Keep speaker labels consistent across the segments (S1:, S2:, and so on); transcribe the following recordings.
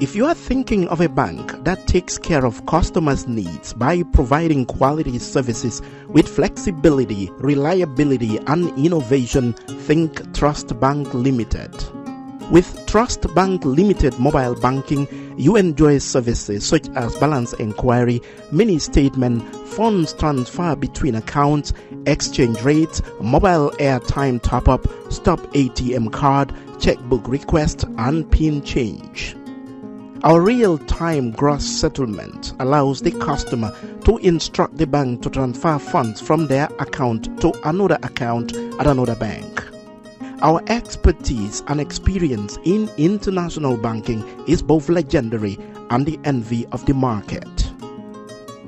S1: If you are thinking of a bank that takes care of customers' needs by providing quality services with flexibility, reliability, and innovation, think Trust Bank Limited. With Trust Bank Limited mobile banking, you enjoy services such as balance inquiry, mini statement, funds transfer between accounts, exchange rates, mobile airtime top-up, stop ATM card, checkbook request, and PIN change. Our real-time gross settlement allows the customer to instruct the bank to transfer funds from their account to another account at another bank. Our expertise and experience in international banking is both legendary and the envy of the market.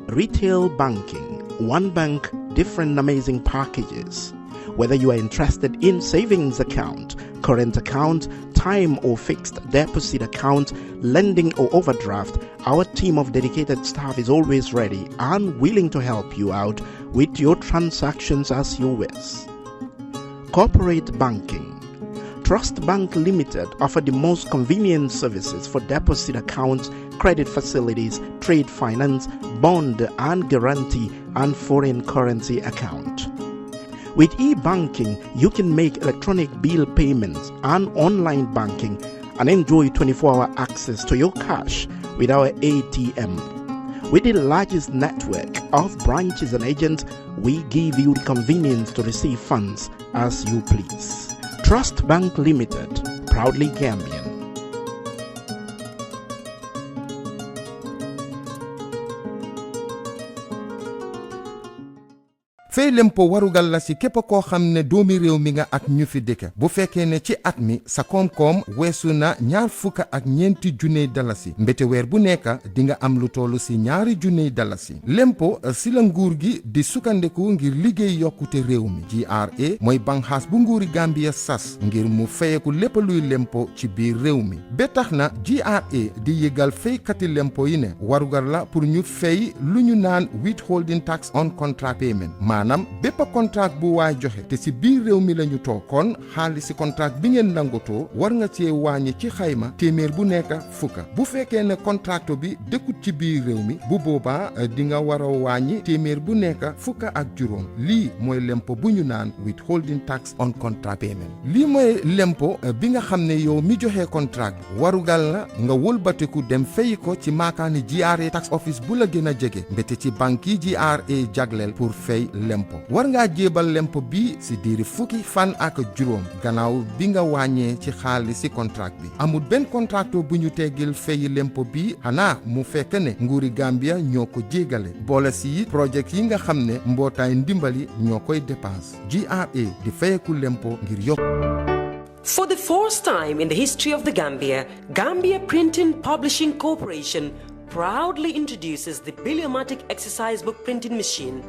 S1: Retail banking, one bank, different amazing packages. Whether you are interested in savings account, current account, time or fixed deposit account, lending or overdraft, our team of dedicated staff is always ready and willing to help you out with your transactions as you wish. Corporate banking. Trust Bank Limited offer the most convenient services for deposit accounts, credit facilities, trade finance, bond and guarantee, and foreign currency account. With e-banking, you can make electronic bill payments and online banking and enjoy 24-hour access to your cash with our ATM. With the largest network of branches and agents, we give you the convenience to receive funds as you please. Trust Bank Limited, proudly Gambian.
S2: fay lempo warugal la si képp koo xam ne doomi réew mi nga ak ñu fi dëkk bu fekkee ne ci at mi sa koom-koom weesu na $24,000 dalasi mbete weer bu nekk di nga am lu tollu si $2,000 dalasi lempo si la nguur gi di sukkandeku ngir liggéey yokkute réew mi GRA mooy banxaas bu nguuri Gambia sas ngir mu fayeku lépp luy lempo ci biir réew mi ba tax na GRA di yëgal faykati lempo yi ne warugal la pour ñu fay lu ñu naan withholding tax on contract payment maanaam bépp contract bu waay joxe te si biir réew mi lañu toog kon xaalis si contract bi ngeen nangotoo war nga cee wàññi ci xayma téeméer bu nekk fukka bu fekkee ne contracto bi dëkkut ci biir réew mi bu boobaa di nga war a wàññi téeméer bu nekk fukka ak juróom lii mooy lempo bu ñu naan withholding tax on contract payment lii mooy lempo bi nga xam ne yow mi joxe contract warugal la nga wëlbatiku dem fay ko ci maakaani GRA tax office bu la gën a jege mbete ci banque yi GRA jagleel pour fay lempo war ngaa jébal lempo bi si diiri fukki fan ak juróom gannaaw bi nga wàññee ci xaalis si contract bi amul benn contracto bu ñu teggil fay lempo bi xanaa mu fekk ne nguuri Gambia ñoo ko jégale boole si projet yi nga xam ne mbootaay ndimbali ñoo koy dépense GRA di fayeku lempo ngir yokk.
S3: For the first time in the history of the Gambia, Gambia Printing Publishing Corporation proudly introduces the Biliomatic exercise book printing machine.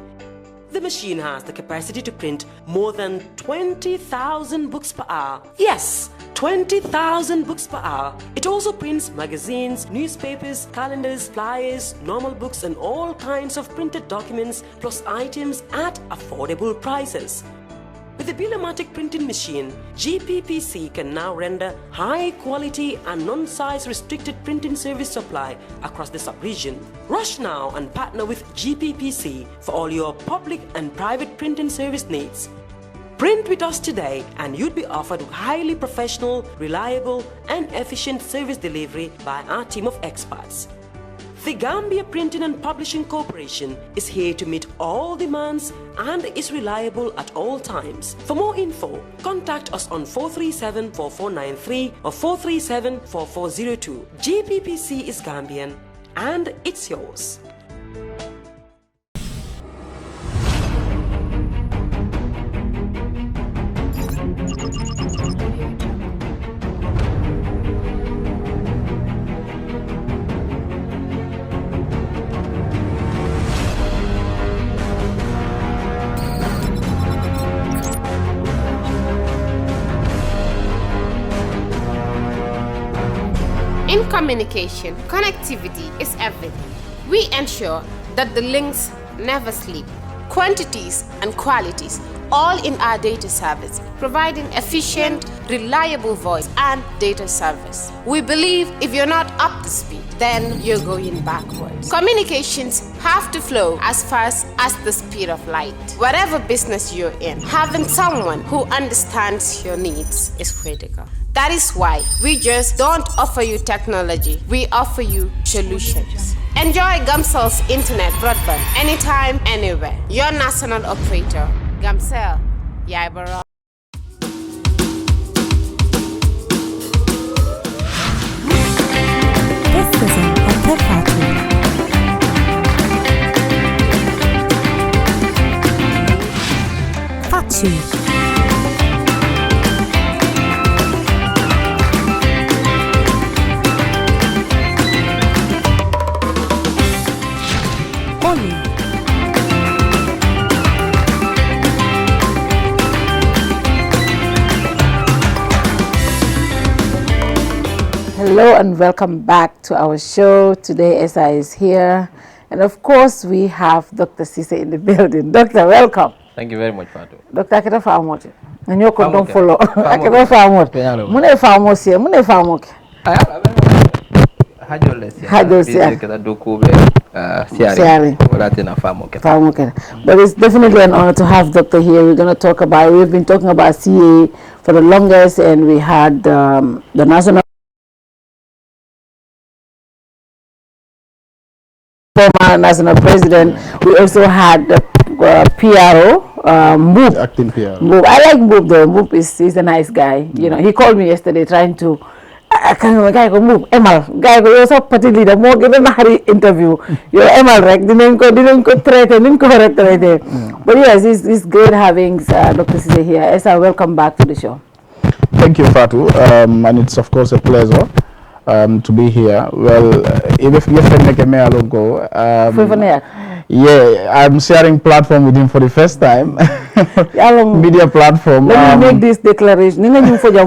S3: The machine has the capacity to print more than 20,000 books per hour. Yes, 20,000 books per hour. It also prints magazines, newspapers, calendars, flyers, normal books and all kinds of printed documents plus items at affordable prices. With the Biliomatic printing machine, GPPC can now render high-quality and non-size restricted printing service supply across the sub-region. Rush now and partner with GPPC for all your public and private printing service needs. Print with us today and you'd be offered highly professional, reliable and efficient service delivery by our team of experts. The Gambia Printing and Publishing Corporation is here to meet all demands and is reliable at all times. For more info, contact us on 437-4493 or 437-4402. GPPC is Gambian and it's yours.
S4: In communication, connectivity is everything. We ensure that the links never sleep. Quantities and qualities all in our data service, providing efficient, reliable voice and data service. We believe if you're not up to speed, then you're going backwards. Communications have to flow as fast as the speed of light. Whatever business you're in, having someone who understands your needs is critical. That is why we just don't offer you technology, we offer you solutions. Enjoy Gamcel's internet broadband anytime, anywhere. Your national operator, Gamcel, Yaibara.
S5: This is an Fatou. Fatou.
S6: Hello and welcome back to our show. Today SI is here, and of course we have Dr. Ceesay in the building. Doctor, welcome.
S7: Thank you very much, Fatou.
S6: Doctor, akita famote. Nanyo ko don't follow. Akita famote. Mune famote, mune famote. Hajol
S7: Kita dokube siari. Wala tena famoke.
S6: But it's definitely an honor to have Doctor here. We're going to talk about. We've been talking about CA for the longest, and we had the national. Former national president. We also had the PRO, Mboop.
S8: Acting PRO.
S6: Mboop. I like Mboop though. Mboop is a nice guy. You know, he called me yesterday trying to. I can't remember. Guy go Mboop. Emal. Guy go. You're so party leader. More given a interview. You're Emal, right? Didn't go threaten. Didn't go threaten. But yes, it's great having Dr. Ceesay here. Esa, welcome back to the show.
S8: Thank you, Fatou. And it's of course a pleasure. To be here. Well, if you make a mail go, yeah, I'm sharing platform with him for the first time. Media platform.
S6: Let me make this declaration.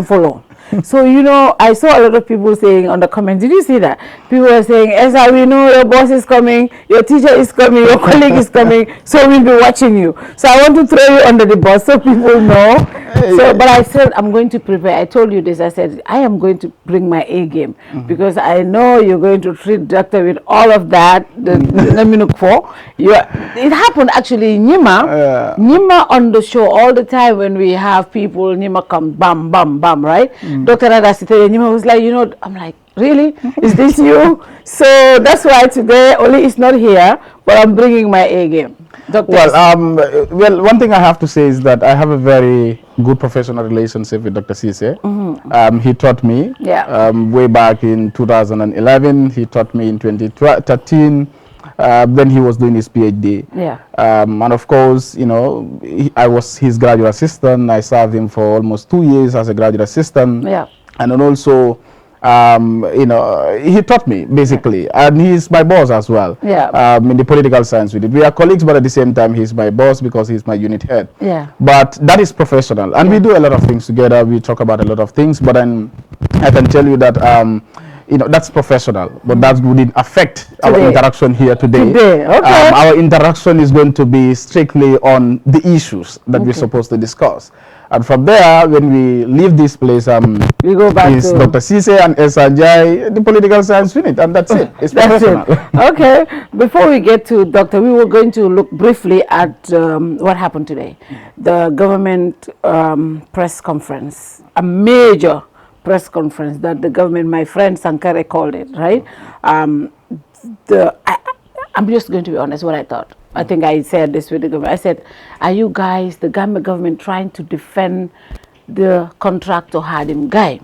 S6: Follow. So, you know, I saw a lot of people saying on the comments, did you see that? People were saying, Esa, we know your boss is coming, your teacher is coming, your colleague is coming, so we'll be watching you. So I want to throw you under the bus so people know. So, but I said, I'm going to prepare. I told you this. I said, I am going to bring my A game because I know you're going to treat doctor with all of that. It happened actually in Nima. Nima on the show all the time when we have people, Nima come, bam, bam, bam, right? Dr. Radasite, Nima was like, you know, I'm like, really? Is this you? So that's why today Oli is not here, but I'm bringing my A game. Dr.
S8: Well, one thing I have to say is that I have a very good professional relationship with Dr. Ceesay. He taught me way back in 2011. He taught me in 2013. Then he was doing his PhD. And of course, you know, I was his graduate assistant. I served him for almost 2 years as a graduate assistant. And then also, you know, he taught me basically, and he's my boss as well. In the political science with it. We are colleagues, but at the same time, he's my boss because he's my unit head. But that is professional, and we do a lot of things together. We talk about a lot of things, but then I can tell you that you know, that's professional, but that wouldn't affect our interaction here today. Our interaction is going to be strictly on the issues that we're supposed to discuss. And from there, when we leave this place, we go back to Dr. Ceesay and Sanjay, the political science unit, and that's it. It's professional.
S6: Okay, before we get to Doctor, we were going to look briefly at what happened today. The government press conference, a major press conference that the government, my friend Sankare called it, right? I'm just going to be honest what I thought. I think I said this with the government. I said, are you guys, the Gambia government, trying to defend the contract to Hadim Guy?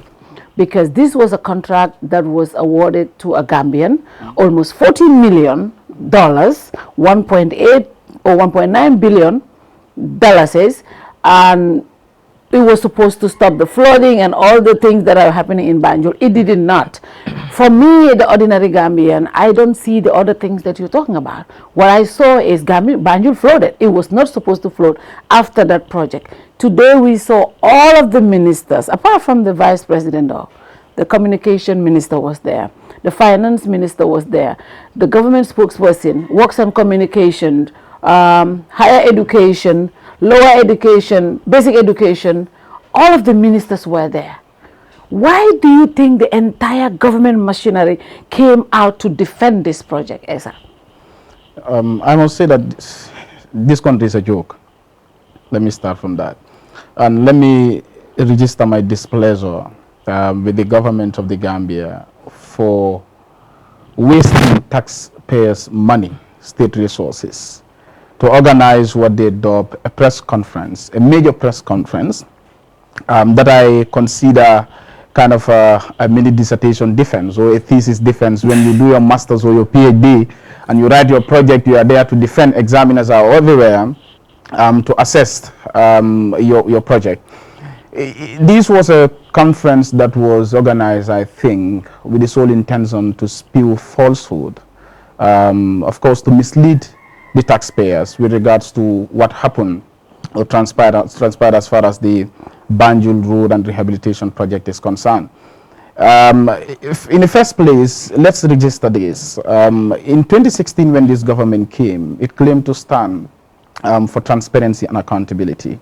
S6: Because this was a contract that was awarded to a Gambian, almost $14 million, 1.8 or 1.9 billion dollars, and it was supposed to stop the flooding and all the things that are happening in Banjul. It did not. For me, the ordinary Gambian, I don't see the other things that you're talking about. What I saw is Banjul flooded. It was not supposed to flood after that project. Today we saw all of the ministers, apart from the vice president, the communication minister was there. The finance minister was there. The government spokesperson, works on communication, higher education, lower education, basic education, all of the ministers were there. Why do you think the entire government machinery came out to defend this project, Esa?
S8: I must say that this country is a joke. Let me start from that. And let me register my displeasure with the government of the Gambia for wasting taxpayers' money, state resources, to organize what they dub a press conference, a major press conference that I consider kind of a mini dissertation defense or a thesis defense. When you do your master's or your PhD and you write your project, you are there to defend. Examiners are everywhere to assess your project. This was a conference that was organized, I think, with the sole intention to spew falsehood, of course, to mislead the taxpayers with regards to what happened or transpired as far as the Banjul Road and Rehabilitation Project is concerned. In the first place, let's register this. In 2016, when this government came, it claimed to stand for transparency and accountability.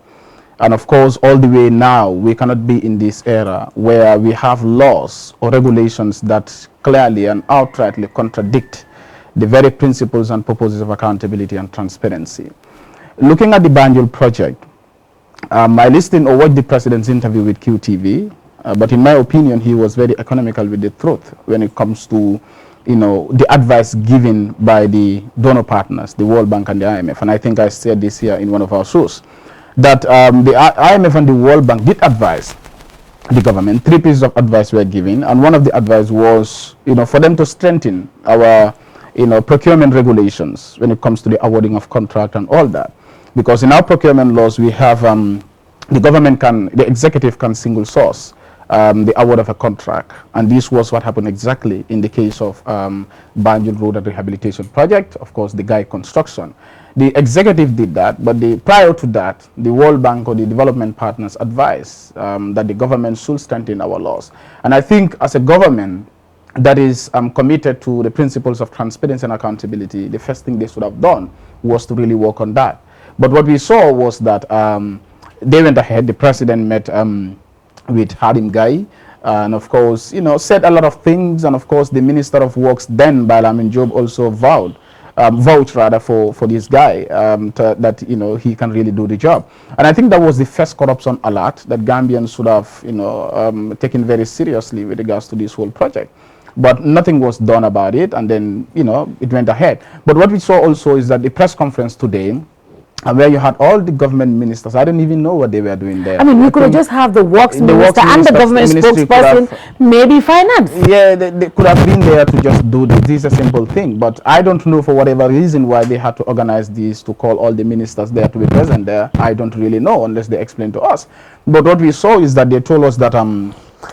S8: And of course, all the way now, we cannot be in this era where we have laws or regulations that clearly and outrightly contradict the very principles and purposes of accountability and transparency. Looking at the Banjul project, I listened or watched the president's interview with QTV, but in my opinion, he was very economical with the truth when it comes to, the advice given by the donor partners, the World Bank and the IMF. And I think I said this here in one of our shows, that the IMF and the World Bank did advise the government. 3 pieces of advice were given, and one of the advice was, for them to strengthen our, procurement regulations when it comes to the awarding of contract and all that. Because in our procurement laws, we have the executive can single source the award of a contract. And this was what happened exactly in the case of Banjul Road and Rehabilitation Project, of course, the Guy construction. The executive did that, but prior to that, the World Bank or the development partners advised that the government should strengthen our laws. And I think as a government that is committed to the principles of transparency and accountability, the first thing they should have done was to really work on that. But what we saw was that they went ahead, the president met with Hadim Gai, and of course, said a lot of things, and of course, the Minister of Works then, Balamin Job, also vouched rather for this guy that he can really do the job. And I think that was the first corruption alert that Gambians should have taken very seriously with regards to this whole project. But nothing was done about it, and then it went ahead. But what we saw also is that the press conference today, where you had all the government ministers, I don't even know what they were doing there.
S6: I mean, we could just have the works minister and the government spokesperson, maybe finance.
S8: Yeah, they could have been there to just do this. This is a simple thing. But I don't know for whatever reason why they had to organize this to call all the ministers there to be present there. I don't really know unless they explain to us. But what we saw is that they told us that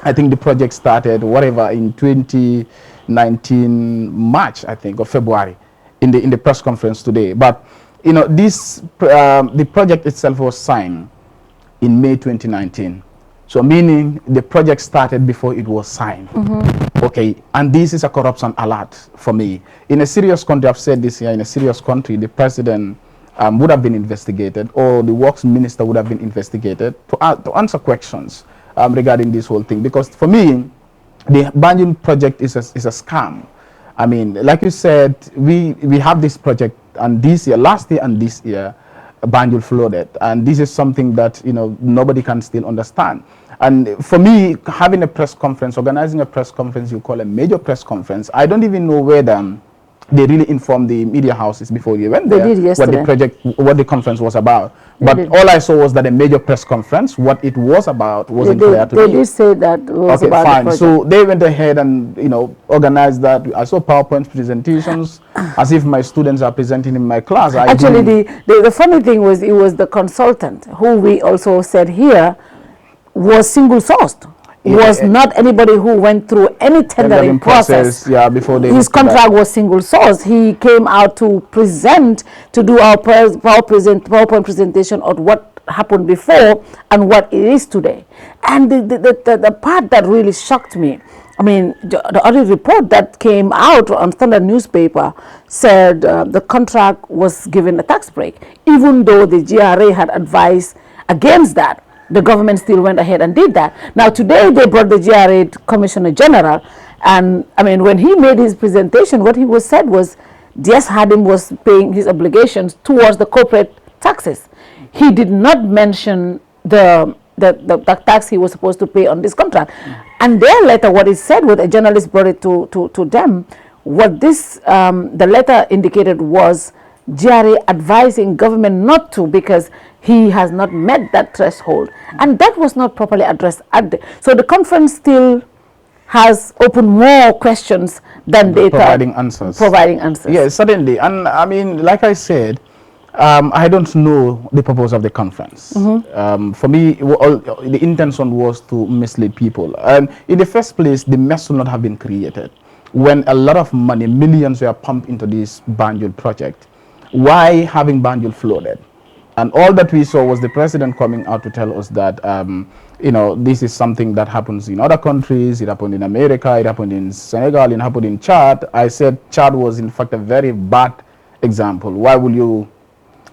S8: I think the project started in 2019 March, I think, or February, in the press conference today. But the project itself was signed in May 2019. So meaning the project started before it was signed. Okay, and this is a corruption alert for me. In a serious country, I've said this here, in a serious country, the president would have been investigated, or the works minister would have been investigated to answer questions regarding this whole thing. Because for me, the Banjul project is a scam. I mean, like you said, we have this project, and last year and this year, Banjul flooded, and this is something that nobody can still understand. And for me, having a press conference, organizing a press conference, you call a major press conference, I don't even know whether they really informed the media houses before you went there.
S6: They did yesterday.
S8: What the conference was about. But all I saw was that a major press conference, what it was about wasn't clear to me.
S6: They did say that was about
S8: fine.
S6: The project.
S8: So they went ahead and organized that. I saw PowerPoint presentations as if my students are presenting in my class.
S6: Actually, the funny thing was, it was the consultant who we also said here was single sourced. Was not anybody who went through any tendering process.
S8: Before
S6: his contract was single source. He came out to present, to do our PowerPoint presentation of what happened before and what it is today. And the part that really shocked me I mean, the audit report that came out on Standard newspaper said the contract was given a tax break. Even though the GRA had advised against that, the government still went ahead and did that. Now, today they brought the GRA Commissioner General, and I mean, when he made his presentation, what he was said was, yes, Hadim was paying his obligations towards the corporate taxes. He did not mention the tax he was supposed to pay on this contract. And their letter, what it said, what a journalist brought it to them, what this, the letter indicated was GRA advising government not to, because he has not met that threshold. And that was not properly addressed. So the conference still has opened more questions than data.
S8: Providing answers.
S6: Providing answers.
S8: Yes, certainly. And I mean, like I said, I don't know the purpose of the conference. For me, the intention was to mislead people. And in the first place, the mess should not have been created. When a lot of money, millions were pumped into this Banjul project, why having Banjul flooded? And all that we saw was the president coming out to tell us that, you know, this is something that happens in other countries. It happened in America, it happened in Senegal, it happened in Chad. I said Chad was, in fact, a very bad example. Why will you,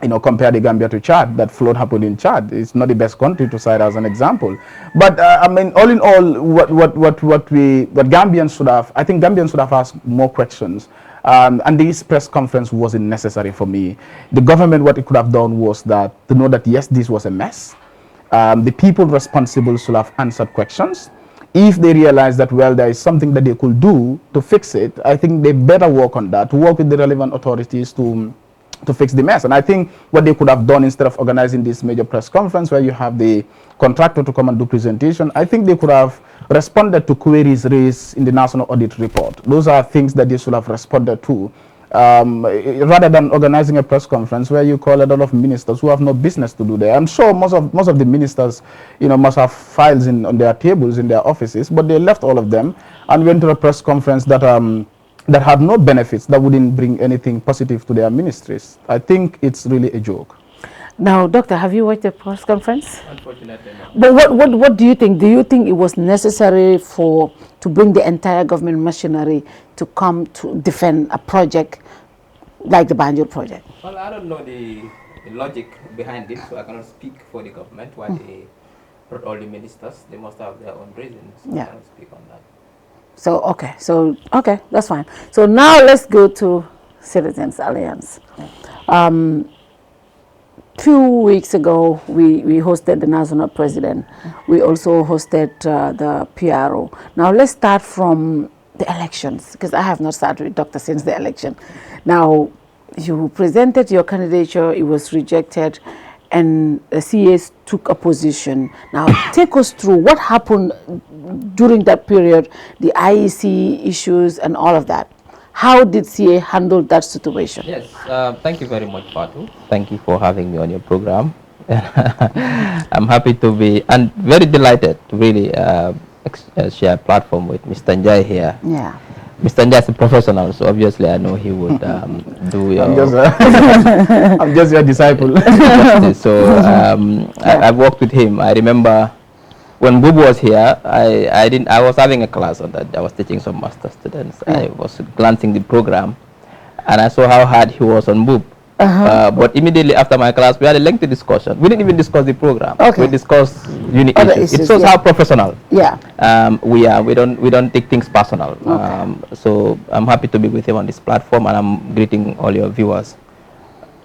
S8: you know, compare the Gambia to Chad? That flood happened in Chad. It's not the best country to cite as an example. But I mean, all in all, what Gambians should have, I think Gambians should have asked more questions. And this press conference wasn't necessary for me. The government, what it could have done was that to know that yes, this was a mess. The people responsible should have answered questions. If they realize that, well, there is something that they could do to fix it, I think they better work on that, to work with the relevant authorities to fix the mess. And I think what they could have done, instead of organizing this major press conference where you have the contractor to come and do presentation, I think they could have responded to queries raised in the National Audit Report. Those are things that they should have responded to, rather than organizing a press conference where you call a lot of ministers who have no business to do there. I'm sure most of the ministers, you know, must have files on their tables in their offices, but they left all of them and went to a press conference that that had no benefits, that wouldn't bring anything positive to their ministries. I think it's really a joke.
S6: Now, Doctor, have you watched the press conference?
S7: Unfortunately, no.
S6: But what do you think? Do you think it was necessary to bring the entire government machinery to come to defend a project like the Banjul project?
S7: Well, I don't know the logic behind it, so I cannot speak for the government. Why they brought all the ministers? They must have their own reasons. So I cannot speak on that.
S6: So okay, that's fine. So now let's go to Citizens Alliance. Few weeks ago, we hosted the national president. We also hosted the PRO. Now let's start from the elections, because I have not started with Doctor since the election. Now, you presented your candidature, it was rejected, and the CAs took a position. Now, take us through what happened during that period, the IEC issues and all of that. How did CA handle that situation?
S7: Yes, thank you very much, Fatou. Thank you for having me on your program. I'm happy to be, and very delighted to really share a platform with Mr. Njai here.
S6: Yeah.
S7: Mr. Njai is a professional, so obviously I know he would do your...
S8: I'm just your disciple.
S7: So I've worked with him. I remember when Bubu was here, I was having a class on that. I was teaching some master students. I was glancing the program, and I saw how hard he was on Bub. But immediately after my class, we had a lengthy discussion. We didn't even discuss the program. We discussed unique issues. It shows how professional we are. We don't take things personal. So I'm happy to be with him on this platform, and I'm greeting all your viewers.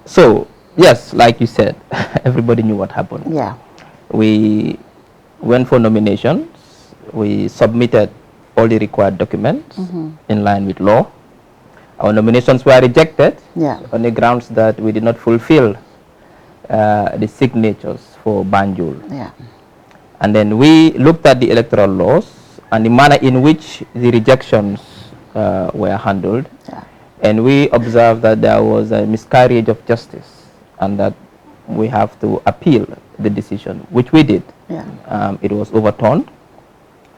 S7: So yes, like you said, everybody knew what happened.
S6: Yeah.
S7: We went for nominations. We submitted all the required documents in line with law. Our nominations were rejected on the grounds that we did not fulfill the signatures for Banjul. And then we looked at the electoral laws and the manner in which the rejections were handled. And we observed that there was a miscarriage of justice and that we have to appeal the decision, which we did. It was overturned,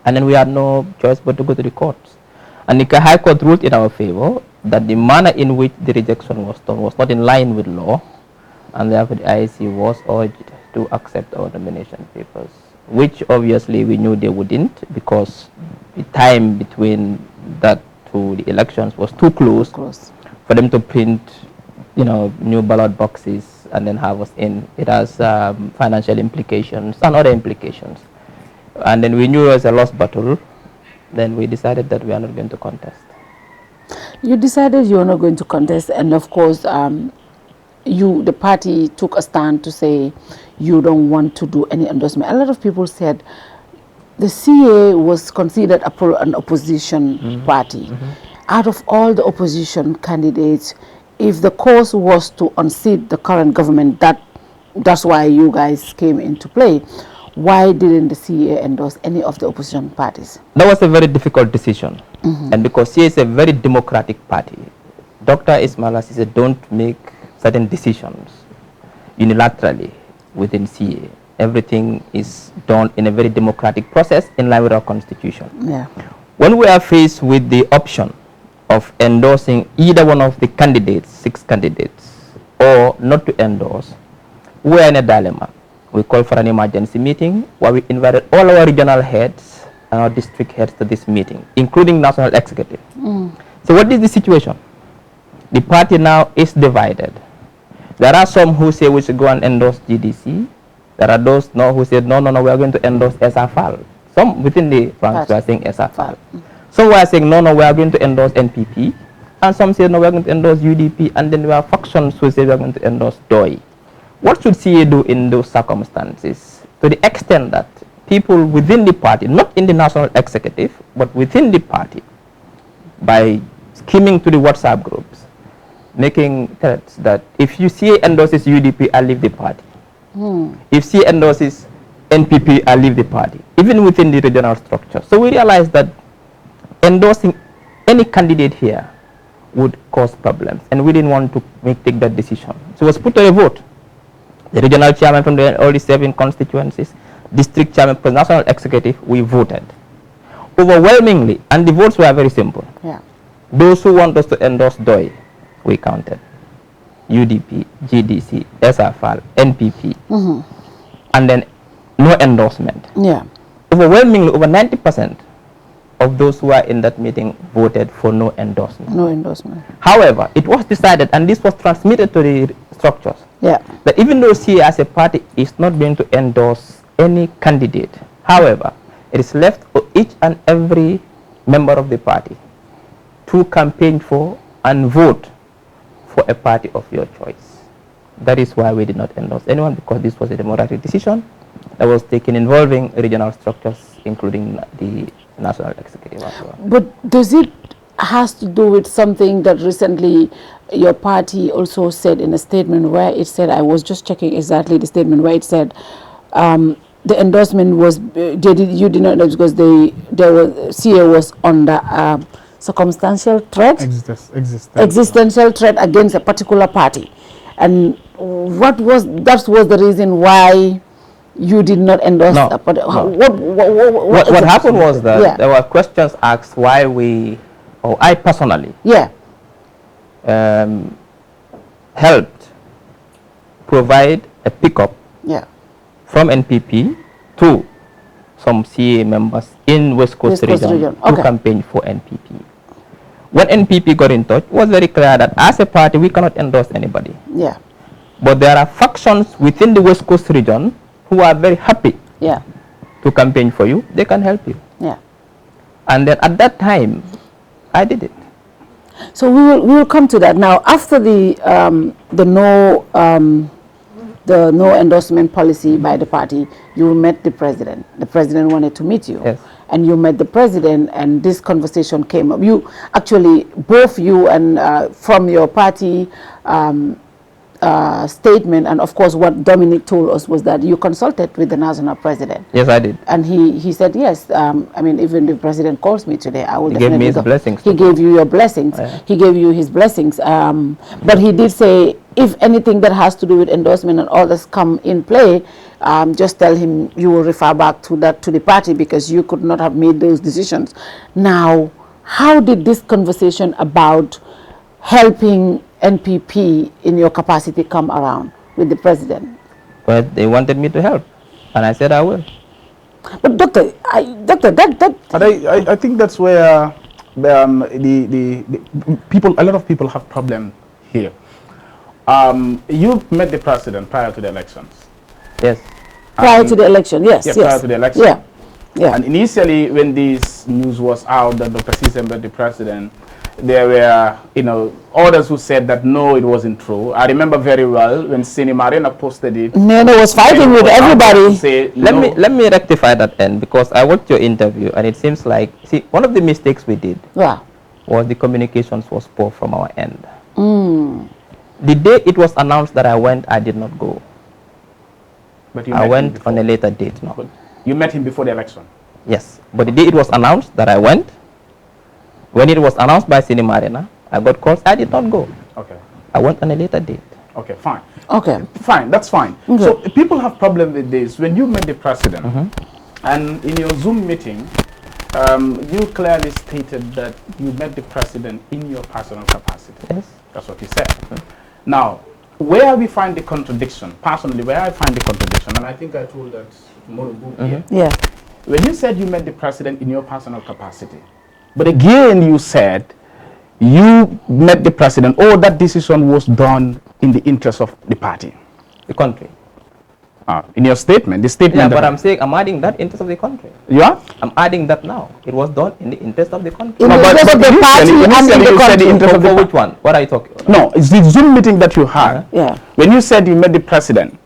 S7: and then we had no choice but to go to the courts. And the High Court ruled in our favor that the manner in which the rejection was done was not in line with law, and therefore the IEC was urged to accept our nomination papers, which obviously we knew they wouldn't, because the time between that to the elections was too close for them to print, new ballot boxes and then have us in. It has financial implications and other implications. And then we knew it was a lost battle. Then we decided that we are not going to contest.
S6: You decided you were not going to contest, and of course, the party took a stand to say you don't want to do any endorsement. A lot of people said the CA was considered an opposition party. Out of all the opposition candidates, if the cause was to unseat the current government, that's why you guys came into play. Why didn't the CA endorse any of the opposition parties?
S7: That was a very difficult decision. And because CA is a very democratic party, Dr. Ismalia Ceesay don't make certain decisions unilaterally within CA. Everything is done in a very democratic process in line with our constitution.
S6: Yeah.
S7: When we are faced with the option of endorsing either one of the candidates, 6 candidates, or not to endorse, we are in a dilemma. We called for an emergency meeting where we invited all our regional heads and our district heads to this meeting, including national executive. So what is the situation? The party now is divided. There are some who say we should go and endorse GDC. There are those who said, no, we are going to endorse SFL. Some within the ranks were saying SFL. Some were saying, no, we are going to endorse NPP. And some said, no, we are going to endorse UDP. And then there are factions who say we are going to endorse DOI. What should CA do in those circumstances? To the extent that people within the party, not in the national executive, but within the party, by scheming to the WhatsApp groups, making threats that if you CA endorses UDP, I'll leave the party. If CA endorses NPP, I'll leave the party, even within the regional structure. So we realized that endorsing any candidate here would cause problems, and we didn't want to take that decision. So it was put to a vote. The regional chairman from all the 7 constituencies, district chairman, for national executive, we voted. Overwhelmingly, and the votes were very simple.
S6: Yeah.
S7: Those who want us to endorse DOI, we counted. UDP, GDC, SFL, NPP, and then no endorsement.
S6: Yeah.
S7: Overwhelmingly, over 90% of those who were in that meeting voted for no endorsement.
S6: No endorsement.
S7: However, it was decided, and this was transmitted to the structures, that even though CA as a party is not going to endorse any candidate, however, it is left for each and every member of the party to campaign for and vote for a party of your choice. That is why we did not endorse anyone, because this was a democratic decision that was taken involving regional structures, including the national executive as well.
S6: But does it has to do with something that recently your party also said in a statement where it said, I was just checking exactly the statement where it said the endorsement was, you did not know because CA was under circumstantial threat, existential threat against a particular party. And that was the reason why you did not endorse that party.
S7: What happened was that there were questions asked why we, or I personally, helped provide a pickup from NPP to some CA members in West Coast region to campaign for NPP. When NPP got in touch, it was very clear that as a party, we cannot endorse anybody. But there are factions within the West Coast region who are very happy to campaign for you. They can help you. And then at that time, I did it.
S6: So we will come to that now. After the no endorsement policy by the party, you met the president. The president wanted to meet you. And you met the president, and this conversation came up. You actually, both you and from your party statement, and of course what Dominic told us was that you consulted with the national president.
S7: Yes, I did.
S6: And he said, yes, I mean, even the president calls me today, I will
S7: He
S6: definitely
S7: gave me his blessings.
S6: He gave you your blessings. He gave you his blessings. But he did say, if anything that has to do with endorsement and others come in play, just tell him you will refer back to the party, because you could not have made those decisions. Now, how did this conversation about helping NPP in your capacity come around with the president?
S7: Well, they wanted me to help, and I said I will.
S6: But doctor,
S8: But I think that's where the people, a lot of people have problem here. You met the president prior to the elections.
S7: Yes.
S6: Prior to the election, yes.
S8: Prior to the election.
S6: Yeah. Yeah.
S8: And initially, when this news was out that Dr. Ceesay met the president, there were, others who said that no, it wasn't true. I remember very well when Marina posted it.
S6: Nene was fighting with everybody.
S8: Say,
S7: let me rectify that end, because I watched your interview and it seems like, one of the mistakes we did was the communications was poor from our end. The day it was announced that I went, I did not go.
S8: But you
S7: I went on a later date. No.
S8: But you met him before the election?
S7: Yes, but the day it was announced that I went, when it was announced by Marina, I got calls, I did not go.
S8: Okay.
S7: I went on a later date.
S8: Okay, fine.
S6: Okay.
S8: Fine, that's fine.
S6: Okay.
S8: So people have problem with this. When you met the president, and in your Zoom meeting, you clearly stated that you met the president in your personal capacity.
S7: Yes.
S8: That's what you said. Now, where we find the contradiction, personally, where I find the contradiction, and I think I told that tomorrow here.
S6: Yeah.
S8: When you said you met the president in your personal capacity, but again you said you met the president, or that decision was done in the interest of the party.
S7: The country.
S8: In your statement, the statement.
S7: Yeah, but I'm saying I'm adding that interest of the country.
S8: Yeah?
S7: I'm adding that now. It was done in the interest of the country.
S6: In the interest of the party and in the country.
S8: Interest of the
S7: which one? What are you talking about?
S8: No, it's the Zoom meeting that you had.
S6: Yeah.
S8: When you said you met the president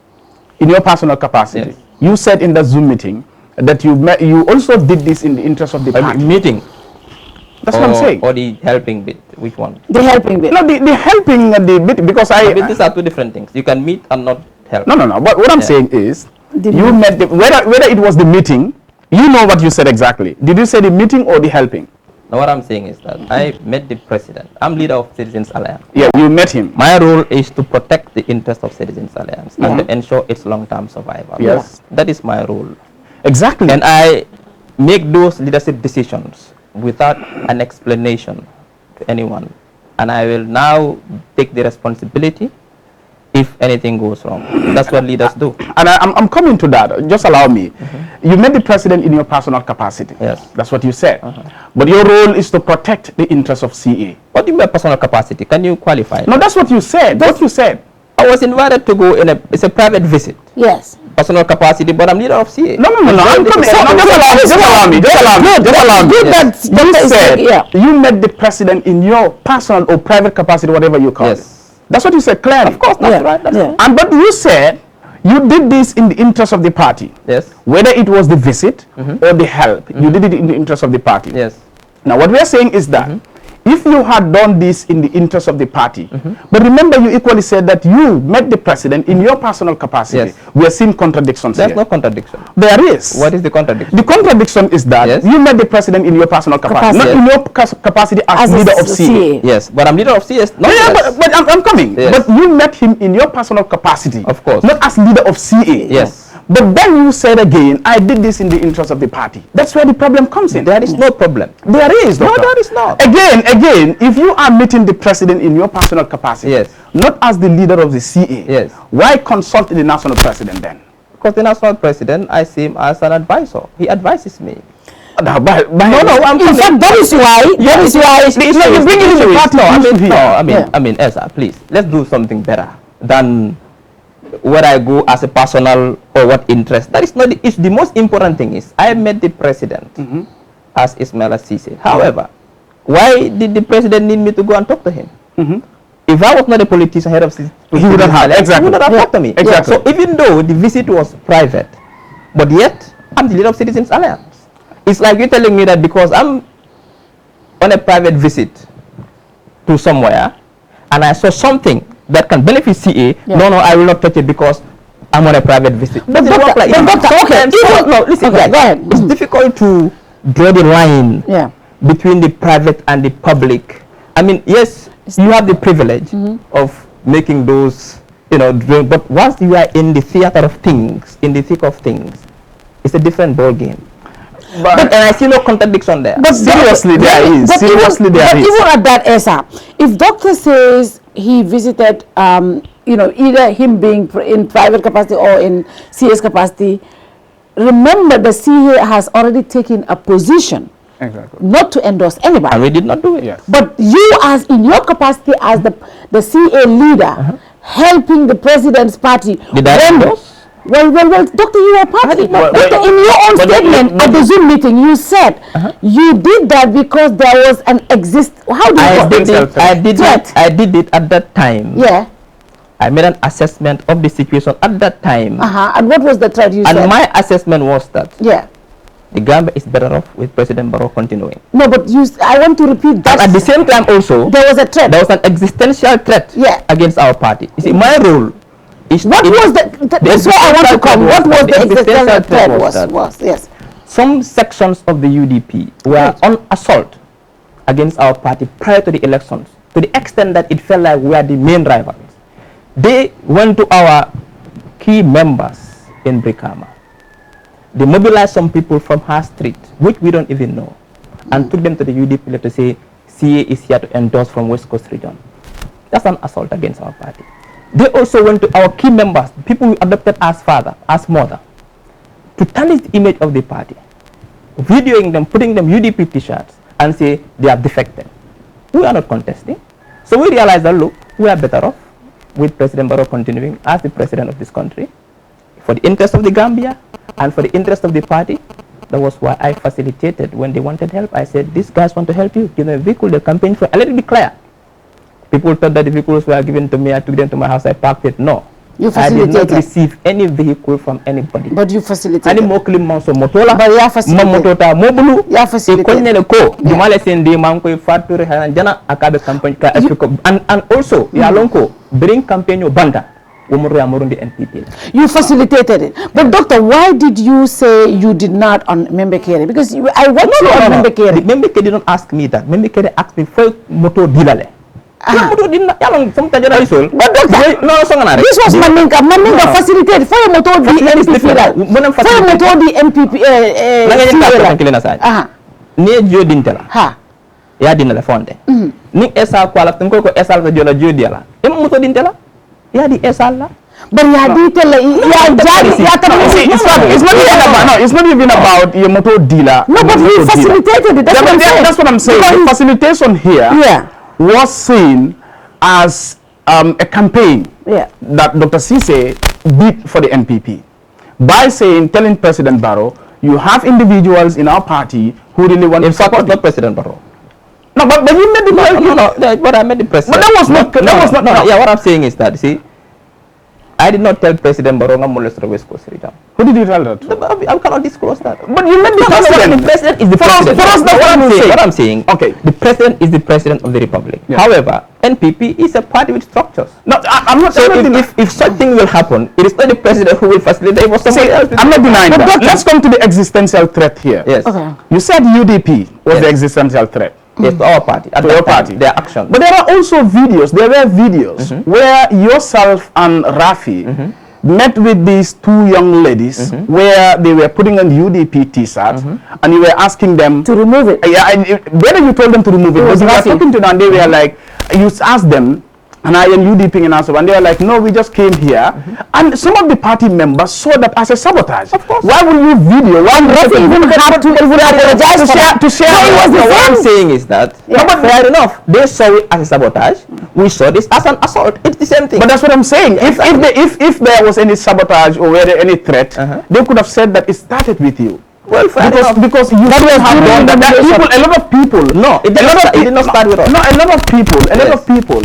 S8: in your personal capacity,
S7: yes,
S8: you said in the Zoom meeting that you also did this in the interest of the party.
S7: Meeting.
S8: That's what I'm saying.
S7: Or the helping bit. Which one?
S6: The helping bit.
S8: No, the helping the bit, because
S7: these are two different things. You can meet and not help.
S8: No. But what I'm saying is, you met the, whether it was the meeting, you know what you said exactly. Did you say the meeting or the helping?
S7: Now what I'm saying is that I met the president. I'm leader of Citizens Alliance.
S8: Yeah, you met him.
S7: My role is to protect the interest of Citizens Alliance and to ensure its long-term survival.
S8: Yes.
S7: That is my role.
S8: Exactly.
S7: And I make those leadership decisions without an explanation to anyone. And I will now take the responsibility if anything goes wrong. That's what leaders do.
S8: And I'm coming to that. Just allow me. You met the president in your personal capacity.
S7: Yes.
S8: That's what you said. But your role is to protect the interests of CA.
S7: What do you mean by personal capacity? Can you qualify?
S8: No, that's what you said. That's what you said.
S7: I was invited to go it's a private visit.
S6: Yes.
S7: Personal capacity, but I'm leader of CA.
S8: No. I'm coming. Just allow me. You said you met the president in your personal or private capacity, whatever you call it. That's what you said clearly.
S7: Of course, that's right. That's right.
S8: But you said you did this in the interest of the party.
S7: Yes.
S8: Whether it was the visit or the help, you did it in the interest of the party.
S7: Yes.
S8: Now what we are saying is that if you had done this in the interest of the party, but remember you equally said that you met the president in your personal capacity.
S7: Yes.
S8: We are seeing contradictions
S7: There's
S8: here.
S7: no contradiction.
S8: There is.
S7: What is the contradiction?
S8: The contradiction is that you met the president in your personal capacity, not in your capacity as leader of CA.
S7: Yes, but I'm leader of CA.
S8: But I'm coming.
S7: Yes.
S8: But you met him in your personal capacity.
S7: Of course.
S8: Not as leader of CA.
S7: Yes.
S8: But then you said again, I did this in the interest of the party. That's where the problem comes in.
S7: There is no problem.
S8: There is, doctor.
S7: No, there is not.
S8: Again, if you are meeting the president in your personal capacity, not as the leader of the CA, why consult the national president then?
S7: Because the national president, I see him as an advisor. He advises me.
S8: I'm
S6: in fact, that is why.
S8: You bring it in the party.
S7: I mean, Elsa, please, let's do something better than where I go as a personal or what interest. That is not it's the most important thing is I met the president as Ismalia Ceesay. However, why did the president need me to go and talk to him? If I was not a politician head of he
S8: wouldn't have
S7: talked to me.
S8: Exactly.
S7: So even though the visit was private, but yet I'm the leader of Citizens Alliance. It's like you're telling me that because I'm on a private visit to somewhere and I saw something that can benefit CA, no, I will not touch it because I'm on a private visit. But doctor, listen, go ahead. It's difficult to draw the line between the private and the public. I mean, yes, you have the privilege of making those, but once you are in the theater of things, in the thick of things, it's a different ball game. And I see no contradiction there.
S8: But seriously, there is. Seriously, there is.
S6: Even at that, Esa, if doctor says he visited, either him being in private capacity or in CS capacity, remember the CA has already taken a position not to endorse anybody.
S7: And we did not do it.
S8: Yes.
S6: But you, as in your capacity as the CA leader, helping the president's party.
S7: Did I endorse?
S6: Well, Doctor, you were part of it. Doctor, in your own statement at the Zoom meeting, you said you did that because there was an How do you
S7: I did it at that time.
S6: Yeah.
S7: I made an assessment of the situation at that time.
S6: And what was the threat you said?
S7: And my assessment was that
S6: the
S7: Gambia is better off with President Barrow continuing.
S6: No, but I want to repeat that.
S7: And at the same time also,
S6: there was a threat.
S7: There was an existential threat against our party. You see, my role is...
S6: What was that's where I want to come. What was the existential threat was? Yes.
S7: Some sections of the UDP were on assault against our party prior to the elections, to the extent that it felt like we are the main rivals. They went to our key members in Brikama. They mobilized some people from her street, which we don't even know, and took them to the UDP to say, CA is here to endorse from West Coast region. That's an assault against our party. They also went to our key members, people we adopted as father, as mother, to tarnish the image of the party, videoing them, putting them UDP t-shirts, and say they are defected. We are not contesting. So we realized that, look, we are better off with President Barrow continuing as the president of this country, for the interest of the Gambia and for the interest of the party. That was why I facilitated when they wanted help. I said, these guys want to help you. Give them a vehicle, they'll campaign for. And let it be clear. People thought that the vehicles were given to me. I took them to my house. I parked it. No.
S6: You facilitated.
S7: I did not receive any vehicle from anybody.
S6: But you facilitated.
S7: Ani mo klim so motola.
S6: But you facilitated.
S7: Motota mobulu.
S6: You facilitated.
S7: Jumale sendi manko Fatou jana akabe campaign and also ya lonko bring campaign yo banda. You
S6: facilitated it. But doctor, why did you say you did not on member care? Because I went on member care.
S7: Member care did not ask me that. Member care asked me for motor dilale. Motor did not. But doctor, this was Maminka. Maminka facilitated for motor the MPP. For motor the MPP. Ne jo dintela. Ha. Ya dinala fonde. Ni esa kwala tunko ko esa la jola jodiala. Em motor dintela. Yeah, the SL.
S6: But
S8: it's not even about your motor dealer.
S6: No, but he facilitated it.
S8: That's what I'm saying. The facilitation here was seen as a campaign that Dr. Ceesay did for the NPP by telling President Barrow, you have individuals in our party who really want to support not President Barrow. No, but you made the president. But I made the president. But that was not.
S7: Yeah, what I'm saying is that, see, I did not tell President Barrow to molest the West Coast region.
S8: Who did you tell that?
S7: I cannot disclose that.
S8: But you made the president.
S7: The president is the president.
S8: For us, that's what
S7: I'm saying. Okay. The president is the president of the republic. Yeah. However, NPP is a party with structures. No, I'm not saying if such thing will happen, it is not the president who will facilitate. It was somebody else.
S8: I'm not denying that. Let's come to the existential threat here.
S7: Yes.
S6: Okay.
S8: You said UDP was the existential threat.
S7: Yes, to our party.
S8: To your party.
S7: Their action.
S8: But there are also videos. There were videos where yourself and Rafi met with these two young ladies where they were putting on UDP t-shirts and you were asking them
S6: to remove it.
S8: Yeah, whether you told them to remove it, but you were talking to them and they were like, you asked them, and I am UDP and also, and they were like, no, we just came here. And some of the party members saw that as a sabotage.
S7: Of course.
S8: Why would you video? Why would you even have to apologize to share?
S7: What I'm saying is that, but fair enough, they saw it as a sabotage. We saw this as an assault. It's the same thing.
S8: But that's what I'm saying. If there was any sabotage or any threat, they could have said that it started with you.
S7: Well,
S8: because you have done that. A lot of people. No, it did not start with us. No, a lot of people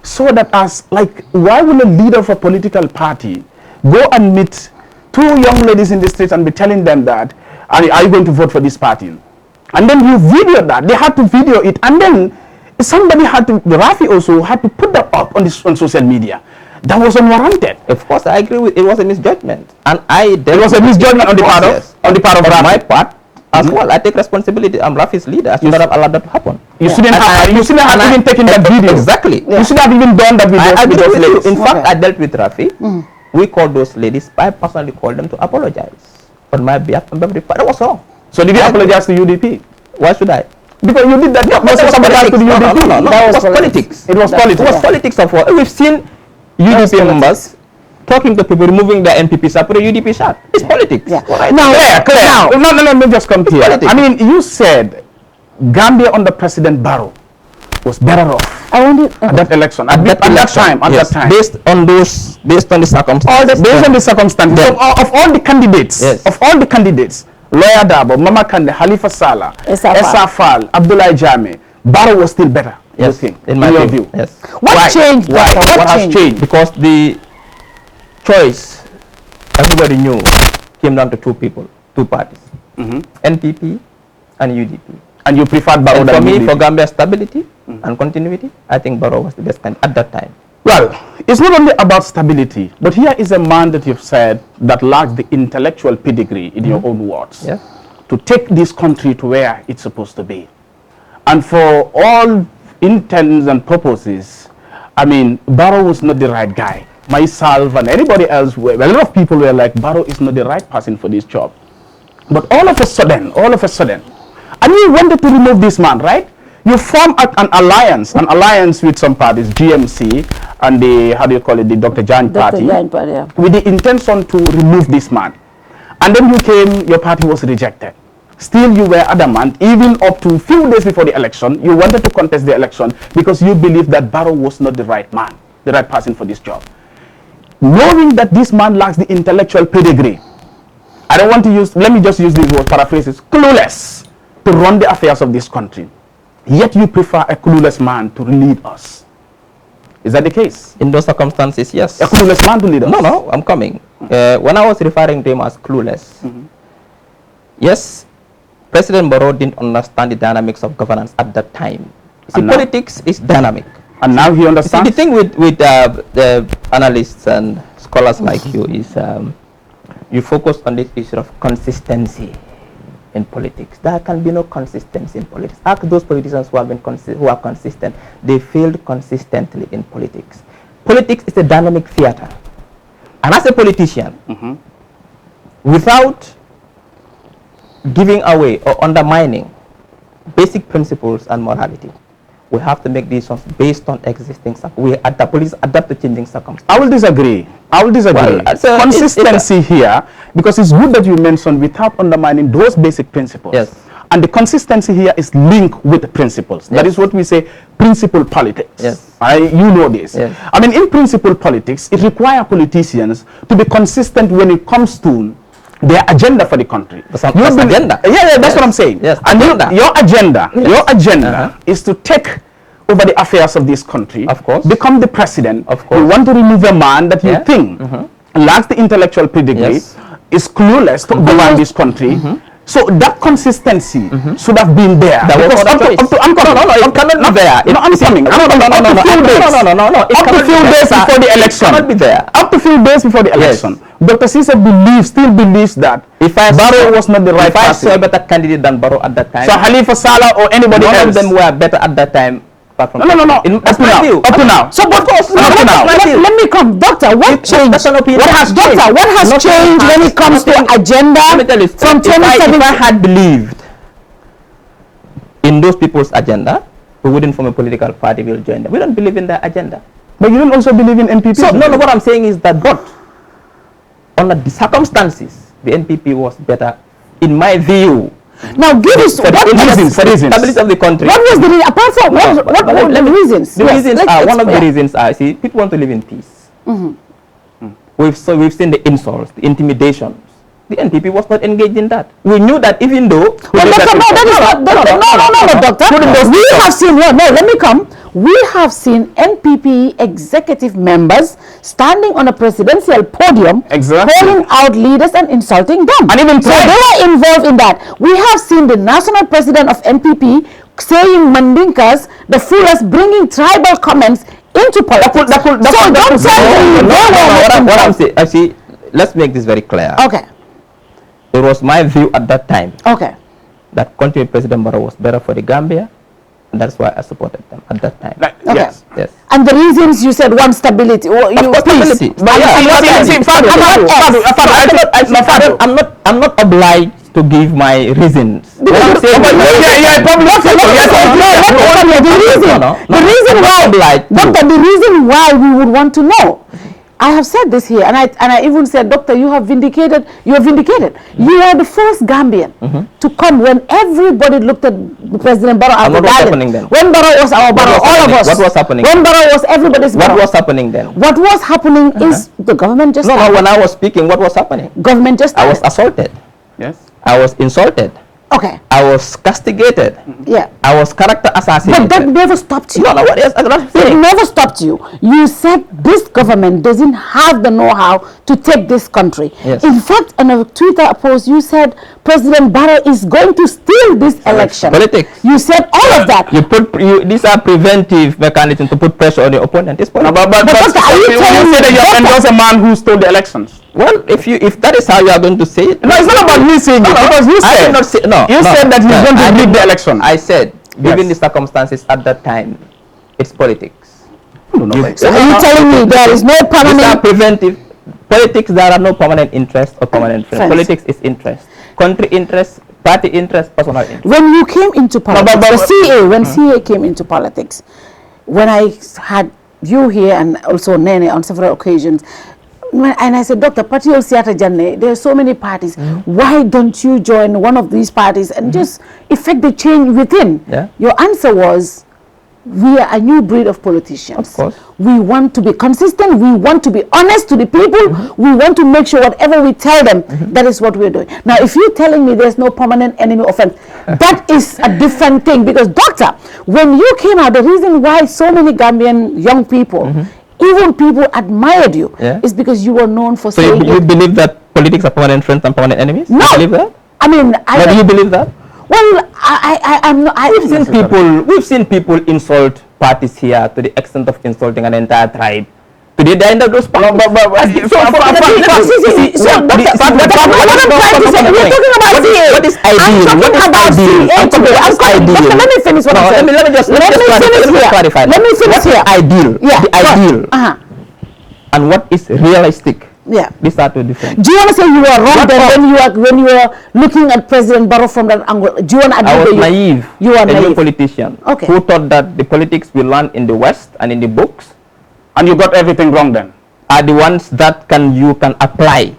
S8: saw that as like, why would a leader of a political party go and meet two young ladies in the streets and be telling them that, are you going to vote for this party? And then you video that. They had to video it, and then somebody had to. Rafi also had to put that up on social media. That was unwarranted.
S7: Of course, I agree with it. Was a misjudgment, and it
S8: was a misjudgment on the part of Rafi.
S7: My part as well. I take responsibility. I'm Rafi's leader. I should not have allowed that to happen.
S8: You shouldn't have even taken that video.
S7: Exactly.
S8: You should have even done that with those ladies.
S7: In fact, I dealt with Rafi. We called those ladies. I personally called them to apologize on my behalf. That was wrong.
S8: So did you apologize to UDP?
S7: Why should I?
S8: Because you did that.
S7: No, that was politics. No, that was politics.
S8: It was politics.
S7: It was politics of what we've seen. UDP members talking to people, removing the NPP side, put a UDP side. It's politics.
S6: Yeah.
S7: Right.
S6: Now,
S8: No, let me just come here. I mean, you said Gambia under President Barrow was better off at that election, at that time.
S7: Based on the circumstances.
S8: Based on the circumstances of all the candidates, Lawyer Dabo, Mama Kande, Halifa Sallah, Essa Fall, Abdullah Jame, Barrow was still better.
S7: Yes, in your view. Yes.
S6: What changed?
S8: Why? What has changed?
S7: Because the choice, everybody knew, came down to two parties, NPP and UDP.
S8: And you preferred Barrow than
S7: for me,
S8: UDP?
S7: for Gambia stability and continuity, I think Barrow was the best candidate at that time.
S8: Well, it's not only about stability, but here is a man that you've said that lacks the intellectual pedigree, in your own words, to take this country to where it's supposed to be. And for all intents and purposes, I mean, Barrow was not the right guy. Myself and anybody else, a lot of people were like, Barrow is not the right person for this job. But all of a sudden, and you wanted to remove this man, right? You form an alliance with some parties, GMC and the, how do you call it, the Dr. Jan party, with the intention to remove this man. And then you came, your party was rejected. Still you were adamant, even up to a few days before the election, you wanted to contest the election because you believed that Barrow was not the right man, the right person for this job. Knowing that this man lacks the intellectual pedigree, I don't want to use, let me just use these words, paraphrases, clueless to run the affairs of this country. Yet you prefer a clueless man to lead us. Is that the case?
S7: In those circumstances, yes.
S8: A clueless man to lead us?
S7: No, I'm coming. When I was referring to him as clueless, yes, President Barrow didn't understand the dynamics of governance at that time. See, politics is dynamic.
S8: And now he understands?
S7: See, the thing with the analysts and scholars like you is you focus on this issue of consistency in politics. There can be no consistency in politics. Ask those politicians who are consistent. They failed consistently in politics. Politics is a dynamic theater. And as a politician, without giving away or undermining basic principles and morality, we have to make decisions based on existing police adapt to changing circumstances.
S8: I will disagree. Well, consistency here, because it's good that you mentioned without undermining those basic principles.
S7: Yes.
S8: And the consistency here is linked with principles. That is what we say, principle politics.
S7: Yes.
S8: You know this.
S7: Yes.
S8: I mean, in principle politics, it requires politicians to be consistent when it comes to their agenda for the country.
S7: That's agenda.
S8: Yeah, that's what I'm saying.
S7: Yes.
S8: And your agenda is to take over the affairs of this country,
S7: of course,
S8: become the president.
S7: Of course.
S8: You want to remove a man that you think lacks the intellectual pedigree, is clueless to govern this country. So that consistency should have been there.
S7: It cannot be there.
S8: I'm coming. Up to few days before the election.
S7: It cannot be there.
S8: Up to few days before the election. Dr. Ceesay still believes that Barrow was not the right person.
S7: If I saw a better candidate than Barrow at that time,
S8: so Halifa Sallah or anybody else,
S7: none of them were better at that time.
S8: No. Up to now.
S6: So, but let me come, Doctor. What changed? What has changed when it comes to agenda?
S7: Let me tell you,
S6: from 2017?
S7: If I had believed in those people's agenda, we wouldn't form a political party. We'll join them. We don't believe in their agenda.
S8: But you don't also believe in NPP.
S7: So no. What I'm saying is that, but under the circumstances, the NPP was better, in my view.
S6: Now give us
S7: for reasons. Stability of the country.
S6: What was the reason? Apart from what were the reasons?
S7: The reasons are, one of the reasons are, see, people want to live in peace. We've seen the insults, the intimidations. The NPP was not engaged in that. We knew that even though...
S6: Doctor. We have seen, let me come. We have seen NPP executive members standing on a presidential podium, calling out leaders and insulting them. And even so they were involved in that. We have seen the national president of NPP saying Mandinkas, the foolers, bringing tribal comments into politics.
S7: What I'm saying, actually, let's make this very clear.
S6: Okay.
S7: It was my view at that time.
S6: Okay.
S7: That continuing President Barrow was better for the Gambia. And that's why I supported them at that time.
S6: Yes.
S7: And
S6: the reasons you said, one, stability.
S7: Stability. I'm not obliged to give my reasons. The
S6: reason why we would want to know, I have said this here, and I even said, Doctor, you have vindicated. You are vindicated. You are the first Gambian to come when everybody looked at President Barrow as the guardian. When Barrow was our Barrow, all of us.
S7: What was happening?
S6: When Barrow was everybody's Barrow.
S7: What was happening then?
S6: What was happening is the government just.
S7: No, when I was speaking, what was happening?
S6: Government just.
S7: I was assaulted.
S8: Yes.
S7: I was insulted.
S6: Okay.
S7: I was castigated.
S6: Yeah.
S7: I was character assassinated.
S6: But that never stopped you.
S7: No, what is
S6: it never stopped you. You said this government doesn't have the know-how to take this country.
S7: Yes.
S6: In fact, on a Twitter post, you said President Barrow is going to steal this election.
S7: Politics.
S6: You said all of that.
S7: These are preventive mechanisms to put pressure on your opponent. It's politics.
S8: But
S6: are you telling me
S8: that you endorse a man who stole the elections?
S7: Well, if that is how you are going to say it.
S8: No, it's not about me saying it, because you said, said that he's going to lead the election.
S7: I said, given the circumstances at that time, it's politics.
S6: So are you telling me there is no permanent...
S7: These are preventive. Politics, there are no permanent interest or permanent friends. Politics is interest. Country interest, party interest, personal interest.
S6: When you came into politics, when CA came into politics, when I had you here and also Nene on several occasions, and I said, Dr. Patio Siata Janne, there are so many parties. Why don't you join one of these parties and just effect the change within?
S7: Yeah.
S6: Your answer was, we are a new breed of politicians.
S7: Of course.
S6: We want to be consistent. We want to be honest to the people. We want to make sure whatever we tell them, that is what we're doing. Now, if you're telling me there's no permanent enemy offense, that is a different thing. Because, Doctor, when you came out, the reason why so many Gambian young people, even people admired you, is because you were known for saying...
S7: So you believe that politics are permanent friends and permanent enemies?
S6: No.
S7: You believe that?
S6: I mean...
S7: do you believe that?
S6: Well, I'm not...
S7: We've seen people insult parties here to the extent of insulting an entire tribe. To the end of those parties. We're talking about what is ideal?
S6: Let me finish what I'm saying.
S7: Let me just clarify.
S6: Let me finish here.
S7: Ideal.
S6: Yeah.
S7: The ideal. And what is realistic?
S6: Yeah.
S7: These are two different.
S6: Do you want to say you were wrong then when you were looking at President Barrow from that angle? Do you want to admit
S7: I was naive.
S6: You are naive.
S7: A new politician who thought that the politics we learn in the West and in the books,
S8: and you got everything wrong then,
S7: are the ones that you can apply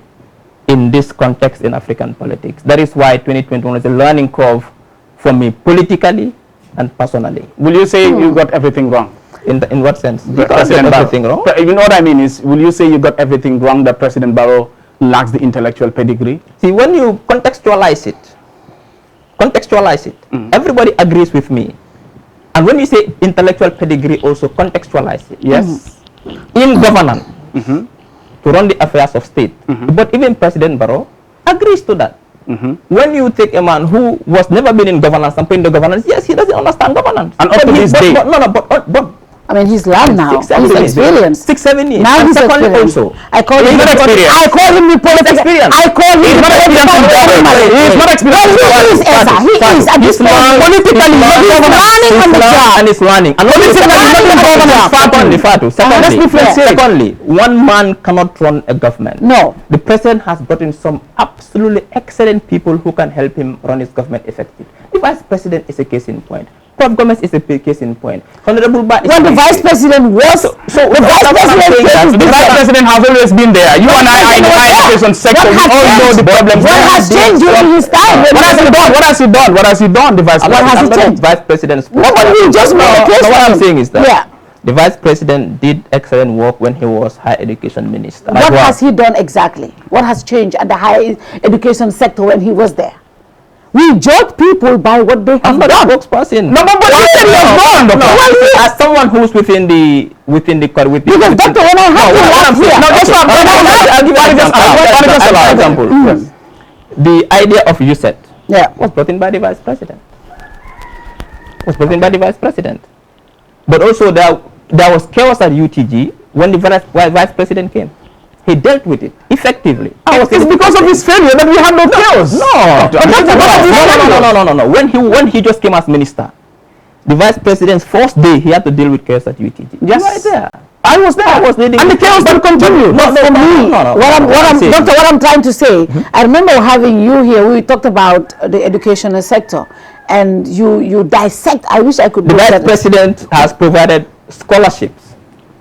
S7: in this context in African politics. That is why 2021 is a learning curve for me politically and personally.
S8: Will you say you got everything wrong?
S7: In what sense?
S8: President
S7: everything wrong?
S8: You know what I mean is, will you say you got everything wrong, that President Barrow lacks the intellectual pedigree?
S7: See, when you contextualize it, everybody agrees with me. And when you say intellectual pedigree, also contextualize it.
S8: Yes.
S7: In governance, to run the affairs of state. But even President Barrow agrees to that. When you take a man who was never been in governance and put in the governance, yes, he doesn't understand governance.
S8: And up to this day.
S7: But
S6: I mean, he's learned now. He's experienced.
S7: 6-7 years.
S6: Now he's experienced.
S7: Also.
S6: I call him the politics. I call him the politics. I call him the politics.
S8: He's not experienced.
S6: He is, Esa. He is. At this point, politically, he's learning on the job.
S7: And he's learning. And Fatou. Secondly, one man cannot run a government.
S6: No.
S7: The president has brought in some absolutely excellent people who can help him run his government effectively. The vice president is a case in point. Prof. Gomez is a case in point. Honorable Ba is
S6: the vice president was...
S8: the vice president has always been there. You and I in the higher education sector, we all know the problems.
S6: What has changed during his time?
S8: What has he done, the vice president?
S6: What has he changed?
S7: Vice president...
S6: What
S7: I'm saying is that the vice president did excellent work when he was higher education minister.
S6: What has he done exactly? What has changed at the higher education sector when he was there? We judge people by what they have done.
S7: Spokesperson.
S8: No, but you said he has done.
S7: As someone who's within the
S6: because Doctor, when I have to here,
S7: I'll give an example. The idea of USET was brought in by the vice president. But also there was chaos at UTG when the vice president came. He dealt with it effectively.
S8: It's because of his failure that we have no chaos.
S7: No. When he just came as minister, the vice president's first day, he had to deal with chaos at UTG.
S8: Yes.
S7: Right there.
S8: I was there. And the chaos will continue.
S6: What I'm trying to say, I remember having you here. We talked about the educational sector, and you dissect. I wish I could.
S7: The vice president has provided scholarships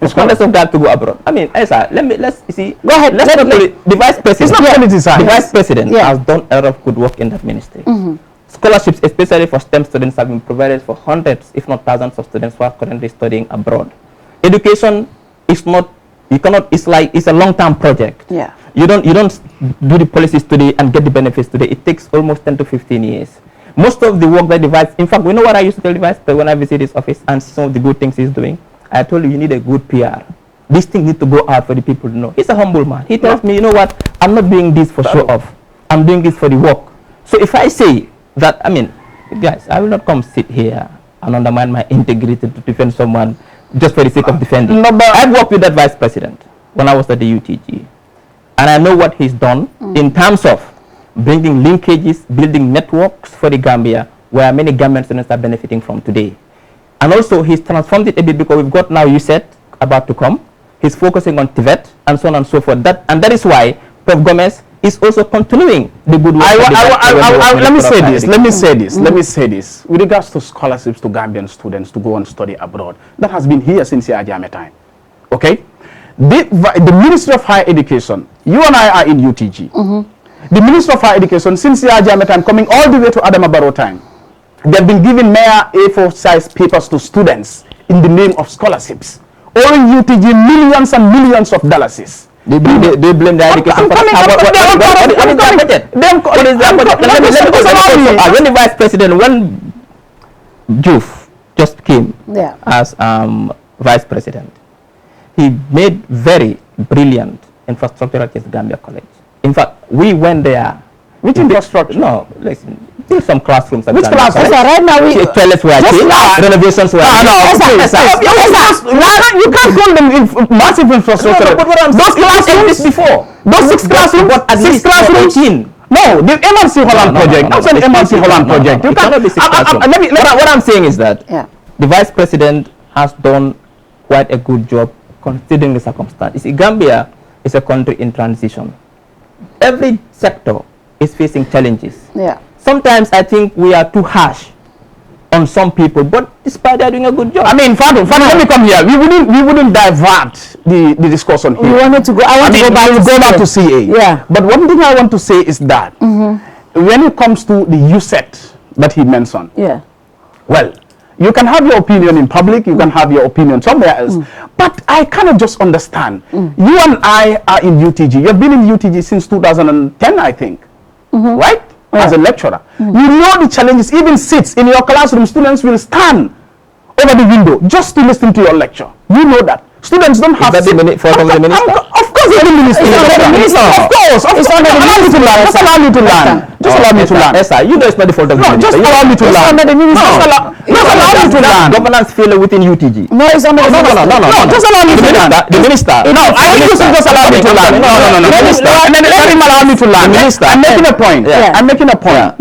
S7: hundreds of guys to go abroad. I mean, let's see.
S6: Go ahead.
S7: The vice president.
S8: It's not politicized.
S7: The vice president has done a lot of good work in that ministry. Scholarships, especially for STEM students, have been provided for hundreds, if not thousands, of students who are currently studying abroad. Education is not. It's a long-term project.
S6: Yeah.
S7: You don't do the policies today and get the benefits today. It takes almost 10 to 15 years. Most of the work that the vice, in fact, we know what I used to tell the vice president when I visit his office and some of the good things he's doing. I told you need a good PR. These things need to go out for the people to know. He's a humble man. He tells me, you know what, I'm not doing this for show off. I'm doing this for the work. So if I say that, I mean, guys, I will not come sit here and undermine my integrity to defend someone just for the sake of defending. No, but I've worked with that vice president when I was at the UTG. And I know what he's done in terms of bringing linkages, building networks for the Gambia, where many Gambian students are benefiting from today. And also, he's transformed it a bit because we've got now USET about to come. He's focusing on Tibet and so on and so forth. And that is why Prof. Gomez is also continuing the good work.
S8: Let me say this. With regards to scholarships to Gambian students to go and study abroad, that has been here since Yahya Jammeh time. Okay? The Ministry of Higher Education, you and I are in UTG. The Ministry of Higher Education, since Yahya Jammeh time, coming all the way to Adama Barrow time, they've been giving mere A4 size papers to students in the name of scholarships, owing UTG millions and millions of dollars.
S7: They blame the education. When the vice president, when Juf just came as vice president, he made very brilliant infrastructure at Gambia College. In fact, we went there.
S8: Which infrastructure?
S7: No, listen. Still some classrooms.
S8: Which classrooms?
S6: Right now we
S7: toilets were changed, renovations were
S8: you can't call them massive infrastructure. Those classrooms before. Those 6 classrooms, but at least 6 classrooms. No, the MRC Holland project. That's an MRC Holland project. You
S7: cannot be 6 classrooms. What I'm saying is that the vice president has done quite a good job considering the circumstances. You see, Gambia is a country in transition. Every sector is facing challenges. Sometimes I think we are too harsh on some people, but despite they're doing a good job.
S8: I mean, Fatou, let me come here. We wouldn't divert the discussion here.
S6: We wanted to go. I want to go back to
S8: CA.
S6: Yeah.
S8: But one thing I want to say is that when it comes to the USET that he mentioned, well, you can have your opinion in public, you can have your opinion somewhere else, but I cannot just understand. You and I are in UTG. You've been in UTG since 2010, I think, right? As a lecturer. You know the challenges. Even seats in your classroom, students will stand over the window just to listen to your lecture. You know that. Students don't have...
S7: Is that the minister?
S8: Of course, the minister. Of course. Just allow me to learn. Just allow me to learn.
S7: Yes, sir. You know it's not the fault of the minister.
S8: Just allow me to learn. Just allow me to learn.
S7: Governance failure within UTG.
S6: No, it's under the minister.
S8: No. Just allow me to learn.
S7: The minister.
S8: No, I think you should just allow me to learn. No. Minister. Let him allow me to learn.
S7: Minister.
S8: I'm making a point. I'm making a point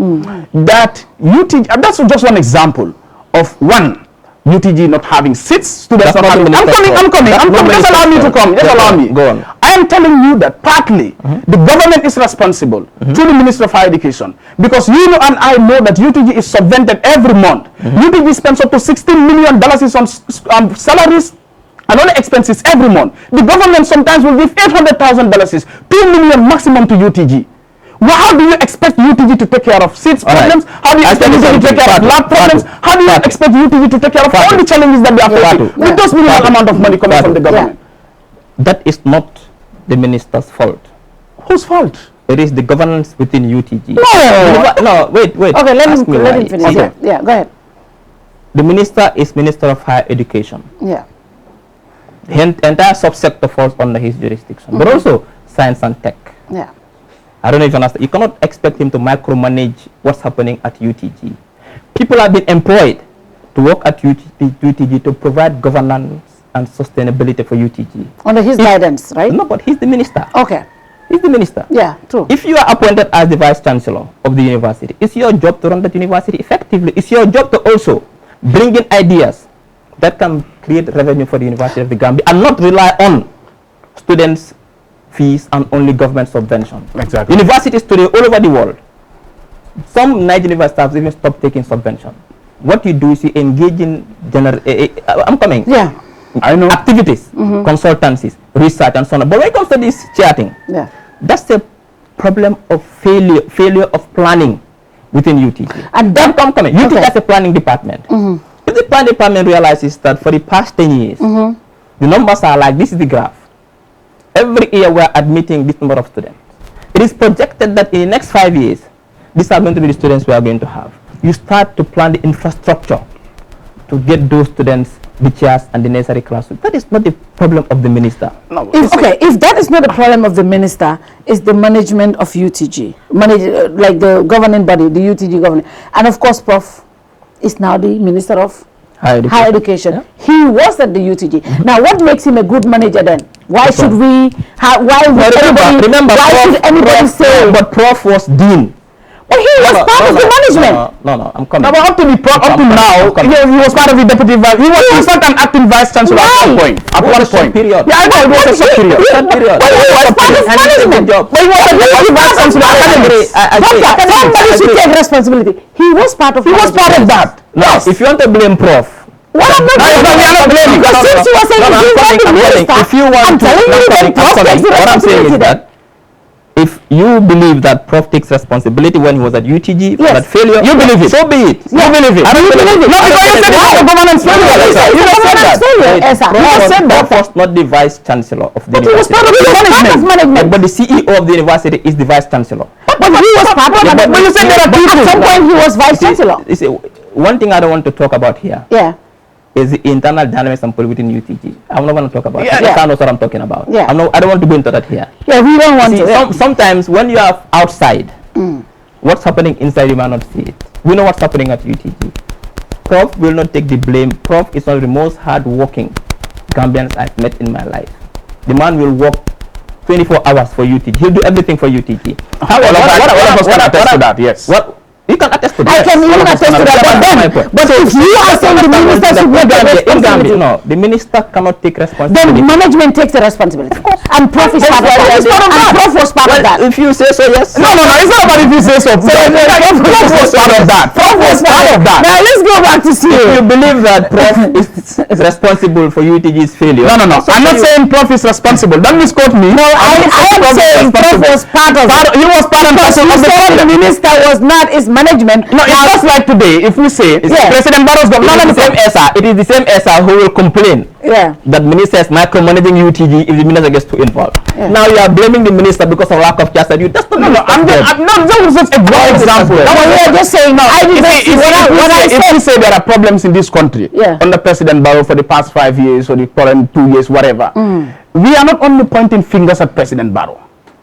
S8: that UTG, that's just one example of one. UTG not having seats, students not having... I'm coming. Just allow me to come. Just allow me.
S7: Go on.
S8: I am telling you that partly the government is responsible to the Ministry of Higher Education, because you know and I know that UTG is subvented every month. UTG spends up to $16 million on salaries and other expenses every month. The government sometimes will give $800,000, $2 million maximum to UTG. Well, how do you expect UTG to take care of seats problems? How do you expect UTG to take care of lab problems? How do you expect UTG to take care of all the challenges that they are facing with those minimal amount of money coming from the government?
S7: That is not the minister's fault.
S8: Whose fault?
S7: It is the governance within UTG.
S8: No,
S7: wait.
S6: Okay, let him finish. Okay. Yeah, go ahead.
S7: The minister is Minister of Higher Education.
S6: Yeah.
S7: The entire subsector falls under his jurisdiction, but also science and tech.
S6: Yeah.
S7: I don't know if you understand. You cannot expect him to micromanage what's happening at UTG. People have been employed to work at UTG to provide governance and sustainability for UTG.
S6: Under his guidance, right?
S7: No, but he's the minister.
S6: Okay.
S7: He's the minister.
S6: Yeah, true.
S7: If you are appointed as the vice chancellor of the university, it's your job to run that university effectively. It's your job to also bring in ideas that can create revenue for the University of the Gambia and not rely on students' fees and only government subvention.
S8: Exactly.
S7: Universities today all over the world, some Nigerian universities have even stopped taking subvention. What you do is you engage in I'm coming.
S6: Yeah.
S8: I know.
S7: activities, consultancies, research, and so on. But when it comes to this chatting, that's the problem of failure of planning within UTG. And then UTG has a planning department. If the planning department realizes that for the past 10 years, the numbers are like, this is the graph. Every year we are admitting this number of students. It is projected that in the next 5 years, these are going to be the students we are going to have. You start to plan the infrastructure to get those students the chairs and the necessary classrooms. That is not the problem of the minister.
S6: No, if that is not the problem of the minister, it's the management of UTG, like the governing body, the UTG governing, and of course, Prof is now the Minister of Higher Education. Yeah. He was at the UTG. Now, what makes him a good manager then? Why should we? Why should anybody say?
S7: But Prof was dean.
S6: But he was part of the management.
S7: No, I'm coming.
S8: No, but up to now, he was part of the deputy vice. He was in fact an acting vice chancellor at one point. At one point.
S7: Period.
S8: Yeah, I know it was a short period.
S6: But he was part of management. But he was a deputy vice chancellor. Somebody should take responsibility. He was part of.
S8: He was part of that.
S7: Now, if you want to blame Prof.
S6: What I'm not blaming. Because since you were saying he's not the minister, I'm telling you that Prof takes the responsibility then.
S7: If you believe that Prof takes responsibility when he was at UTG for that failure,
S8: you believe it.
S7: So be it.
S8: You believe it.
S7: I don't believe it.
S8: No, because you said it's a governance failure. You just said that.
S7: Prof was not the vice chancellor of the university.
S8: But he was part of the management.
S7: But the CEO of the university is the vice chancellor.
S6: But he was part of it. But you said there are people. At some point he was vice chancellor.
S7: One thing I don't want to talk about here.
S6: Yeah.
S7: Is the internal dynamics and politics within UTG. I'm not going to talk about it.
S6: Yeah.
S7: I know what I'm talking about.
S6: Yeah.
S7: I don't want to go into that here.
S6: Yeah, we don't want to.
S7: Sometimes when you are outside, what's happening inside you might not see it. We know what's happening at UTG. Prof will not take the blame. Prof is one of the most hard-working Gambians I've met in my life. The man will work 24 hours for UTG. He'll do everything for UTG.
S8: All of us can attest to that, yes.
S7: You can attest to that.
S6: I can even attest to that. But if you are saying the minister should take the responsibility,
S7: no, the minister cannot take responsibility.
S6: Then management takes the responsibility. Of course. And Prof is part of that. And Prof was part of that.
S7: If you say so, yes.
S8: No, it's not about if you say so. Prof was part of that. Prof was part of that.
S6: Now let's go back to see.
S7: If you believe that Prof is responsible for UTG's failure.
S8: No. I'm not saying Prof is responsible. Don't misquote me.
S6: No, I am saying Prof was part of it.
S8: He was part and parcel of the problem.
S6: The minister was not his management.
S8: No, it's just like today. If we say President Barrow's government,
S7: it is the same SR who will complain that minister is micromanaging UTG if the minister gets too involved. Now you are blaming the minister because of lack of trust. That's not
S8: that was just a broad example.
S6: We are just saying no.
S8: If we say there are problems in this country under President Barrow for the past 5 years or the current 2 years, whatever, we are not only pointing fingers at President Barrow.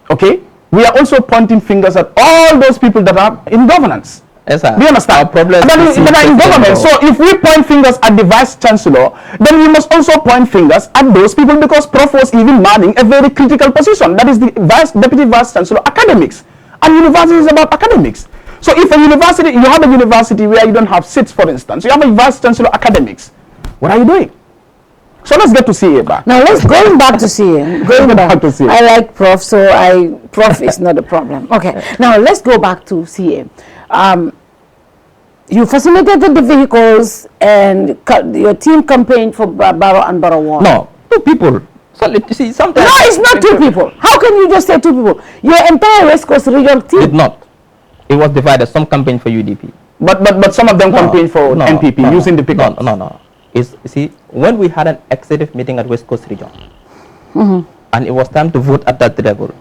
S8: Okay, we are also pointing fingers at all those people that are in governance.
S7: Yes, sir.
S8: Do you understand? That are in government. So if we point fingers at the vice chancellor, then we must also point fingers at those people, because Prof was even manning a very critical position. That is the deputy vice chancellor academics. And university is about academics. So if a university, you have a university where you don't have seats, for instance, you have a vice chancellor academics. What are you doing? So let's get to CA back.
S6: Now let's going back to CA. Going back to CA. I like Prof, so Prof is not a problem. Okay. Now let's go back to CA. You facilitated the vehicles and your team campaigned for Barrow and Barrow 1.
S7: No, 2 people. So see, sometimes.
S6: No, it's not 2 people. How can you just say 2 people? Your entire West Coast regional team
S7: did not. It was divided. Some campaigned for UDP,
S8: but some of them campaigned for NPP using the pickup.
S7: No. See, when we had an executive meeting at West Coast region, and it was time to vote at that level,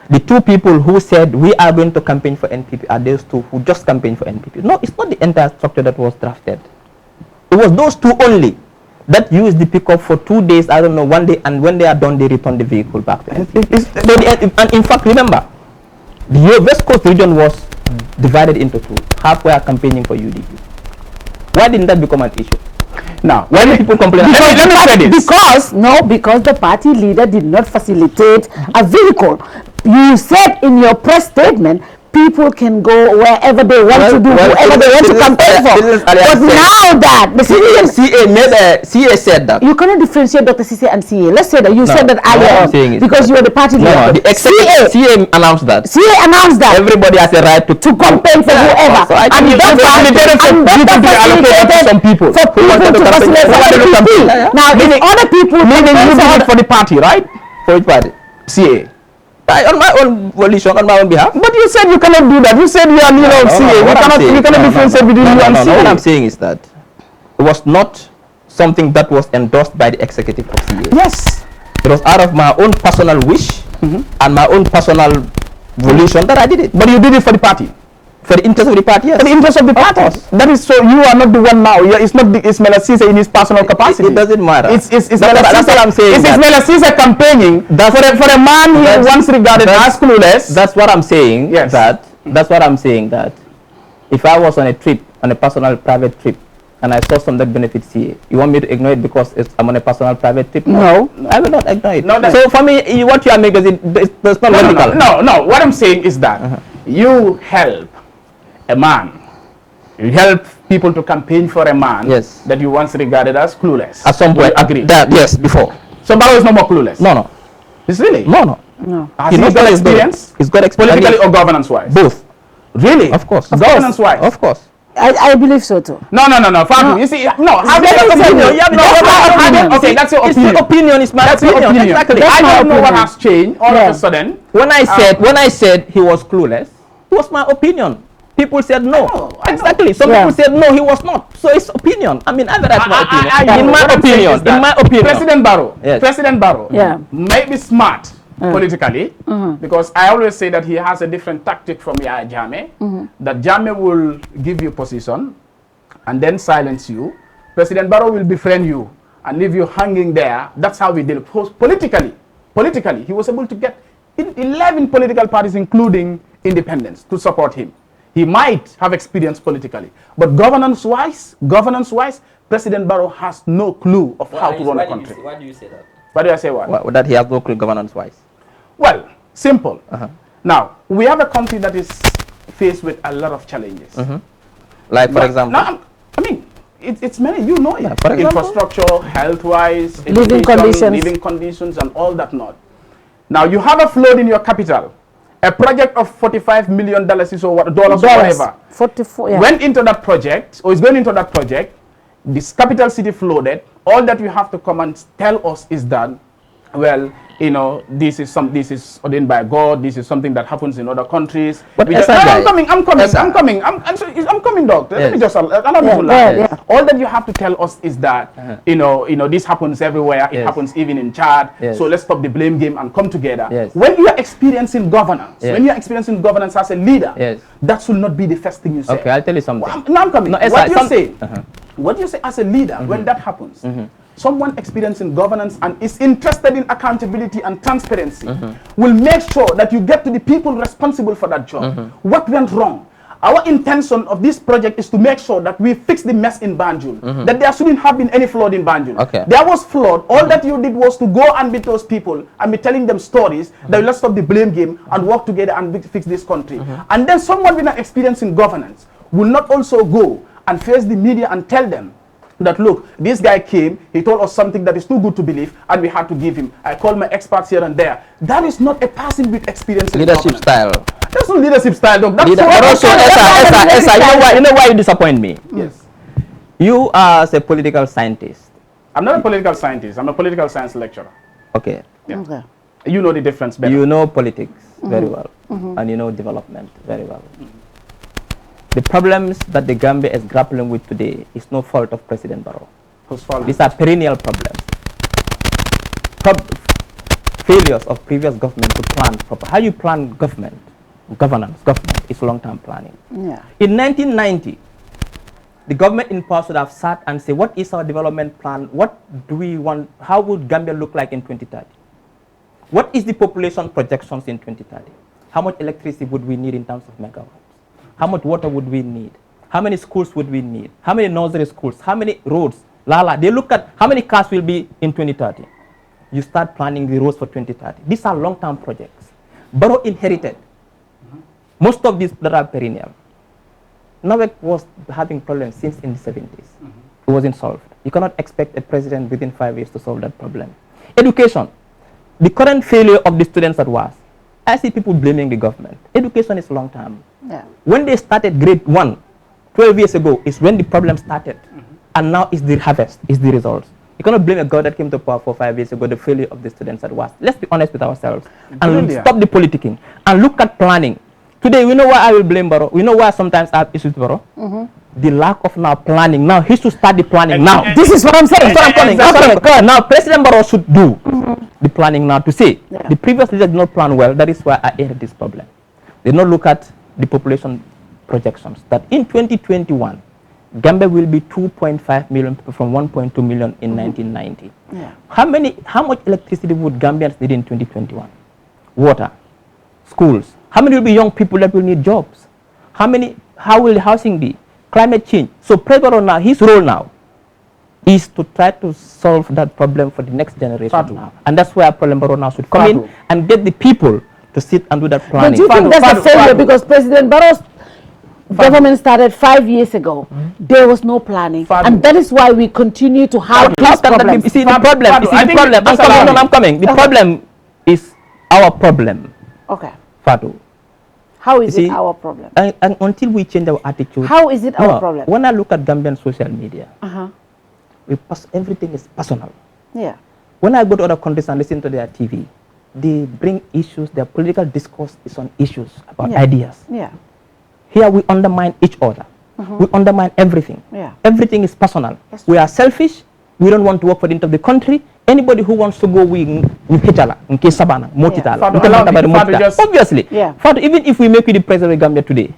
S7: the 2 people who said we are going to campaign for NPP are those 2 who just campaigned for NPP. No, it's not the entire structure that was drafted. It was those 2 only that used the pickup for 2 days, I don't know, 1 day, and when they are done, they return the vehicle back to NPP. And in fact, remember, the West Coast region was divided into 2. Half were campaigning for UDP. Why didn't that become an issue?
S8: Now, when people complain,
S6: because the party leader did not facilitate a vehicle. You said in your press statement, people can go wherever they want to do, whoever they want to campaign for. But now that the
S7: CA said that.
S6: You cannot differentiate Dr. Ceesay and CA. Let's say that you said that earlier because you were the party leader.
S7: CA announced that.
S6: CA announced that.
S7: Everybody has a right to
S6: campaign for whoever.
S7: So I think
S6: some people for people to facilitate for the Now, if other people
S8: meaning you did it for the party, right?
S7: For which party?
S8: CA.
S7: On my own volition, on my own behalf.
S8: But you said you cannot do that. You said you are leader of CA. You cannot differentiate between you and CA.
S7: What I'm saying is that it was not something that was endorsed by the executive of CA.
S8: Yes.
S7: It was out of my own personal wish and my own personal volition that I did it.
S8: But you did it for the party.
S7: For the interest of the party, yes.
S8: For the interest of the party. That is so. You are not the one now. It's not Ismalia Ceesay in his personal capacity.
S7: It doesn't matter.
S8: It's Ismalia Ceesay. It's Ismalia Ceesay campaigning for a man who once regarded as clueless.
S7: That's what I'm saying.
S8: Yes.
S7: That's what I'm saying. That if I was on a trip, on a personal private trip, and I saw something that benefits CA, you want me to ignore it because I'm on a personal private trip?
S6: No.
S7: I will not ignore it.
S8: No,
S7: so for me, what you are making that's not logical.
S8: No. What I'm saying is that you help a man. You help people to campaign for a man that you once regarded as clueless.
S7: At some point,
S8: agree.
S7: Yes, before.
S8: So Barrow is no more clueless.
S7: No.
S8: It's really?
S7: No.
S8: Has he got experience?
S7: He's got experience.
S8: Politically or governance-wise?
S7: Both.
S8: Really?
S7: Of course.
S8: Governance-wise?
S7: Of course.
S6: I believe so too.
S8: No. Fatou, you see, no. Okay, that's your opinion.
S7: It's your opinion. It's my opinion. Exactly.
S8: I don't know what has changed all of a sudden.
S7: When I said he was clueless, it was my opinion. People said no. I know. Exactly. Some people said no, he was not. So it's opinion. I mean, that's my opinion. In my opinion.
S8: President Barrow might be smart politically because I always say that he has a different tactic from Yaya Jammeh. That Jammeh will give you position and then silence you. President Barrow will befriend you and leave you hanging there. That's how we deal. Politically, he was able to get 11 political parties, including independents, to support him. He might have experience politically, but governance-wise, President Barrow has no clue of how to run a country.
S7: Why do you say that?
S8: Why do I say what?
S7: That he has no clue governance-wise.
S8: Well, simple. Now, we have a country that is faced with a lot of challenges.
S7: Like, for example?
S8: No, I mean, it's many, you know it.
S7: Yeah, for example?
S8: Infrastructure, health-wise,
S6: living
S8: conditions, and all that not. Now, you have a flood in your capital. A project of $45 million or whatever
S6: 44,
S8: went into that project or is going into that project. This capital city flooded. All that you have to come and tell us is that, well, you know, this is ordained by God. This is something that happens in other countries. But I'm coming, doctor. Let me just allow me to laugh. All that you have to tell us is that you know this happens everywhere. It happens even in Chad. So let's stop the blame game and come together. When you are experiencing governance, as a leader, that should not be the first thing you say.
S7: Okay, I'll tell you something.
S8: I'm coming. What do you say as a leader when that happens? Someone experiencing governance and is interested in accountability and transparency will make sure that you get to the people responsible for that job. What went wrong? Our intention of this project is to make sure that we fix the mess in Banjul, that there shouldn't have been any flood in Banjul. There was flood. All that you did was to go and meet those people and be telling them stories that let's stop the blame game and work together and fix this country. And then someone with an experience in governance will not also go and face the media and tell them that, look, this guy came, he told us something that is too good to believe, and we had to give him. I call my experts here and there. That is not a person with experience in
S7: leadership style.
S8: That's not leadership style, dog. That's
S7: but also, you know why you disappoint me?
S8: Yes.
S7: You are a political scientist.
S8: I'm not a political scientist. I'm a political science lecturer.
S7: Okay.
S8: Yeah. Okay. You know the difference better.
S7: You know politics very well, and you know development very well. The problems that the Gambia is grappling with today is no fault of President Barrow.
S8: Whose fault?
S7: These are perennial problems. Failures of previous government to plan proper. How you plan government is long-term planning.
S6: Yeah.
S7: In 1990, the government in power should have sat and said, what is our development plan? What do we want? How would Gambia look like in 2030? What is the population projections in 2030? How much electricity would we need in terms of megawatts? How much water would we need? How many schools would we need? How many nursery schools? How many roads? They look at how many cars will be in 2030. You start planning the roads for 2030. These are long-term projects. Barrow inherited Most of these that are perennial. NOVEC was having problems since in the 70s. It wasn't solved. You cannot expect a president within 5 years to solve that problem. Education. The current failure of the students at WAS, I see people blaming the government. Education is long term.
S6: Yeah.
S7: When they started grade 1, 12 years ago, is when the problem started. And now is the harvest, is the results. You cannot blame a God that came to power 4 or 5 years ago, the failure of the students at WAS. Let's be honest with ourselves. And stop the politicking. And look at planning. Today, we know why I will blame Barrow. We know why sometimes I have issues with Barrow. The lack of now planning. Now he should start the planning now. This is what I'm saying. Now President Barrow should do the planning now to say the previous leader did not plan well. That is why I entered this problem. They did not look at the population projections that in 2021, Gambia will be 2.5 million people from 1.2 million in 1990. How much electricity would Gambians need in 2021? Water, schools. How many will be young people that will need jobs? How will housing be? Climate change. So President now, his role now is to try to solve that problem for the next generation now. And that's where President Barrow now should come in and get the people to sit and do that planning.
S6: But do you think that's a failure because President Barrow's government started 5 years ago. There was no planning. And that is why we continue to have these problems.
S7: You see, the problem, I'm coming. The problem is our problem.
S6: Okay.
S7: Fatou.
S6: How is it our problem?
S7: And until we change our attitude.
S6: How is it our problem?
S7: When I look at Gambian social media, everything is personal.
S6: Yeah.
S7: When I go to other countries and listen to their TV, they bring issues, their political discourse is on issues, about ideas.
S6: Yeah.
S7: Here we undermine each other. We undermine everything.
S6: Yeah.
S7: Everything is personal. We are selfish. We don't want to work for the interest of the country. Anybody who wants to go with Hechala, Sabana, Motitala, obviously.
S6: Yeah.
S7: Fatou, even if we make you the president of Gambia today,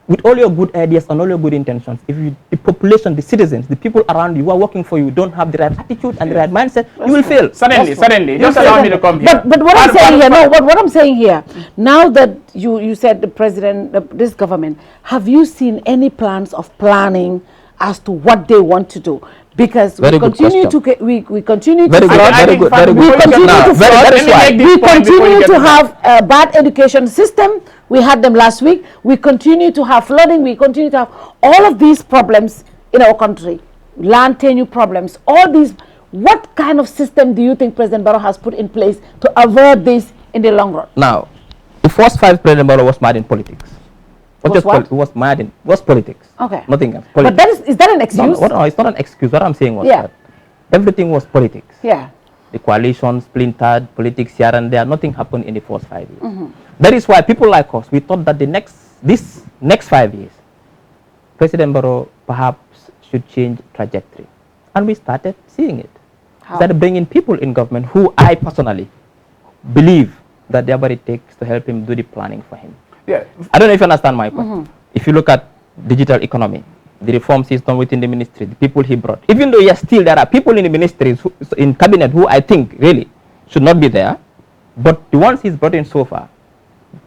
S7: with all your good ideas and all your good intentions, if the population, the citizens, the people around you who are working for you don't have the right attitude and the right mindset, you will fail.
S8: Suddenly. Just allow me to come here.
S6: But what I'm saying here, what I'm saying here, now that you said the president, this government, have you seen any plans of planning as to what they want to do? Because we continue to have a bad education system. We had them last week. We continue to have flooding. We continue to have all of these problems in our country. Land tenure problems. All these. What kind of system do you think President Barrow has put in place to avert this in the long run?
S7: Now, the first 5 President Barrow was mad in politics. Was politics.
S6: Okay.
S7: Nothing else.
S6: But is that an excuse?
S7: No, it's not an excuse. What I'm saying was that everything was politics.
S6: Yeah.
S7: The coalition splintered, politics here and there. Nothing happened in the first 5 years. That is why people like us, we thought that this next 5 years, President Barrow perhaps should change trajectory. And we started seeing it.
S6: How?
S7: Started bringing people in government who I personally believe that they have what it takes to help him do the planning for him.
S8: Yeah.
S7: I don't know if you understand my point. If you look at digital economy, the reforms he's done within the ministry, the people he brought, even though yes, still there are people in the ministries, in cabinet who I think really should not be there, but the ones he's brought in so far,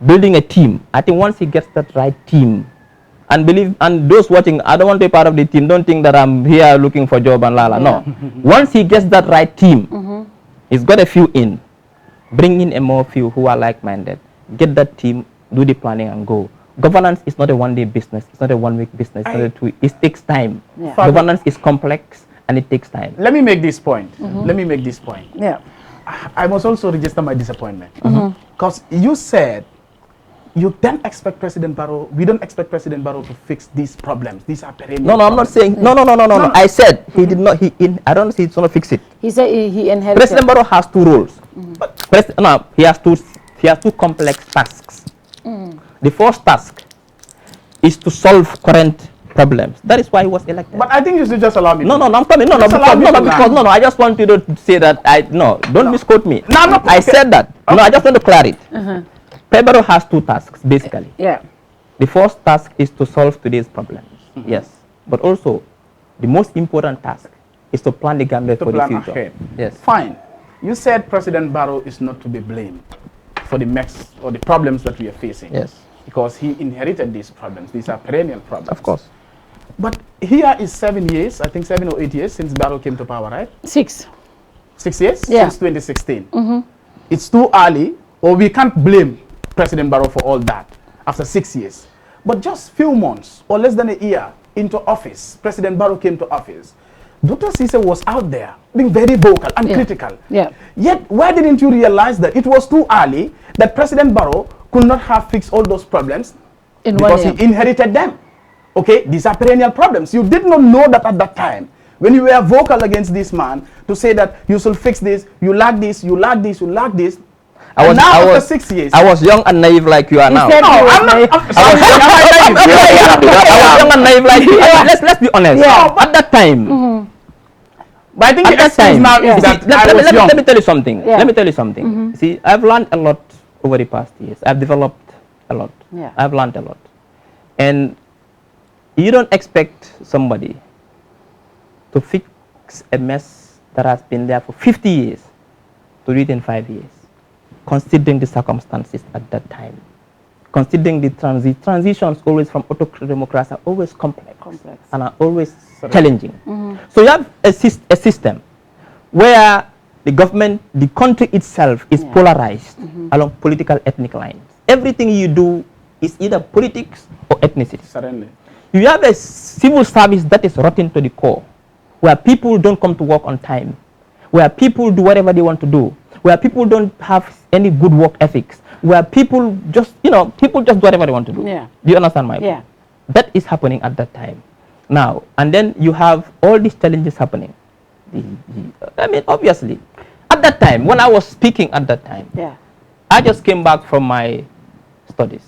S7: building a team, I think once he gets that right team, and those watching, I don't want to be part of the team, don't think that I'm here looking for job and no. Once he gets that right team, he's got a few in, bring in a more few who are like-minded, get that team, do the planning and go. Governance is not a one-day business. It's not a one-week business. It takes time. Yeah. Governance is complex and it takes time.
S8: Let me make this point.
S6: Yeah.
S8: I must also register my disappointment. Because you said you don't expect President Barrow, we don't expect President Barrow to fix these problems. These are perennial.
S7: No, I'm not saying, no. I said he did not, I don't say he's going to fix it.
S6: He said he inherited.
S7: President Barrow has 2 roles. But he has two complex tasks. The first task is to solve current problems. That is why he was elected.
S8: But I think you should just allow me.
S7: I'm coming. I just want you to say that. Don't misquote me.
S8: No,
S7: I said that. Okay. No, I just want to clarify it. Barrow has 2 tasks basically.
S6: Yeah.
S7: The first task is to solve today's problems. Yes, but also the most important task is to plan the Gambia for the future.
S8: Ahead.
S7: Yes.
S8: Fine. You said President Barrow is not to be blamed for the mess or the problems that we are facing.
S7: Yes.
S8: Because he inherited these problems. These are perennial problems.
S7: Of course.
S8: But here is 7 years, I think 7 or 8 years since Barrow came to power, right?
S6: 6.
S8: 6 years?
S6: Yeah.
S8: Since 2016. It's too early, or we can't blame President Barrow for all that. after 6 years. But just few months or less than a year into office, President Barrow came to office. Dr. Ceesay was out there being very vocal and critical. Yet, why didn't you realize that it was too early, that President Barrow could not have fixed all those problems because he inherited them? Okay, these are perennial problems. You did not know that at that time, when you were vocal against this man, to say that you should fix this, you lack this, you lack this, you lack this. I was 6 years.
S7: I was young and naive like you are now.
S8: No, I'm not.
S7: I was young and naive like you. Let's be honest. At that time.
S8: But I think the excuse now is that
S7: let me tell you something. Let me tell you something. See, I've learned a lot over the past years. I've developed a lot. I've learned a lot. And you don't expect somebody to fix a mess that has been there for 50 years to do it in 5 years, considering the circumstances at that time. Considering the transitions always from autocratic democracy are always complex. And are always challenging. So you have a system where the government, the country itself is polarized along political ethnic lines. Everything you do is either politics or ethnicity.
S8: Certainly.
S7: You have a civil service that is rotten to the core, where people don't come to work on time, where people do whatever they want to do, where people don't have any good work ethics, where people just, people just do whatever they want to do. Do you understand my point? That is happening at that time. Now, and then you have all these challenges happening. I mean, obviously, at that time, when I was speaking at that time, I just came back from my studies,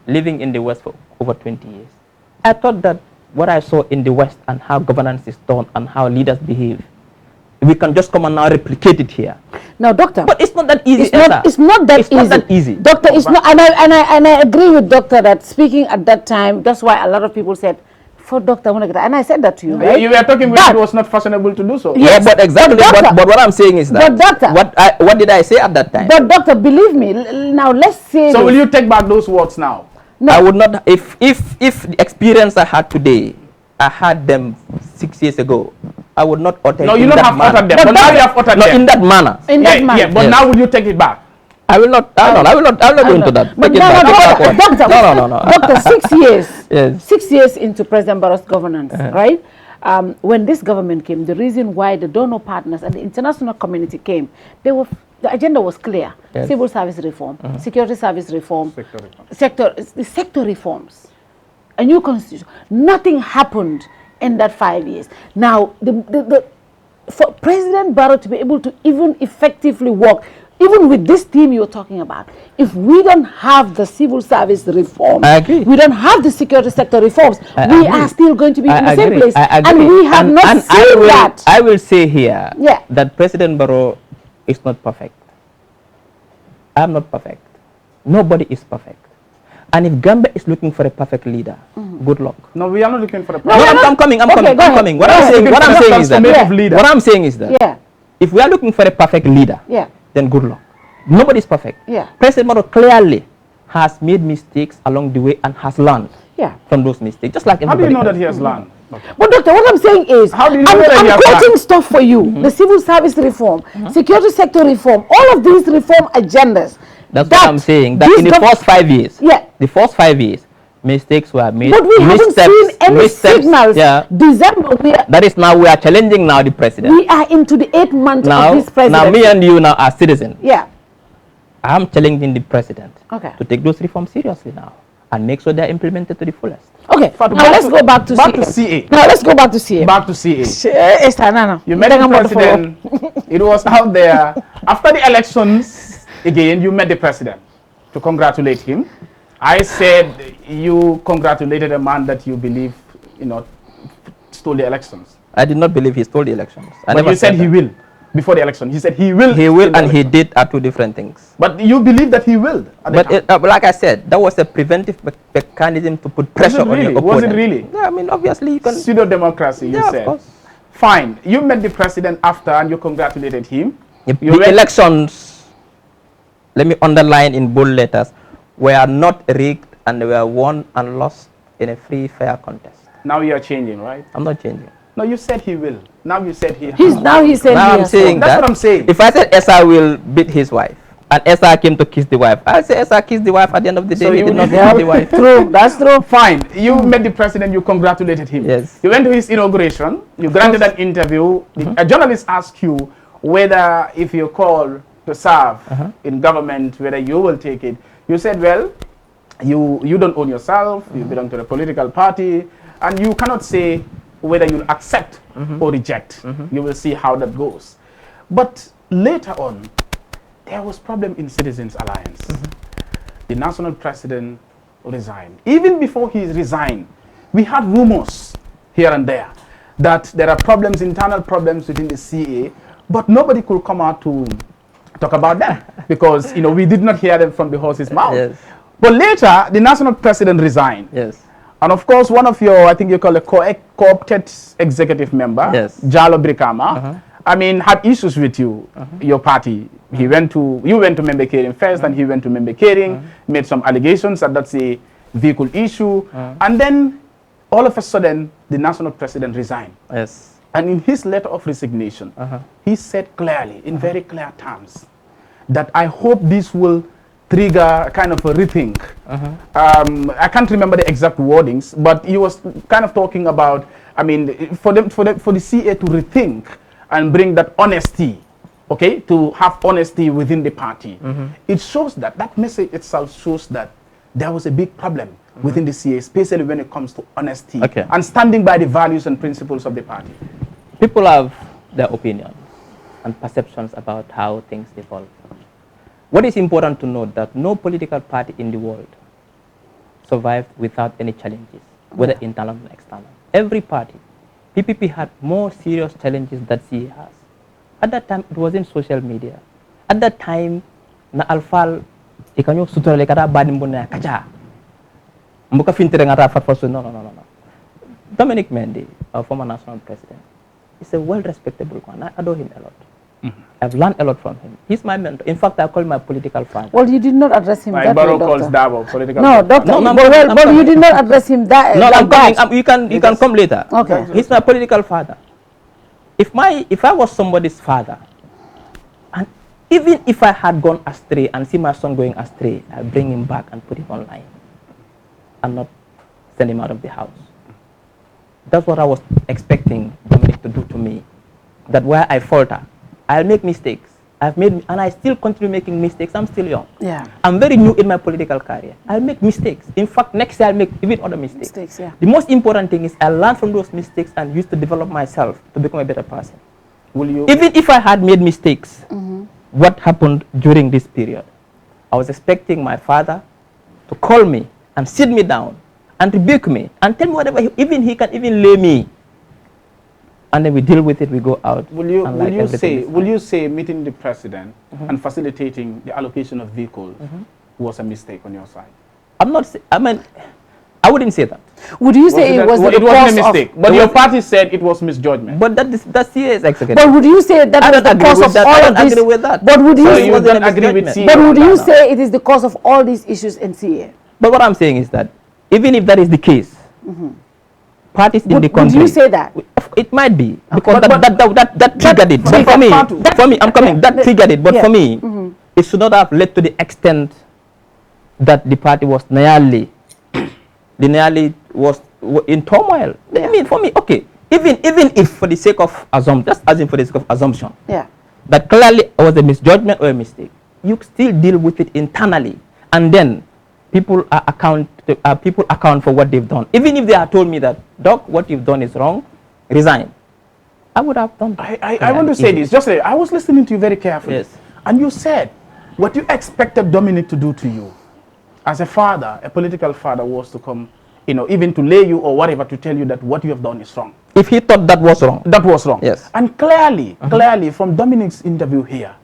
S7: living in the West for over 20 years. I thought that what I saw in the West and how governance is done and how leaders behave, we can just come and now replicate it here.
S6: Now, doctor,
S7: but it's not that easy.
S6: It's not that easy. Doctor, it's not, and I agree with doctor that speaking at that time, that's why a lot of people said, for Dr. and I said that to you, right?
S8: You were talking when it was not fashionable to do so.
S7: Yes, but exactly. But what I'm saying is that.
S6: But doctor,
S7: what did I say at that time?
S6: But doctor, believe me. Now let's say.
S8: So will you take back those words now?
S7: No. I would not. If the experience I had today, I had them 6 years ago, I would not utter.
S8: No, you don't have uttered them. But now you have uttered them.
S7: In that manner.
S6: In that manner.
S8: Yeah, but now will you take it back?
S7: I will not. I will not go into that.
S6: But no. Doctor, 6 years. Yes. 6 years into President Barrow's governance, right? When this government came, the reason why the donor partners and the international community came, the agenda was clear: civil service reform, security service reform, sector reforms, a new constitution. Nothing happened in that 5 years. Now, for President Barrow to be able to even effectively work, even with this team you're talking about, if we don't have the civil service reform, we don't have the security sector reforms, we are still going to be in the same place. And we have not seen that.
S7: I will say here that President Barrow is not perfect. I'm not perfect. Nobody is perfect. And if Gambia is looking for a perfect leader, good luck.
S8: No, we are not looking for a perfect
S7: leader. I'm coming. What I'm saying is that if we are looking for a perfect leader, then good luck. Nobody is perfect. President Barrow clearly has made mistakes along the way and has learned from those mistakes. Just like everybody.
S8: How do you know that he has learned?
S6: But doctor, what I'm saying is, I'm quoting stuff for you. The civil service reform, security sector reform, all of these reform agendas.
S7: That's what I'm saying. That in the first 5 years, the first 5 years, mistakes were made.
S6: But we haven't seen any signals. December,
S7: that is now we are challenging now the president.
S6: We are into the 8th month of this president.
S7: Now me and you now are citizens.
S6: I'm
S7: challenging the president to take those reforms seriously now and make sure they are implemented to the fullest.
S6: Okay, now let's go back to CA. Now let's go back to CA.
S8: Back to CA. You met the president. It was out there. After the elections, again, you met the president to congratulate him. I said you congratulated a man that you believe, stole the elections.
S7: I did not believe he stole the elections.
S8: But you said he will before the election. He said he will.
S7: He will, and he did are two different things.
S8: But you believe that he will.
S7: But like I said, that was a preventive mechanism to put pressure on your opponent.
S8: Was it really?
S7: Yeah, I mean, obviously you can.
S8: Pseudo-democracy, you said. Of course. Fine. You met the president after and you congratulated him.
S7: The elections, let me underline in bold letters, were not rigged and they were won and lost in a free, fair contest.
S8: Now you are changing, right?
S7: I'm not changing.
S8: No, you said he will. Now you said he
S6: has. Now he said
S7: now I'm saying
S8: that's what I'm saying.
S7: If I said SR will beat his wife, and Esa came to kiss the wife. I say Esa kissed the wife. At the end of the day,
S8: So
S7: he
S8: you
S7: did not
S8: did
S7: kiss the wife.
S6: True, that's true.
S8: Fine. You met the president, you congratulated him.
S7: Yes.
S8: You went to his inauguration, you granted an interview. A journalist asked you whether if you call to serve in government, whether you will take it. You said, well, you don't own yourself, you belong to the political party, and you cannot say whether you'll accept or reject. You will see how that goes. But later on, there was problem in Citizens Alliance. The national president resigned. Even before he resigned, we had rumors here and there that there are problems, internal problems within the CA, but nobody could come out to talk about them because we did not hear them from the horse's mouth.
S7: Yes.
S8: But later, the national president resigned.
S7: Yes.
S8: And of course, one of your, I think you call a co-opted executive member,
S7: Yes.
S8: Jalo Brikama, I mean, had issues with you, your party. You went to member caring first, and he went to member caring, made some allegations that that's a vehicle issue, and then all of a sudden, the national president resigned.
S7: Yes.
S8: And in his letter of resignation, he said clearly, in very clear terms, that I hope this will trigger a kind of a rethink. I can't remember the exact wordings, but he was kind of talking about, I mean, for the CA to rethink and bring that honesty, okay, to have honesty within the party. It shows that message itself shows that there was a big problem within the CA, especially when it comes to honesty and standing by the values and principles of the party.
S7: People have their opinions and perceptions about how things evolve. What is important to note that no political party in the world survived without any challenges, whether internal or external. Every party, PPP had more serious challenges that CA has. At that time, it wasn't social media. At that time, na alfal ikanyo suturale kata badimbo na kacha. Mbuka fintere ngata fatfasu. No. Dominic Mendy, our former national president, is a well-respectable one. I adore him a lot. I've learned a lot from him. He's my mentor. In fact, I call him my political father.
S6: Well, you did not address him that way,
S8: Barrow
S6: Doctor.
S8: calls Davo political
S6: No,
S8: father.
S6: Doctor.
S7: No,
S6: but you did not address him that.
S7: No,
S6: like
S7: I'm coming.
S6: that.
S7: You can come later.
S6: Okay.
S7: He's my political father. If I was somebody's father, and even if I had gone astray and see my son going astray, I bring him back and put him online, and not send him out of the house. That's what I was expecting Dominic to do to me. That where I falter, I'll make mistakes. And I still continue making mistakes. I'm still young.
S6: Yeah.
S7: I'm very new in my political career. I'll make mistakes. In fact, next year I'll make even other mistakes. The most important thing is I learn from those mistakes and use to develop myself to become a better person. Even if I had made mistakes, what happened during this period? I was expecting my father to call me and sit me down and rebuke me and tell me whatever, he can even lay me. And then we deal with it, we go out.
S8: Will you say meeting the president and facilitating the allocation of vehicles was a mistake on your side?
S7: I wouldn't say that.
S6: Would you say it wasn't
S8: a mistake? But your party said it was misjudgment.
S7: But that's CA's executive.
S6: But would you say that was the cause of all of this?
S7: I don't agree with that.
S6: But would you
S8: so you don't agree with CA?
S6: But would you say it is the cause of all these issues in CA?
S7: But what I'm saying is that even if that is the case, parties in the country.
S6: Would you say that?
S7: It might be because that triggered it. But for me, I'm coming. That triggered it. But for me, it should not have led to the extent that the party was nearly was in turmoil. I mean, for me, okay. Even if for the sake of assumption, just as in for the sake of assumption, that clearly was a misjudgment or a mistake, you still deal with it internally, and then people account for what they've done. Even if they had told me that, Doc, what you've done is wrong, resign, I would have done that.
S8: I want to say this. I was listening to you very carefully.
S7: Yes.
S8: And you said what you expected Dominic to do to you as a father, a political father, was to come, even to lay you or whatever, to tell you that what you have done is wrong.
S7: If he thought that was wrong.
S8: That was wrong.
S7: Yes.
S8: And clearly from Dominic's interview here,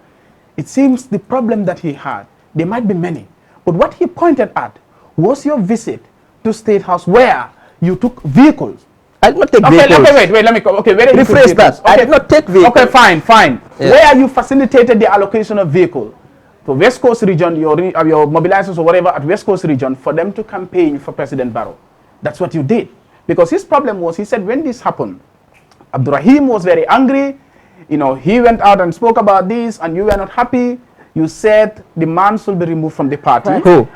S8: it seems the problem that he had, there might be many, but what he pointed at was your visit to State House where you took vehicles.
S7: I did not take vehicles.
S8: Okay, wait, let me go. Okay, where did you
S7: rephrase that?
S8: Okay.
S7: I did not take vehicles.
S8: Okay, fine.
S7: Yes.
S8: Where you facilitated the allocation of vehicle to West Coast region, your mobilizers or whatever at West Coast region for them to campaign for President Barrow. That's what you did. Because his problem was, he said when this happened, Abdurrahim was very angry. He went out and spoke about this and you were not happy. you said the man should be removed from the party.
S6: Right.
S7: Who?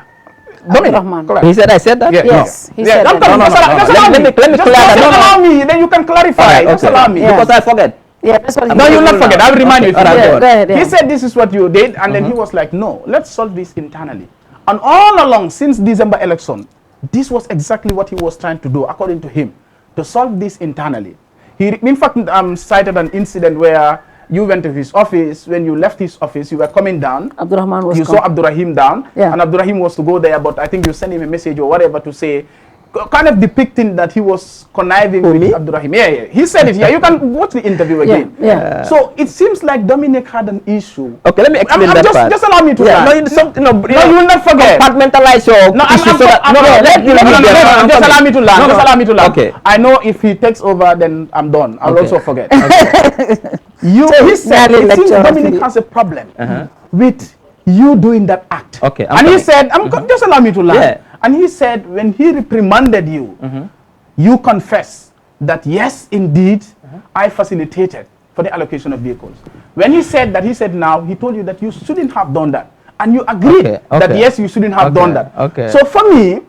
S8: Dominic.
S7: He said I said that?
S6: Yes, he said
S8: Let me clear that. Just allow me, then you can clarify. Just allow me.
S7: Because I forget.
S6: Yeah, that's what
S8: No, you'll not forget. I'll remind you.
S6: Go ahead,
S8: He said this is what you did, and then he was like, no, let's solve this internally. And all along, since December election, this was exactly what he was trying to do, according to him, to solve this internally. He, in fact, cited an incident where you went to his office. When you left his office, you were coming down.
S6: Abdurrahman was
S8: You saw Abdurrahim down,
S6: Yeah.
S8: and Abdurrahim was to go there, but I think you sent him a message or whatever to say, kind of depicting that he was conniving with Abdurrahim. Yeah. He said it. Yeah, you can watch the interview again.
S6: Yeah.
S8: So it seems like Dominic had an issue.
S7: Okay, let me explain that part.
S8: Just allow me to
S7: No, you
S8: will not forget.
S7: Compartmentalize your issue so that
S8: just allow me to learn. Just allow me to learn.
S7: Okay.
S8: I know if he takes over, then I'm done. I'll also forget.
S6: He
S8: said it seems Dominic has a problem with you doing that act.
S7: Okay.
S8: And he said, just allow me to learn.
S7: Yeah.
S8: And he said, when he reprimanded you, you confess that yes, indeed, I facilitated for the allocation of vehicles. When he said that, he said now, he told you that you shouldn't have done that. And you agreed that yes, you shouldn't have done that.
S7: Okay.
S8: So for me,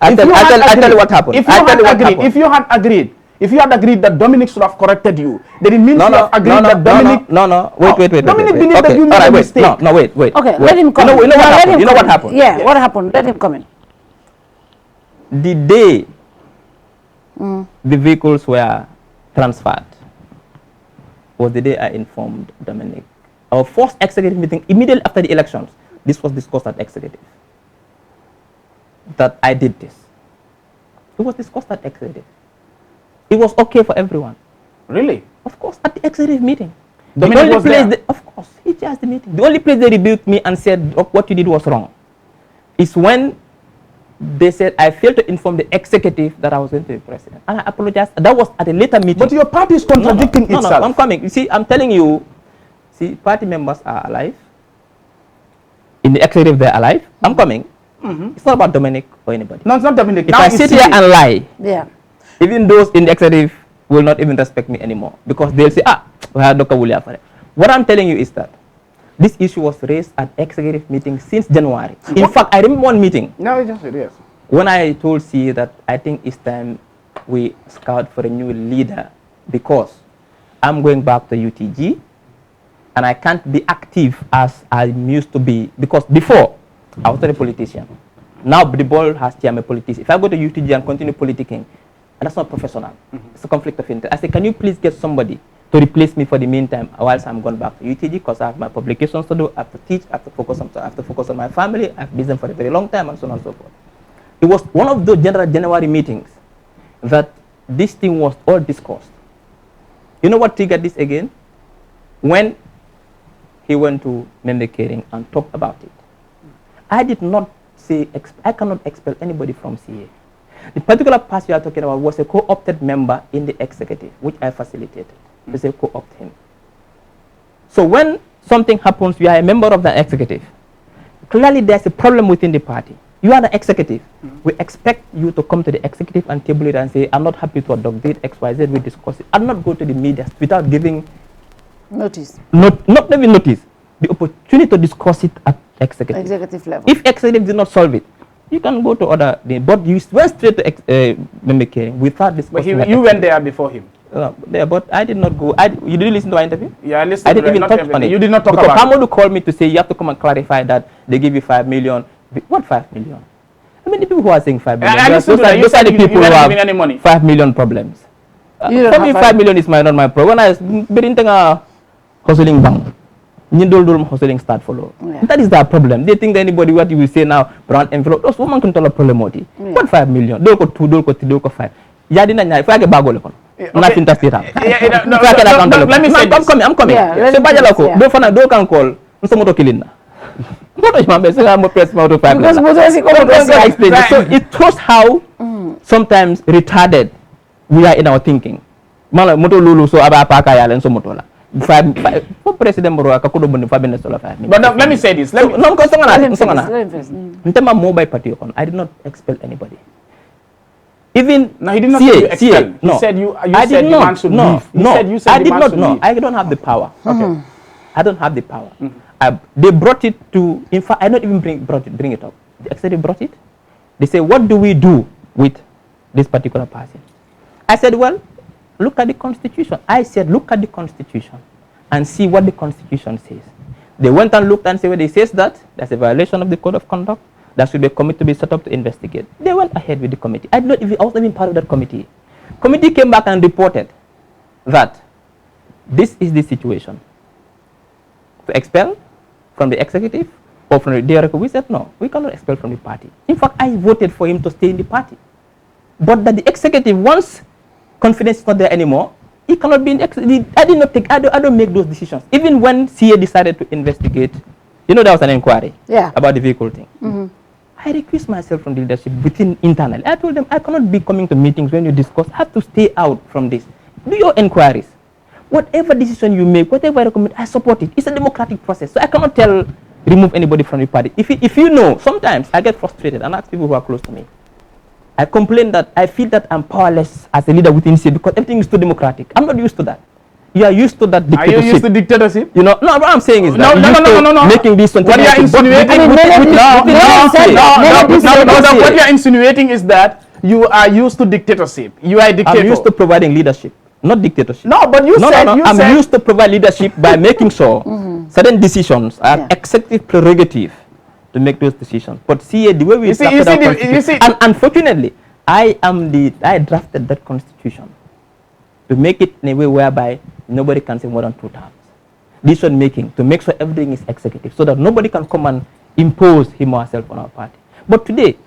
S7: I'll tell you what happened.
S8: If you had agreed that Dominic should have corrected you, then it means you have agreed that Dominic...
S7: No, wait.
S8: Dominic believed that you made a mistake.
S7: No, wait.
S6: Okay, let him come.
S7: You know what happened?
S6: Yeah, what happened? Let him come in.
S7: The day the vehicles were transferred was the day I informed Dominic. Our first executive meeting immediately after the elections, this was discussed at executive, that I did this. It was discussed at executive. It was okay for everyone.
S8: Really?
S7: Of course, at the executive meeting.
S8: Dominic was there?
S7: Of course, he chairs the meeting. The only place they rebuked me and said, what you did was wrong, is when they said I failed to inform the executive that I was going to be president. And I apologized. That was at a later meeting.
S8: But your party is contradicting itself.
S7: No, I'm coming. You see, I'm telling you, see, party members are alive. In the executive, they're alive. I'm coming. It's not about Dominic or anybody.
S8: No, it's not Dominic.
S7: If I sit here and lie,
S6: even
S7: those in the executive will not even respect me anymore, because they'll say, we had Dr. Wulia for it. What I'm telling you is that this issue was raised at executive meeting since January. In fact, I remember one meeting.
S8: No, it is.
S7: When I told C that I think it's time we scout for a new leader, because I'm going back to UTG and I can't be active as I used to be, because before I was not a politician. Now the ball has changed. I'm a politician. If I go to UTG and continue politicking, and that's not professional. It's a conflict of interest. I said, can you please get somebody to replace me for the meantime whilst I'm going back to UTG, because I have my publications to do, I have to teach, I have to focus on my family, I've been for a very long time, and so on and so forth. It was one of those January meetings that this thing was all discussed. You know what triggered this again? When he went to Member Caring and talked about it. I did not say, I cannot expel anybody from CA. The particular person you are talking about was a co-opted member in the executive, which I facilitated. They say co-opt him. So when something happens, you are a member of the executive. Clearly, there's a problem within the party. You are the executive. We expect you to come to the executive and table it and say, I'm not happy to adopt it, X, Y, Z, we discuss it. I'll not go to the media without giving
S6: notice.
S7: Not even notice. The opportunity to discuss it at
S6: executive level.
S7: If executive did not solve it, you can go to other, but you went straight to Member Caring without discussing.
S8: But you went there before him.
S7: But I did not go. You didn't listen to my interview?
S8: Yeah, I listened.
S7: I didn't even touch on it.
S8: You did not talk
S7: because
S8: about it.
S7: Because Hamodu called me to say you have to come and clarify that they give you 5 million. What 5 million? I mean, the people who are saying 5 million. Those are the people who have 5 million problems. For me, 5 million is not my problem. When I was hustling bank, hustling start follow. That is their problem. They think that anybody, what you will say now, brown envelope, those women can tell a problem. What 5 million? Don't go 2, don't go 3, don't go 5. Yadina nyai, if I get bagol kon. Nothing to say. Let me say I'm coming. So bajalako, do fana do kan call. Nso moto kilina. Moto jmambe se mo press moto 5. So it shows how sometimes retarded we are in our thinking. Mala moto lulu so aba paka ya len so moto la. 5 for president Moro akakudo boni 5 minutes or 5 minutes. But
S8: let me say this.
S7: No, Ntema mobile party on. I did not expel anybody. Even
S8: no, he did not say you expel.
S7: No.
S8: He said you
S7: I
S8: said
S7: did
S8: the
S7: not.
S8: man should
S7: No,
S8: leave.
S7: no.
S8: He said you said
S7: I
S8: the
S7: did
S8: man
S7: not.
S8: should
S7: No,
S8: leave.
S7: I don't have the power. Okay. I don't have the power. They brought it to, in fact, I not even bring it up. The executive brought it. They say, what do we do with this particular person? I said, well, look at the Constitution. I said, look at the Constitution and see what the Constitution says. They went and looked and said, well, it says that there's a violation of the Code of Conduct. There should be a committee to be set up to investigate. They went ahead with the committee. I was not even part of that committee. Committee came back and reported that this is the situation. To expel from the executive or from the director, we said no, we cannot expel from the party. In fact, I voted for him to stay in the party. But that the executive, once confidence is not there anymore, he cannot be in the executive. I don't make those decisions. Even when CA decided to investigate, you know, there was an inquiry about the vehicle thing. I recused myself from the leadership within internally. I told them I cannot be coming to meetings when you discuss. I have to stay out from this. Do your inquiries. Whatever decision you make, whatever I recommend, I support it. It's a democratic process. So I cannot remove anybody from the party. If you know, sometimes I get frustrated and ask people who are close to me. I complain that I feel that I'm powerless as a leader within CA because everything is too democratic. I'm not used to that. You are used to that dictatorship.
S8: Are you used to dictatorship?
S7: You know, no, what I'm saying is that
S8: no.
S7: making this
S8: what you are insinuating, what you are insinuating is that you are used to dictatorship. You are a dictator.
S7: I'm used to providing leadership, not dictatorship.
S8: No, but you said
S7: I'm used to provide leadership by making sure certain decisions are executive prerogative to make those decisions. But CA, the way we drafted our constitution, and unfortunately, I drafted that constitution to make it in a way whereby nobody can say more than 2 terms. Decision making, to make sure everything is executive, so that nobody can come and impose him or herself on our party. But today,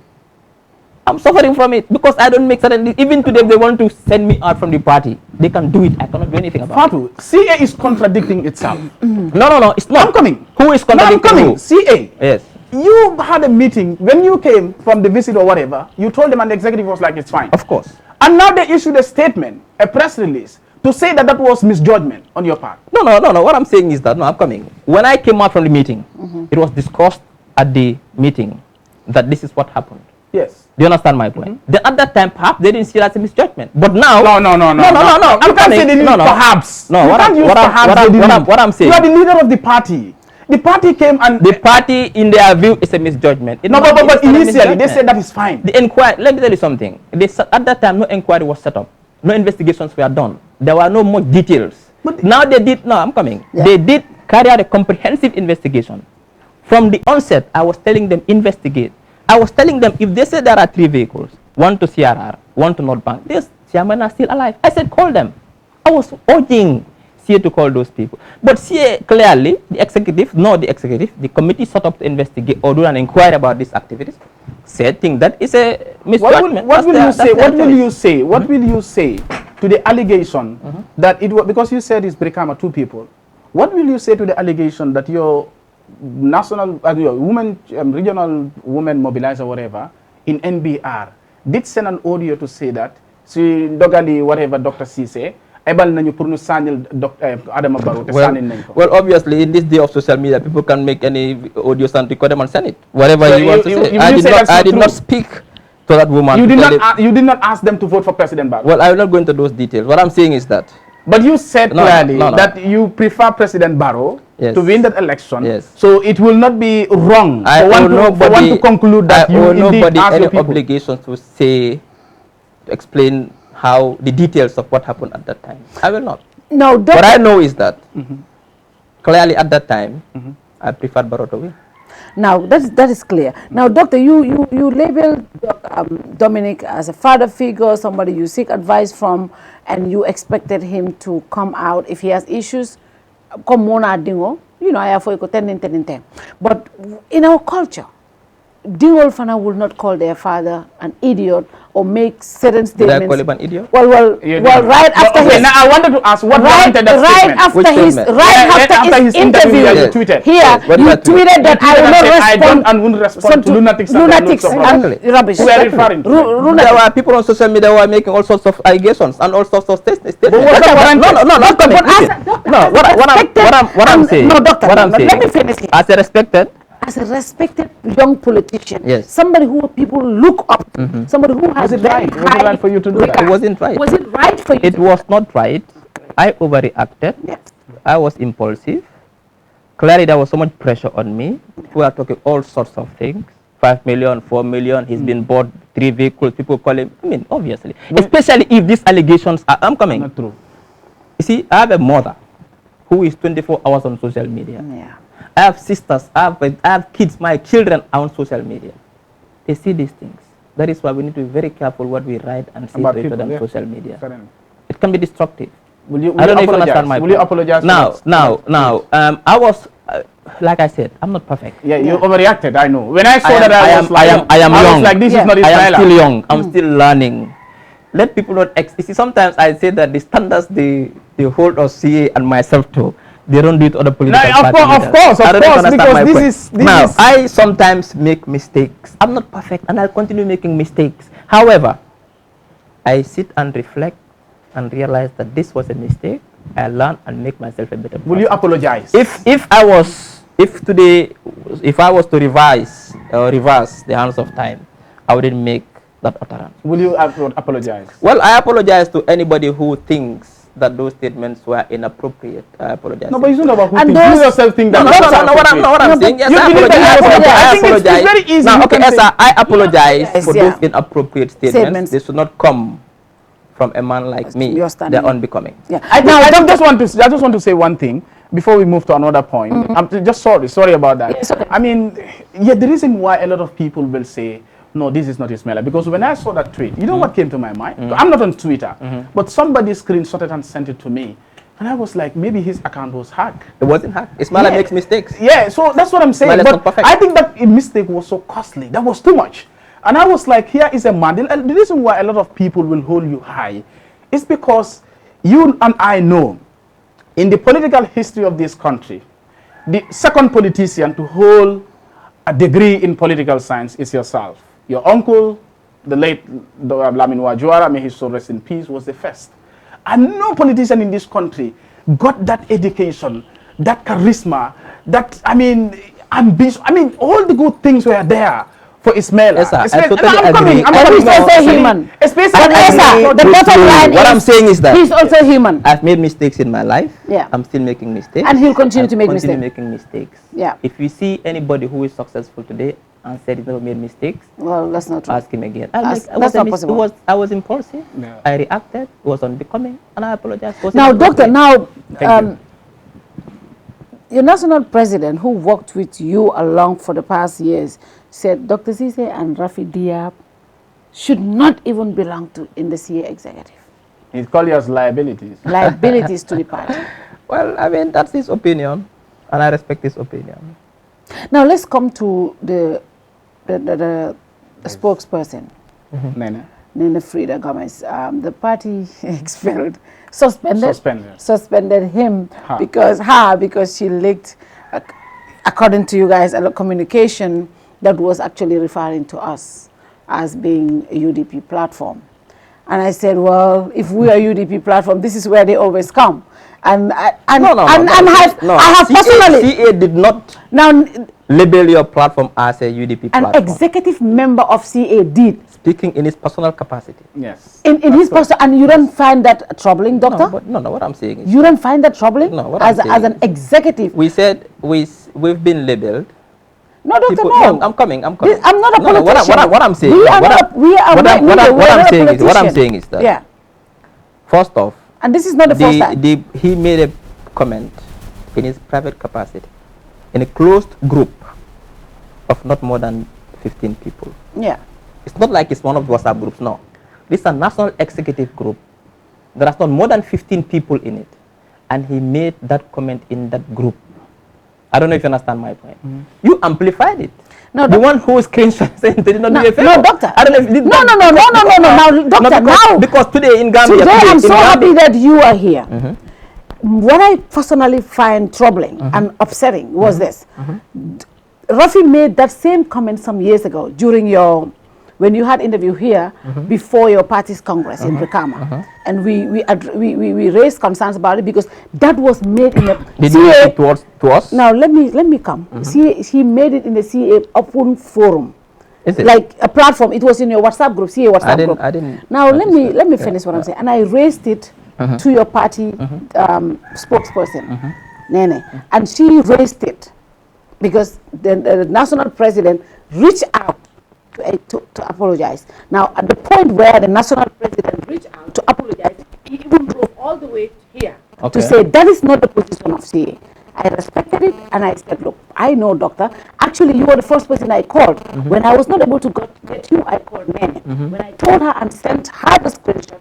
S7: I'm suffering from it because I don't make certain. Even today, if they want to send me out from the party, they can do it. I cannot do anything about
S8: Fatou, it. CA is contradicting itself.
S7: No, it's not.
S8: I'm coming.
S7: Who is contradicting who?
S8: CA.
S7: Yes.
S8: You had a meeting when you came from the visit or whatever. You told them, and the executive was like, "It's fine."
S7: Of course.
S8: And now they issued a statement, a press release, to say that that was misjudgment on your part.
S7: No. What I'm saying is that, no, I'm coming. When I came out from the meeting, it was discussed at the meeting that this is what happened.
S8: Yes.
S7: Do you understand my point? Then at that time, perhaps they didn't see that as a misjudgment. But now...
S8: No. You can't say they didn't perhaps.
S7: No, what I'm saying...
S8: You are the leader of the party. The party came and...
S7: The party, in their view, is a misjudgment.
S8: But initially, they said that is fine.
S7: The inquiry... Let me tell you something. At that time, no inquiry was set up. No investigations were done. There were no more details. But now they did... No, I'm coming. Yeah. They did carry out a comprehensive investigation. From the onset, I was telling them, investigate. I was telling them, if they say there are 3 vehicles, 1 to CRR, 1 to North Bank, these chairmen are still alive. I said, call them. I was urging CA to call those people. But CA, clearly, the committee set up to investigate or do an inquiry about these activities, said that is a misjudgment.
S8: What will you say to the allegation that it was, because you said it's Brikama 2 people, what will you say to the allegation that your national regional women mobilizer, whatever, in NBR did send an audio to say that si dogali whatever Dr. Ceesay ebal nañu pour ñu sanil Adama Barrow te sanin nañ ko.
S7: Well, obviously in this day of social media, people can make any audio and record them and send it, whatever you want to say. I did not speak to that woman.
S8: You did not ask them to vote for President Barrow.
S7: Well, I will not go into those details. What I'm saying is that,
S8: but you said clearly that you prefer President Barrow to win that election.
S7: Yes.
S8: So it will not be wrong for one to conclude that you indeed asked your people.
S7: Any obligation to say, to explain how the details of what happened at that time. I will not.
S6: No.
S7: What I know is that clearly at that time, I preferred Barrow to win.
S6: Now that is clear. Now, Doctor, you labeled Dominic as a father figure, somebody you seek advice from, and you expected him to come out if he has issues. Come on, dingo. You know, I have for ten. But in our culture, Dingol Fana will not call their father an idiot or make certain statements.
S7: Did I call him an idiot?
S6: Well, right after his...
S8: Now I wanted to ask what warranted that statement.
S6: Right after his interview,
S8: you tweeted.
S6: You tweeted that I will not respond
S8: to lunatics
S6: and rubbish.
S8: Who are referring to?
S7: There were people on social media who are making all sorts of allegations and all sorts of statements.
S8: What
S7: I'm saying,
S6: let me finish here.
S7: As a
S6: respected young politician,
S7: yes,
S6: somebody who people look up to, somebody who has...
S8: Was it right for you to do that?
S7: It wasn't right.
S6: Was it right for you?
S7: It was not right. I overreacted.
S6: Yes.
S7: I was impulsive. clearly there was so much pressure on me. We are talking all sorts of things. 5 million, 4 million, he's been bought 3 vehicles, people call him, I mean, obviously. Especially if these allegations are coming.
S8: Not true.
S7: You see, I have a mother who is 24 hours on social media.
S6: Yeah.
S7: I have sisters, I have kids, my children are on social media. They see these things. That is why we need to be very careful what we write and say on social media. It can be destructive.
S8: I don't know if you understand my point. Will you apologize?
S7: Now, I was, like I said, I'm not perfect.
S8: Yeah, you overreacted, I know. When I saw that, I was
S7: young.
S8: like, this is not Ismaila.
S7: I am still young. I'm still learning. Let people not, you see, sometimes I say that the standards they hold of CA and myself too, they don't do it other political parties.
S8: Of course, because this is...
S7: I sometimes make mistakes. I'm not perfect and I'll continue making mistakes. However, I sit and reflect and realize that this was a mistake. I learn and make myself a better person.
S8: Will you apologize?
S7: If I was to reverse the hands of time, I wouldn't make that utterance.
S8: Will you apologize?
S7: Well, I apologize to anybody who thinks that those statements were inappropriate. I apologize.
S8: No, but it's not about who thinks. You yourself think that.
S7: No, what I'm saying. Yes, I apologize.
S8: It's very easy.
S7: Now, okay, Esther, I apologize for those inappropriate statements. They should not come from a man like me. They're unbecoming.
S8: Yeah. I just want to say one thing before we move to another point. I'm just sorry about that.
S6: Yes, okay.
S8: I mean, yeah, the reason why a lot of people will say, no, this is not Ismaila, because when I saw that tweet, you know what came to my mind? I'm not on Twitter, but somebody screenshotted and sent it to me. And I was like, maybe his account was hacked.
S7: It wasn't hacked. Ismaila makes mistakes.
S8: Yeah, so that's what I'm saying.
S7: Ismaila's
S8: but I think that mistake was so costly. That was too much. And I was like, here is a man. The reason why a lot of people will hold you high is because you and I know, in the political history of this country, the second politician to hold a degree in political science is yourself. Your uncle, the late Lamin Wajuara, may his soul rest in peace, was the first. And no politician in this country got that education, that charisma, that, ambition. All the good things were there for Ismaila.
S7: Yes, sir.
S8: I
S7: totally agree.
S6: And he's also human. The bottom line
S7: what I'm saying is that
S6: he's also human.
S7: I've made mistakes in my life.
S6: Yeah.
S7: I'm still making mistakes.
S6: And he'll continue to make mistakes. Yeah.
S7: If you see anybody who is successful today and said he never made mistakes,
S6: well, that's not true.
S7: Ask him again.
S6: That's not possible.
S7: I was impulsive. Yeah. I reacted. It was unbecoming, and I apologize.
S6: Now, Doctor, your national president, who worked with you along for the past years, said Dr. Ceesay and Rafi Diab should not even belong in the CA executive.
S8: He called you as liabilities.
S6: Liabilities to the party.
S7: Well, that's his opinion, and I respect his opinion.
S6: Now let's come to the spokesperson, Nene Frida Gomez. The party suspended him because she leaked, according to you guys, a communication that was actually referring to us as being a UDP platform. And I said, well, if we are UDP platform, this is where they always come. And I have personally...
S7: CA did not label your platform as a UDP platform.
S6: An executive member of CA did.
S7: Speaking in his personal capacity.
S8: Yes.
S6: In his personal... And you don't find that troubling, Doctor?
S7: No, what I'm saying is...
S6: You don't find that troubling?
S7: No,
S6: as an executive?
S7: We said we've been labeled.
S6: No, Doctor, no.
S7: I'm coming. I'm
S6: not a politician.
S7: What I'm saying... What I'm saying is that...
S6: Yeah.
S7: First off...
S6: And this is not the first time.
S7: He made a comment in his private capacity in a closed group of not more than 15 people.
S6: Yeah.
S7: It's not like it's one of the WhatsApp groups, no. This is a national executive group. There are not more than 15 people in it. And he made that comment in that group. I don't know if you understand my point. You amplified it.
S6: No,
S7: the one who screenshot saying they did not do a favor.
S6: No, Doctor.
S7: I don't know if it did
S6: No. Now, Doctor,
S7: because today in Gambia...
S6: Today I'm so happy that you are here. What I personally find troubling and upsetting was this. Rafi made that same comment some years ago during when you had interview here before your party's congress in Brikama. And we raised concerns about it because that was made in a...
S7: Did you say to us?
S6: Now let me come. He made it in the CA open forum.
S7: Is it?
S6: Like a platform. It was in your WhatsApp group, CA WhatsApp group.
S7: I didn't.
S6: Now let me finish what I'm saying. And I raised it to your party spokesperson. Nene, and she raised it because the national president reached out to apologize. Now, at the point where the national president reached out to apologize, he even drove all the way here to say that is not the position of CA. I respected it and I said, look, I know, doctor. Actually, you were the first person I called. When I was not able to get you, I called Nene. When I told her and sent her the screenshot,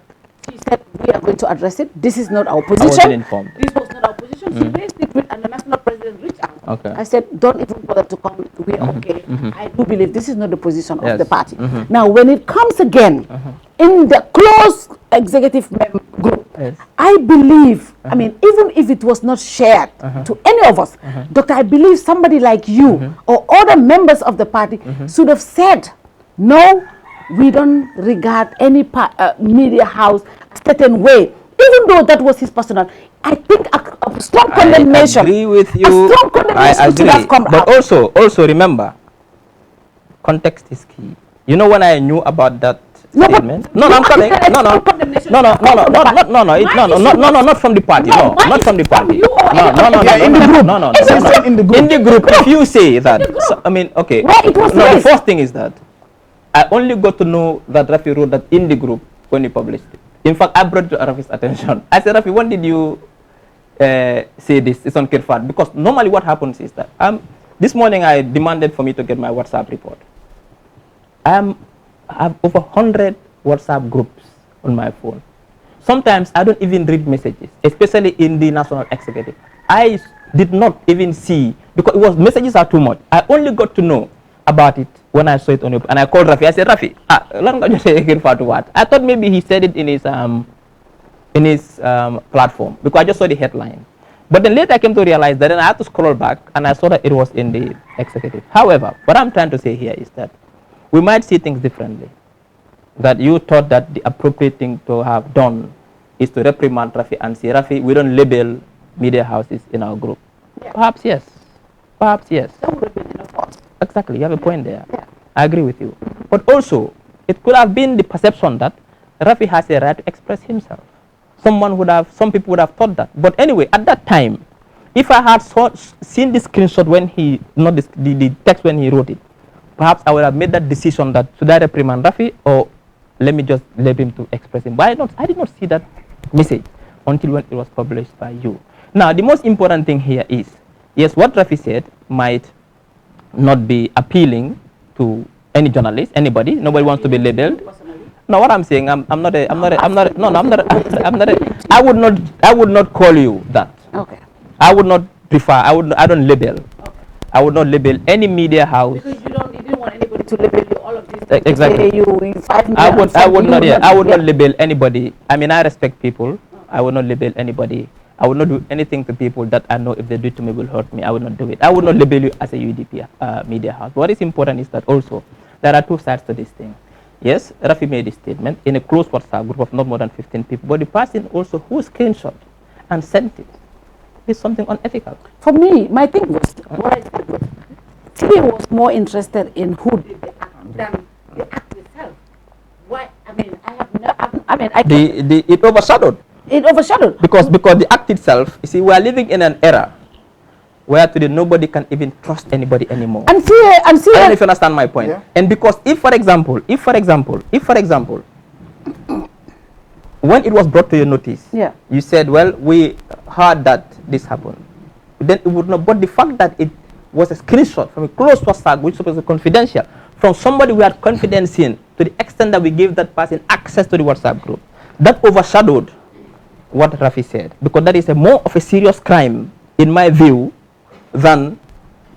S6: she said, we are going to address it. This is not our position.
S7: I wasn't informed.
S6: This was not our position. She raised it with, and the national president reached out. I said, don't even bother to come. We are okay. I do believe this is not the position of the party. Now, when it comes again in the close executive group, I believe, I mean, even if it was not shared to any of us, Doctor, I believe somebody like you or other members of the party should have said, no, we don't regard any media house a certain way, even though that was his personal. I think a strong condemnation.
S7: I agree with you.
S6: A strong condemnation should have come
S7: but
S6: out.
S7: also remember, context is key. You know when I knew about that statement? No, I'm coming. No, not from the party. No, not from the party. No. In the group, if you say that, I mean, okay. No, the first thing is that I only got to know that Rafi wrote that in the group when he published it. In fact, I brought it to Rafi's attention. I said, Rafi, when did you say this? It's on Kerr. Because normally what happens is that this morning I demanded for me to get my WhatsApp report. I have over 100 WhatsApp groups on my phone. Sometimes I don't even read messages, especially in the national executive. I did not even see, because it was messages are too much. I only got to know about it when I saw it on your, and I called Rafi. I said, Rafi, I thought maybe he said it in his platform, because I just saw the headline. But then later I came to realize that, and I had to scroll back and I saw that it was in the executive. However, what I'm trying to say here is that we might see things differently. That you thought that the appropriate thing to have done is to reprimand Rafi and say, Rafi, we don't label media houses in our group. Yeah. Perhaps yes. Perhaps yes. That would have been enough. Exactly, you have a point there. Yeah. I agree with you. But also, it could have been the perception that Rafi has a right to express himself. Some people would have thought that. But anyway, at that time, if I had seen the screenshot when he, not the text when he wrote it, perhaps I would have made that decision that should I reprimand Rafi or let me just let him to express him. But I did not see that message until when it was published by you. Now, the most important thing here is, yes, what Rafi said might not be appealing to any journalist, anybody. Nobody wants to be labeled. No, what I'm saying, I would not call you that. Okay. I would not prefer. I don't label. Okay. I would not label any media house. Because you didn't want anybody to label you all of this. Exactly. I would not label anybody. I mean, I respect people. I would not label anybody. I would not do anything to people that I know if they do it to me will hurt me. I would not do it. I would not label you as a UDP media house. What is important is that also there are two sides to this thing. Yes, Rafi made a statement in a close WhatsApp group of not more than 15 people, but the person also who screenshot and sent it is something unethical. For me, my thing was, what I said was, Tilly was more interested in who did the act than the act itself. Why? I mean, it overshadowed. It overshadowed. Because the act itself, you see, we are living in an era where today nobody can even trust anybody anymore. And see, I don't know if you understand my point. Yeah. And because if for example, when it was brought to your notice, yeah, you said, well, we heard that this happened. Then it would not, but the fact that it was a screenshot from a close WhatsApp, which was confidential, from somebody we had confidence in, to the extent that we gave that person access to the WhatsApp group, that overshadowed what Rafi said, because that is more of a serious crime, in my view, than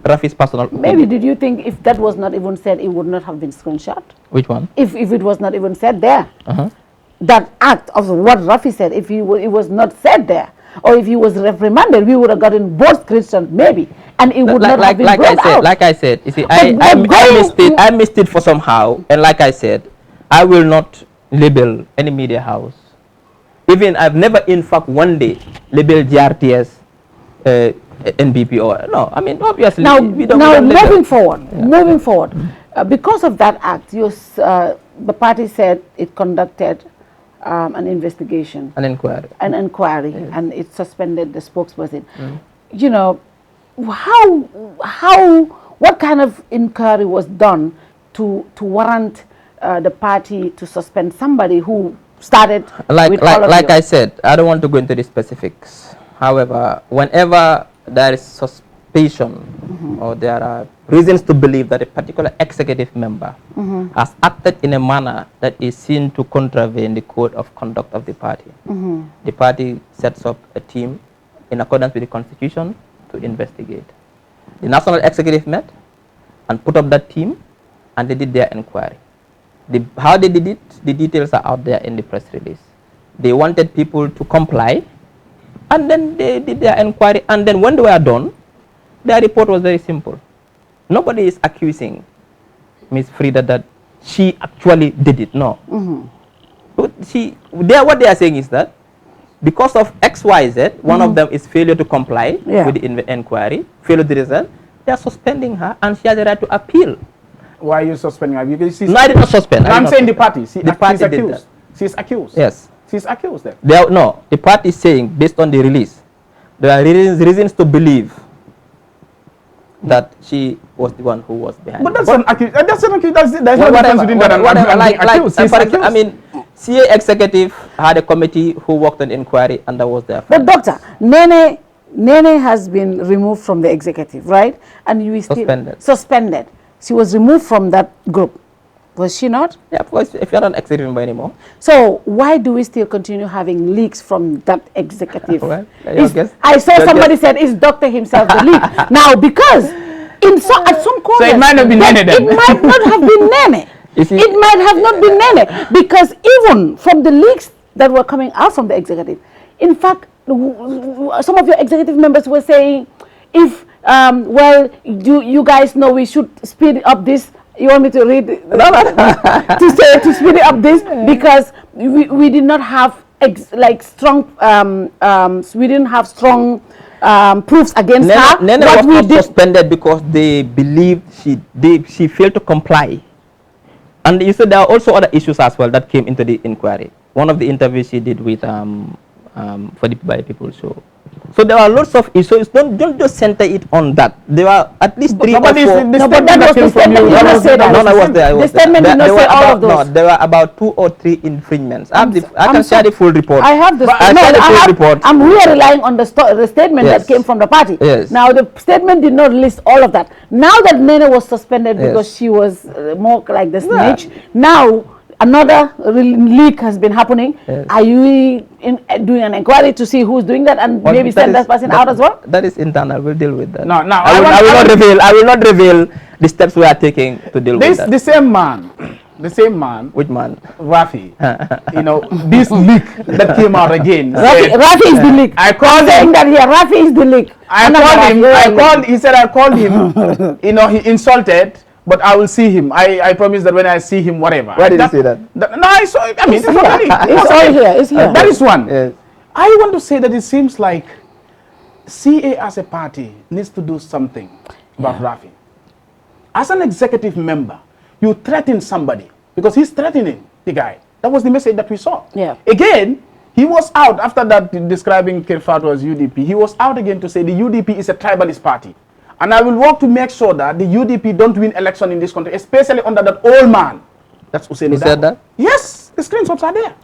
S7: Rafi's personal opinion. Maybe did you think if that was not even said, it would not have been screenshot? Which one? If it was not even said there. That act of what Rafi said, if it was not said there, or if he was reprimanded, we would have gotten both screenshots maybe, and it would not have been brought out. Like I said, you see, I missed it for somehow, and like I said, I will not label any media house. Even I've never, in fact, one day labeled GRTS NBP or no. I mean, obviously. Now moving forward, because of that act, the party said it conducted an investigation, an inquiry, yes, and it suspended the spokesperson.
S6: you know, what kind of inquiry was done to warrant the party to suspend somebody who started with all of
S7: like
S6: you?
S7: I said, I don't want to go into the specifics. However, whenever there is suspicion or there are reasons to believe that a particular executive member has acted in a manner that is seen to contravene the code of conduct of the party, the party sets up a team in accordance with the constitution to investigate. The national executive met and put up that team, and they did their inquiry. How they did it, the details are out there in the press release. They wanted people to comply, and then they did their inquiry, and then when they were done, their report was very simple. Nobody is accusing Ms. Frida that she actually did it, no. But what they are saying is that because of X, Y, Z, one of them is failure to comply with the inquiry, failure to result, they are suspending her, and she has the right to appeal.
S8: Why are you suspending her? Because
S7: no, I did not suspend.
S8: I'm saying the party.
S7: The party
S8: she's
S7: did
S8: accused.
S7: that.
S8: She's accused.
S7: Yes.
S8: She's accused then.
S7: No, the party is saying, based on the release, there are reasons to believe that she was the one who was behind
S8: but
S7: it.
S8: That's an accusation. There's no difference between that and accused.
S7: I mean, CA executive had a committee who worked on inquiry, and that was their
S6: But doctor, Nene has been removed from the executive, right? And you still suspended. She was removed from that group, was she not?
S7: Yeah, of course, if you're not executive member anymore.
S6: So why do we still continue having leaks from that executive?
S7: Well,
S6: I saw somebody said, is doctor himself the leak? Now, because at some corners,
S8: so it might not be Nene then.
S6: It might not have been Nene. It might have not been Nene, because even from the leaks that were coming out from the executive, in fact, some of your executive members were saying, if well, you guys know we should speed up this. You want me to read to speed up this because we did not have strong we didn't have strong proofs against her.
S7: Nene was not suspended because they believed she failed to comply. And you said there are also other issues as well that came into the inquiry. One of the interviews she did with for the By People show. So there are lots of issues. Don't just center it on that. There are at least 3 or 4.
S6: No, but that was the statement. You did not say that.
S7: No, I was there.
S6: The statement did not say all of those.
S7: No, there were about 2 or 3 infringements. I can share the full report.
S6: I have the report. We are relying on the statement that came from the party.
S7: Yes.
S6: Now the statement did not list all of that. Now that Nene was suspended because she was more like the snitch. Now another leak has been happening. Yes. Are you doing an inquiry to see who's doing that and maybe send that person out as well?
S7: That is internal. We'll deal with that.
S8: No,
S7: I will not reveal the steps we are taking to deal with that.
S8: The same man.
S7: Which man?
S8: Rafi. This leak that came out again.
S6: Rafi is the leak.
S8: I called him.
S6: That here, Rafi is the leak.
S8: He said I called him. He insulted. But I will see him. I promise that when I see him, whatever.
S7: Why did you say that?
S8: No, I saw it. I mean,
S6: it's all here. It's here.
S8: That is one.
S7: Yes.
S8: I want to say that it seems like CA as a party needs to do something about Rafi. As an executive member, you threaten somebody because he's threatening the guy. That was the message that we saw.
S6: Yeah.
S8: Again, he was out after that describing Kerr Fatou as UDP. He was out again to say the UDP is a tribalist party. And I will work to make sure that the UDP don't win election in this country, especially under that old man. That's Hussein.
S7: He said that?
S8: Yes, the screenshots are there.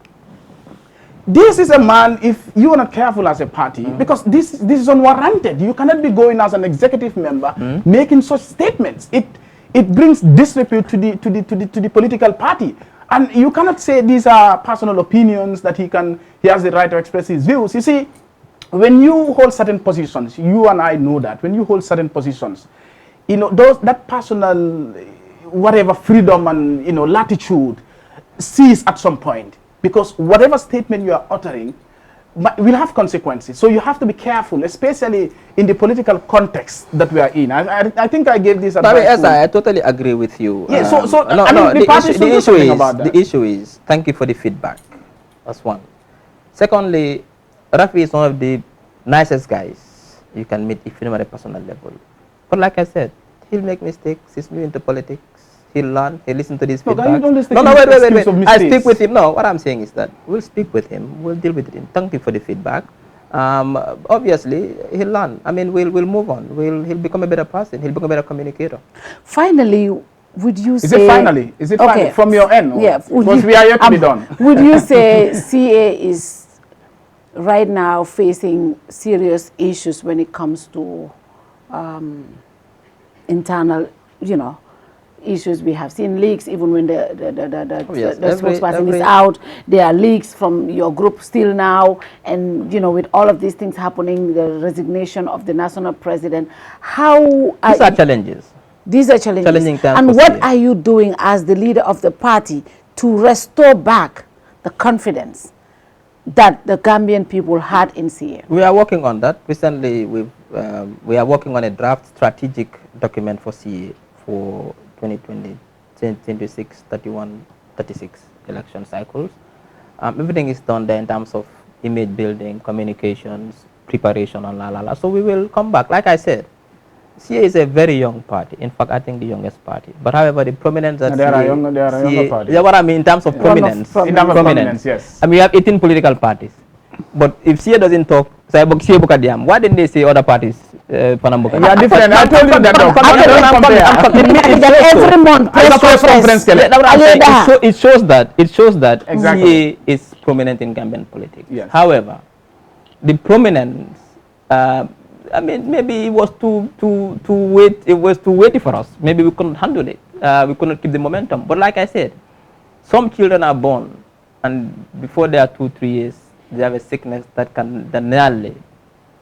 S8: This is a man, if you are not careful as a party, because this is unwarranted. You cannot be going as an executive member making such statements. It brings disrepute to the political party. And you cannot say these are personal opinions that he has the right to express his views. You see, when you hold certain positions, you and I know that, when you hold certain positions, that personal, whatever freedom and, latitude cease at some point. Because whatever statement you are uttering will have consequences. So you have to be careful, especially in the political context that we are in. I think I gave this advice.
S7: I totally agree with you.
S8: Yeah,
S7: the issue is, thank you for the feedback. That's one. Secondly, Rafi is one of the nicest guys you can meet if you know at a personal level. But like I said, he'll make mistakes. He's new into politics. He'll learn. He'll listen to this feedback.
S8: Wait.
S7: I speak with him. No, what I'm saying is that we'll speak with him. We'll deal with him. Thank you for the feedback. Obviously he'll learn. I mean, we'll move on. He'll become a better person. He'll become a better communicator.
S6: Finally, would you say...
S8: Is it finally? Is it finally? From your end?
S6: Yeah.
S8: Because we are yet to be done.
S6: Would you say CA is right now facing serious issues when it comes to internal, issues? We have seen leaks even when the spokesperson is out. There are leaks from your group still now, and with all of these things happening, the resignation of the national president. These
S7: are challenges.
S6: These are challenges.
S7: Challenging times.
S6: And what are you doing as the leader of the party to restore back the confidence that the Gambian people had in CA?
S7: We are working on that. Recently, we are working on a draft strategic document for CA for 2020, 26, 31, 36 election cycles. Everything is done there in terms of image building, communications, preparation, and So we will come back. Like I said, CA is a very young party. In fact, I think the youngest party. But however, the prominence that
S8: there are younger parties.
S7: Yeah, what I mean in terms of prominence.
S8: In terms of prominence, yes.
S7: I mean, we have 18 political parties. But if CA doesn't talk, why didn't they say other parties?
S8: Panambuka. Yeah, different. I told you that.
S6: Every month,
S7: it shows that CA is prominent in Gambian politics.
S8: Yes.
S7: However, the prominence, I mean, maybe it was too weighty for us. Maybe we couldn't handle it. We couldn't keep the momentum. But like I said, some children are born, and before they are 2-3 years, they have a sickness that can nearly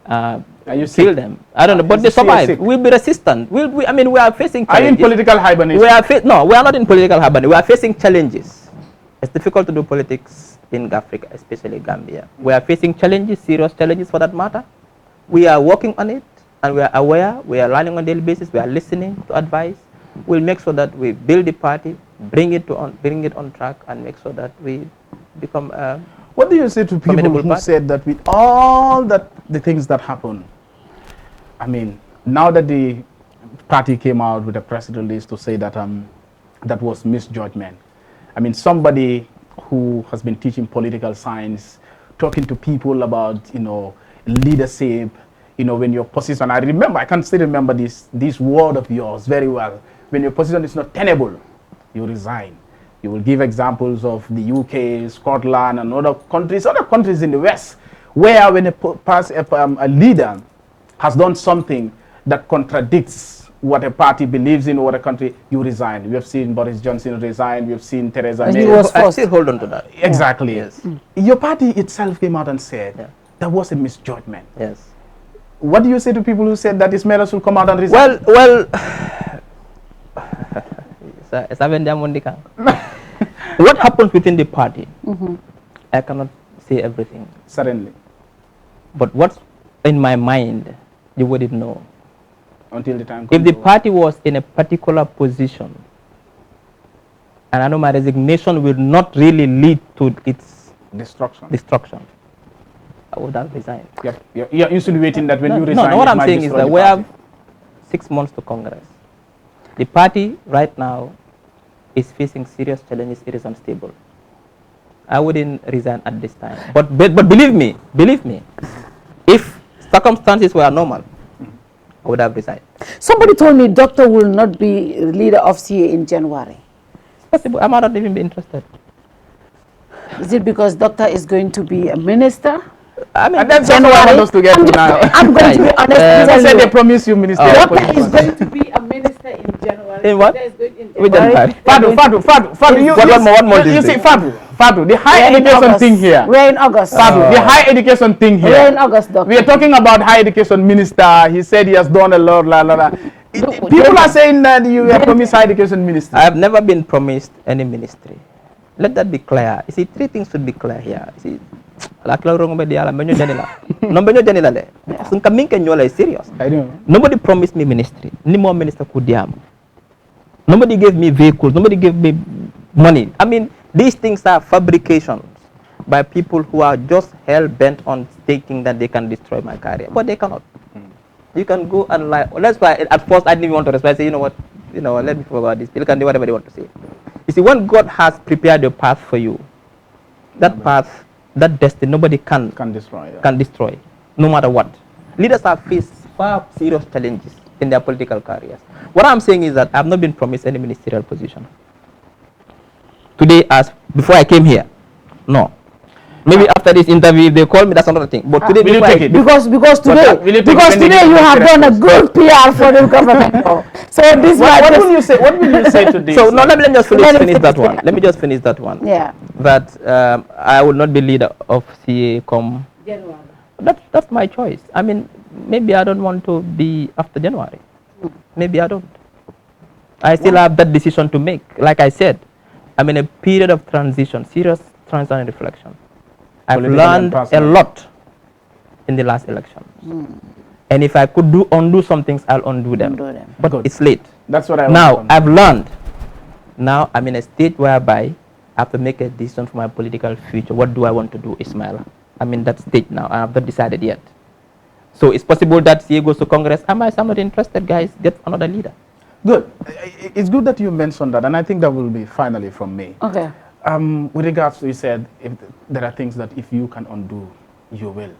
S7: kill them. I don't know, but they survive. We'll be resistant. I mean, we are facing challenges.
S8: Are you in political hibernation?
S7: No, we are not in political hibernation. We are facing challenges. It's difficult to do politics in Africa, especially Gambia. We are facing challenges, serious challenges for that matter. We are working on it, and we are aware. We are learning on a daily basis. We are listening to advice. We'll make sure that we build the party, bring it on track, and make sure that we become
S8: what do you say to people who said that with all the things that happen, I mean, now that the party came out with a press release to say that that was misjudgment. I mean, somebody who has been teaching political science, talking to people about, leadership, when your position, I can still remember this word of yours very well. When your position is not tenable, you resign. You will give examples of the UK, Scotland, and other countries in the West, where when a leader has done something that contradicts what a party believes in or a country, you resign. We have seen Boris Johnson resign. We have seen Theresa May.
S7: I still hold on to that.
S8: Exactly.
S7: Yes.
S8: Your party itself came out and said that was a misjudgment.
S7: Yes.
S8: What do you say to people who said that Ismaila should come out and resign?
S7: Well, what happens within the party, I cannot say everything.
S8: Certainly.
S7: But what's in my mind, you wouldn't know.
S8: Until the time comes.
S7: If the party was in a particular position, and I know my resignation will not really lead to its destruction, I would have resigned.
S8: You're insinuating that when you resign,
S7: no, what I'm saying is that we have 6 months to Congress. The party right now is facing serious challenges. It is unstable. I wouldn't resign at this time. But believe me, if circumstances were normal, I would have resigned.
S6: Somebody told me Doctor will not be leader of CA in January.
S7: It's possible. I might not even be interested.
S6: Is it because Doctor is going to be a minister?
S8: I mean, that's what I want us to get to now.
S6: I'm going to be honest.
S8: They said they promise you minister.
S6: Doctor is going to be a minister in January.
S7: In what?
S6: In
S8: January. Fatu, you see, Fatu, the higher education thing here.
S6: We're in August.
S8: Fatu, the higher education thing here.
S6: We're in August, Doctor.
S8: We are talking about higher education minister. He said he has done a lot, People are saying that you were promised higher education minister.
S7: I have never been promised any ministry. Let that be clear. You see, 3 things should be clear here. You see, serious.
S8: I know.
S7: Nobody promised me ministry. Ni more minister kudiam. Nobody gave me vehicles. Nobody gave me money. I mean, these things are fabrications by people who are just hell-bent on thinking that they can destroy my career. But they cannot. You can go and lie. That's why at first I didn't even want to respond. I say, you know what, let me forget about this. People can do whatever they want to say. You see, when God has prepared your path for you, that path, that destiny, nobody can destroy. no matter what. Leaders have faced far serious challenges in their political careers. What I'm saying is that I've not been promised any ministerial position. Today, as before I came here, no. Maybe after this interview, if they call me, that's another thing. But today,
S6: because today you have done a good PR for the government. So this
S8: what will you say? What will you say to this?
S7: So no, let me just finish that one. Let me just finish that one.
S6: Yeah.
S7: That I will not be leader of CA come January. That's my choice. I mean, maybe I don't want to be after January. Maybe I don't. I still have that decision to make. Like I said, I'm in a period of transition, serious transition and reflection. I've learned a lot in the last election. And if I could undo some things, I'll undo them. But it's late.
S8: That's what I
S7: now I've learned. Now I'm in a state whereby I have to make a decision for my political future. What do I want to do, Ismaila? I'm in that stage now. I have not decided yet. So it's possible that CA goes to Congress. I'm not interested, guys. Get another leader.
S8: Good. It's good that you mentioned that, and I think that will be finally from me.
S6: Okay.
S8: With regards to, you said, if there are things that if you can undo, you will.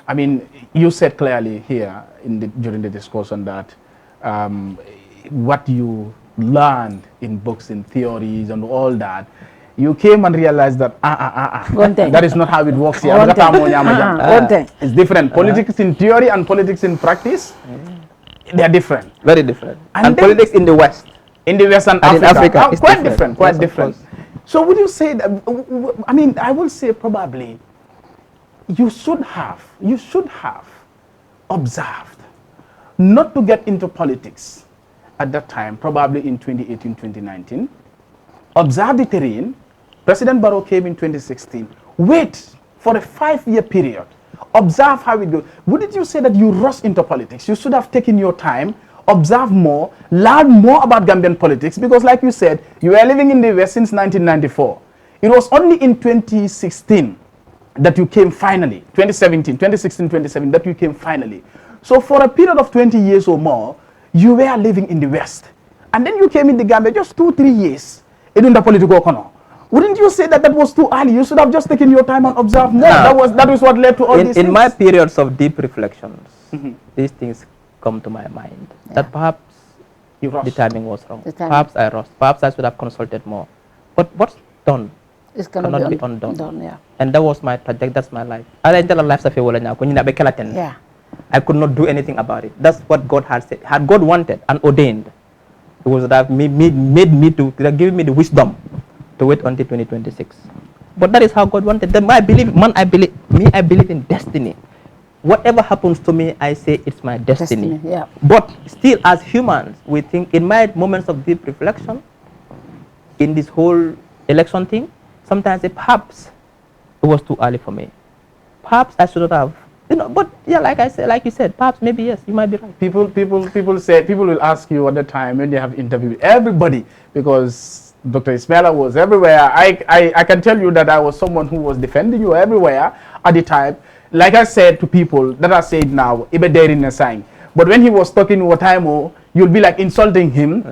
S8: I mean, you said clearly here during the discussion that what you learned in books, in theories and all that, you came and realized that that is not how it works here. It's different. Politics in theory and politics in practice, they are different.
S7: Very different. And politics in the West.
S8: In the West and Africa
S7: is
S8: quite different. Quite different. So would you say that, I mean, I will say probably you should have observed not to get into politics at that time, probably in 2018, 2019. Observe the terrain. President Barrow came in 2016. Wait for a 5-year period. Observe how it goes. Wouldn't you say that you rushed into politics? You should have taken your time, observe more, learn more about Gambian politics, because like you said, you were living in the West since 1994. It was only in 2016 that you came finally, 2016, 2017, that you came finally. So for a period of 20 years or more, you were living in the West. And then you came in the Gambia just 2-3 years in the political corner. Wouldn't you say that was too early? You should have just taken your time and observed more. That was what led to all these things.
S7: In my periods of deep reflections, these things come to my mind. That perhaps the timing was wrong. Perhaps I rushed. Perhaps I should have consulted more. But what's done cannot be undone. And that was my trajectory. That's my life. I could not do anything about it. That's what God had said. Had God wanted and ordained, it was that made me to give me the wisdom to wait until 2026. But that is how God wanted. I believe in destiny. Whatever happens to me, I say it's my destiny. But still, as humans, we think in my moments of deep reflection, in this whole election thing, sometimes perhaps it was too early for me. Perhaps I should not have, but yeah, like you said, perhaps maybe yes, you might be right.
S8: People will ask you at the time when they have interviewed everybody, because Dr. Ismaila was everywhere. I can tell you that I was someone who was defending you everywhere at the time. Like I said to people that I said now, but when he was talking Wataimo, you'll be like insulting him,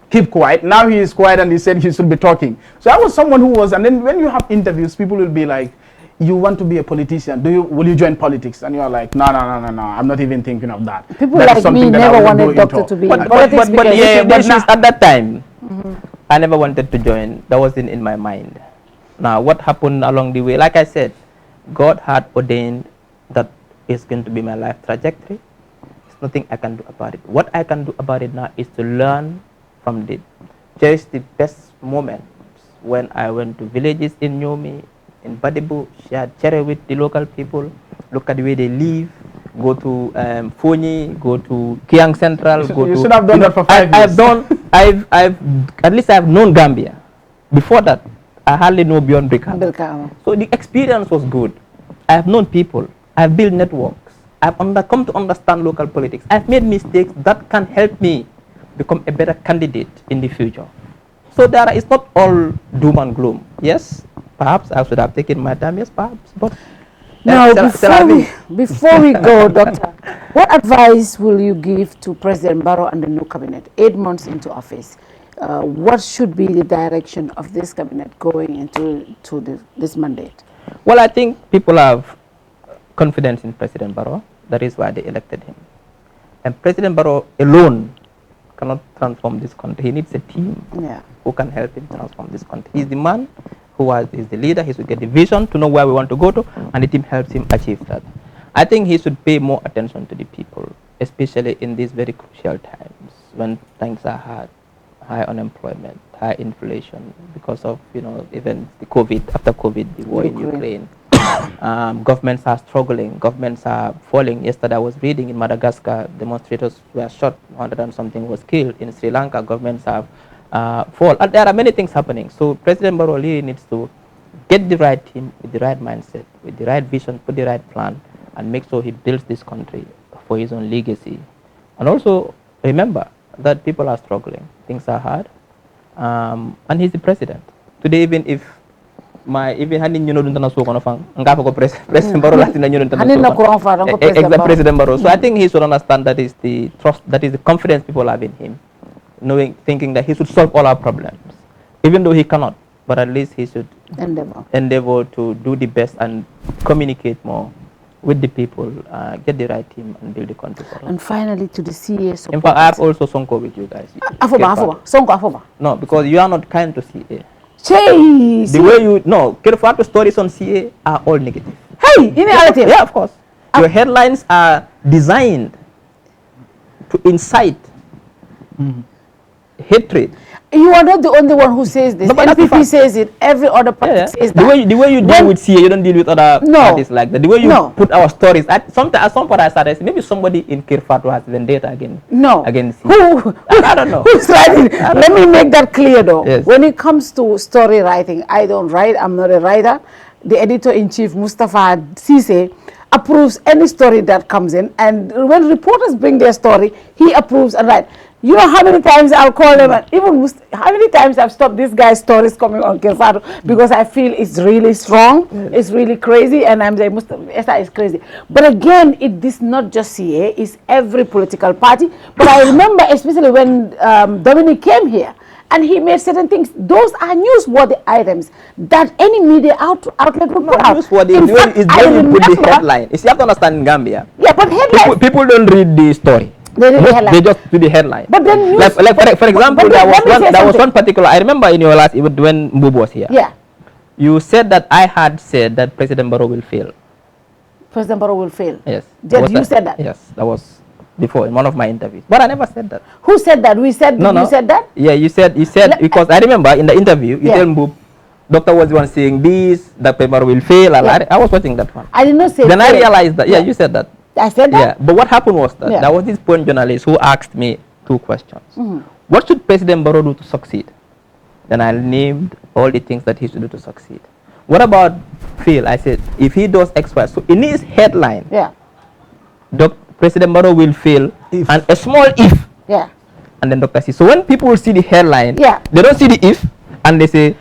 S8: keep quiet. Now he is quiet and he said he should be talking. So I was someone who was, and then when you have interviews, people will be like, you want to be a politician, will you join politics? And you are like, no, I'm not even thinking of that.
S6: People that like me never wanted doctor to be in politics.
S7: But at that time, I never wanted to join. That wasn't in my mind. Now, what happened along the way? Like I said, God had ordained that it's going to be my life trajectory. There's nothing I can do about it. What I can do about it now is to learn from it. Cherish the best moments when I went to villages in Nyomi, in Badibu, shared cherry with the local people, look at the way they live, go to Fonyi, go to Kiang Central.
S8: You should have done that for 5 years.
S7: At least I've known Gambia. Before that, I hardly know beyond Brikama. So the experience was good. I've known people. I've built networks. I've come to understand local politics. I've made mistakes that can help me become a better candidate in the future. So it's not all doom and gloom. Yes, perhaps I should have taken my time. Yes, perhaps. But
S6: now, before we go, Doctor, what advice will you give to President Barrow and the new cabinet 8 months into office? What should be the direction of this cabinet going into this mandate?
S7: Well, I think people have confidence in President Barrow. That is why they elected him. And President Barrow alone cannot transform this country. He needs a team who can help him transform this country. He's the man who is the leader. He should get the vision to know where we want to go to, and the team helps him achieve that. I think he should pay more attention to the people, especially in these very crucial times when things are hard, high unemployment, high inflation because of, even the COVID, after COVID, the war in Ukraine. Governments are struggling, governments are falling. Yesterday I was reading in Madagascar, demonstrators were shot, 100 and something was killed. In Sri Lanka, governments have fall. And there are many things happening. So President Barrow really needs to get the right team with the right mindset, with the right vision, put the right plan, and make sure he builds this country for his own legacy. And also remember that people are struggling, things are hard, and he's the president. Today, even if President Barrow President Barrow. So I think he should understand that is the trust, that is the confidence people have in him, thinking that he should solve all our problems, even though he cannot. But at least he should endeavor to do the best and communicate more with the people, get the right team, and build the country for us.
S6: And finally, to the CA supporters.
S7: In fact, I have also Sonko with you guys.
S6: Sonko.
S7: No, because you are not kind to CA.
S6: Chase.
S7: The way you Fatou stories on CA are all negative.
S6: Hey, in reality.
S7: Yeah, of course. Your headlines are designed to incite hatred.
S6: You are not the only one who says this. NPP says it. Every other party says that.
S7: The way you deal with CA, you don't deal with other parties like that. The way you put our stories. At some point I started, maybe somebody in Kerr Fatou has vendetta against CA. I don't know.
S6: Who's writing? Let me make that clear though. Yes. When it comes to story writing, I don't write. I'm not a writer. The editor-in-chief, Mustafa Ceesay, approves any story that comes in. And when reporters bring their story, he approves and writes. You know how many times I'll call them, and even how many times I've stopped this guy's stories coming on Kerr Fatou because I feel it's really strong, it's really crazy, and I'm saying Esther is crazy. But again, it is not just CA, it's every political party. But I remember especially when Dominic came here, and he made certain things. Those are newsworthy items that any media outlet would put out.
S7: Newsworthy is when you put the headline. You have to understand in Gambia.
S6: Yeah, but headlines.
S7: People don't read the story. They just do the headline.
S6: But then
S7: for example, there was one particular, I remember in your last event when Mbubu was here.
S6: Yeah.
S7: You said that I had said that President Barrow will fail.
S6: President Barrow will fail?
S7: Yes.
S6: You said that?
S7: Yes, that was before in one of my interviews. But I never said that.
S6: Who said that? We said you said that?
S7: Yeah, you said because I remember in the interview you tell Mbubu, Doctor was the one saying this, that Barrow will fail. I was watching that one.
S6: I did not say
S7: Then I realized that you said that.
S6: I said that?
S7: Yeah, but what happened was that there was this point journalist who asked me two questions. What should President Barrow do to succeed? Then I named all the things that he should do to succeed. What about fail? I said, if he does X, Y. So in his headline, President Barrow will fail, and a small if.
S6: Yeah.
S7: And then Dr. C. So when people see the headline, they don't see the if, and they say,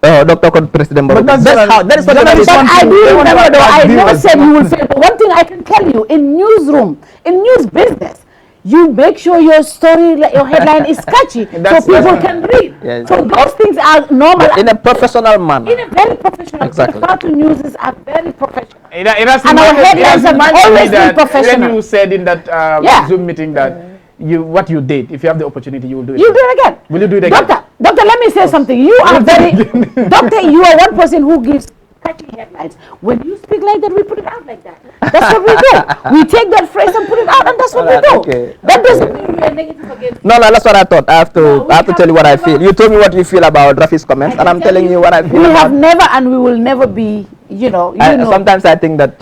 S7: President Barrow. That is what
S6: I do remember though, I never said you will fail. But one thing I can tell you, in newsroom, in news business, you make sure your story, your headline is catchy so people can read.
S7: Yes.
S6: So those things are normal.
S7: In a professional manner.
S6: In a very professional manner.
S7: Exactly.
S6: Fatou newses are very professional.
S8: It has
S6: and our headlines have always been professional.
S8: When you said in that Zoom meeting that what you did, if you have the opportunity, you will do it.
S6: You do it again.
S8: Will you do it again?
S6: Doctor, let me say something. You are very, Doctor, you are one person who gives catchy headlines. When you speak like that, we put it out like that. That's what we do. We take that phrase and put it out, and that's what we do. Okay. That doesn't mean we are negative against.
S7: No, that's what I thought. I have to tell you what I feel. You told me what you feel about Rafi's comments, and I'm telling you what I feel.
S6: We have never, and we will never be. You know.
S7: Sometimes I think that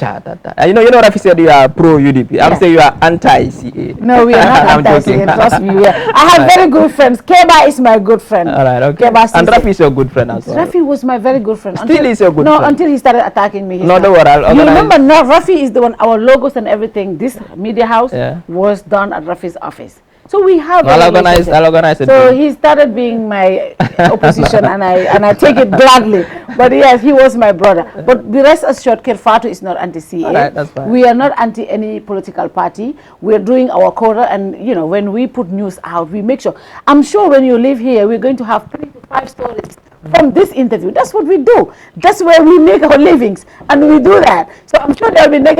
S7: you know, Rafi said you are pro UDP. I'm saying you are anti-CA.
S6: No, we are not anti-CA. Trust me. I have very good friends. Keba is my good friend.
S7: All right, okay. And Rafi is your good friend as well.
S6: Rafi was my very good friend.
S7: Still is your good friend.
S6: No, until he started attacking me.
S7: No, don't worry.
S6: You remember now, Rafi is the one. Our logos and everything. This media house was done at Rafi's office. So we have.
S7: I'll organize it.
S6: So he started being my opposition, and I take it gladly. But yes, he was my brother. But the rest assured, Kerr Fatou is not anti-CA.
S7: Right, that's fine.
S6: We are not anti any political party. We are doing our quota, and you know, when we put news out, we make sure. I'm sure when you live here, we're going to have 3 to 5 stories from this interview. That's what we do. That's where we make our livings, and we do that. So I'm sure there will be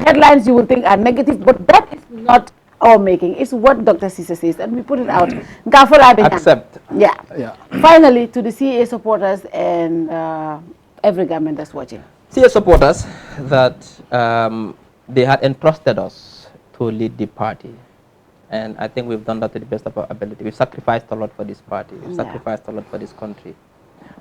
S6: headlines you will think are negative, but that is not our making. It's what Dr. Ceesay says, and we put it out.
S7: Accept.
S6: Yeah. Finally, to the CA supporters and every government that's watching.
S7: CA supporters that they had entrusted us to lead the party. And I think we've done that to the best of our ability. We've sacrificed a lot for this party. We've sacrificed a lot for this country.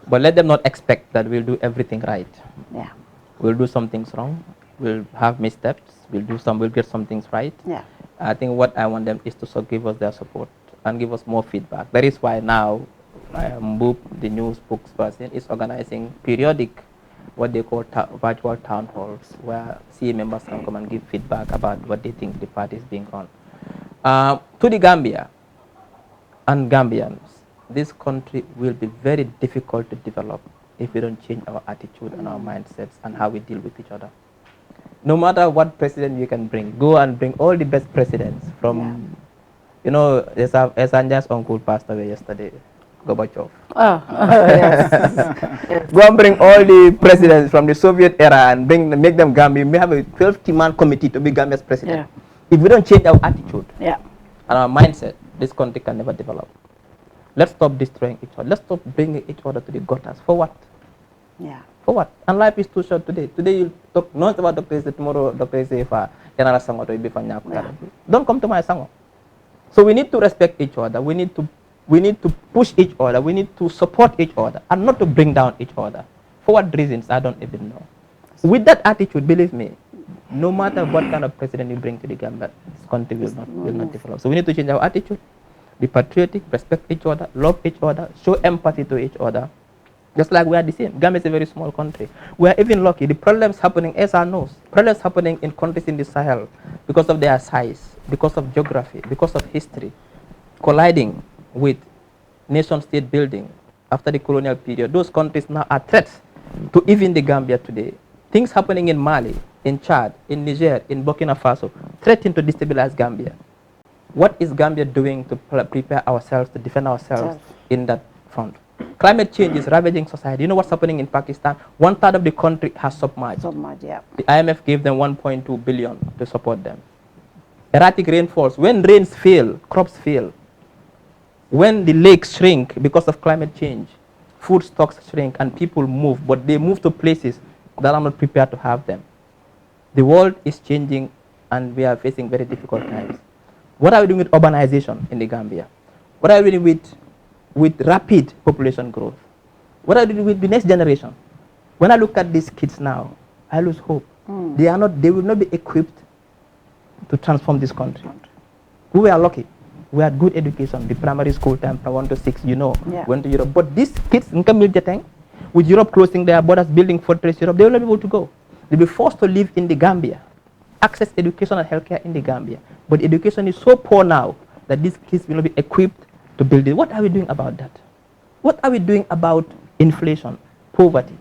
S7: But let them not expect that we'll do everything right.
S6: Yeah.
S7: We'll do some things wrong. We'll have missteps. We'll get some things right.
S6: Yeah.
S7: I think what I want them is to give us their support and give us more feedback. That is why now Boop, the new spokesperson, is organizing periodic what they call virtual town halls, where CA members can come and give feedback about what they think the party is being on. To the Gambia and Gambians, this country will be very difficult to develop if we don't change our attitude and our mindsets and how we deal with each other. No matter what president you can bring, go and bring all the best presidents from, you know, Esanja's uncle passed away yesterday, Gorbachev.
S6: Yes.
S7: Go and bring all the presidents from the Soviet era and make them Gambian. We have a 12-man committee to be Gambia's president.
S6: Yeah.
S7: If we don't change our attitude
S6: and
S7: our mindset, this country can never develop. Let's stop destroying each other. Let's stop bringing each other to the gutters. For what?
S6: Yeah.
S7: For what? And life is too short today. Today you talk not about Dr. Ceesay, tomorrow Dr. Ceesay, General Sango to be Don't come to my Sango. So we need to respect each other. We need to push each other. We need to support each other and not to bring down each other. For what reasons? I don't even know. With that attitude, believe me, no matter what kind of president you bring to the Gambia, this country will not develop. So we need to change our attitude, be patriotic, respect each other, love each other, show empathy to each other. Just like we are the same. Gambia is a very small country. We are even lucky. The problems happening, SR knows, problems happening in countries in the Sahel because of their size, because of geography, because of history, colliding with nation-state building after the colonial period. Those countries now are threats to even the Gambia today. Things happening in Mali, in Chad, in Niger, in Burkina Faso, threaten to destabilize Gambia. What is Gambia doing to prepare ourselves, to defend ourselves in that front? Climate change is ravaging society. You know what's happening in Pakistan? 1/3 of the country has submerged. The IMF gave them 1.2 billion to support them. Erratic rainfalls. When rains fail, crops fail. When the lakes shrink because of climate change, food stocks shrink and people move, but they move to places that are not prepared to have them. The world is changing and we are facing very difficult times. What are we doing with urbanization in the Gambia? What are we doing with rapid population growth? What are we doing with the next generation? When I look at these kids now, I lose hope. They will not be equipped to transform this country. We were lucky. We had good education. The primary school time from 1 to 6, went to Europe. But these kids, with Europe closing their borders, building fortress Europe, they will not be able to go. They'll be forced to live in the Gambia, access education and healthcare in the Gambia. But education is so poor now that these kids will not be equipped to build it. What are we doing about that? What are we doing about inflation, poverty?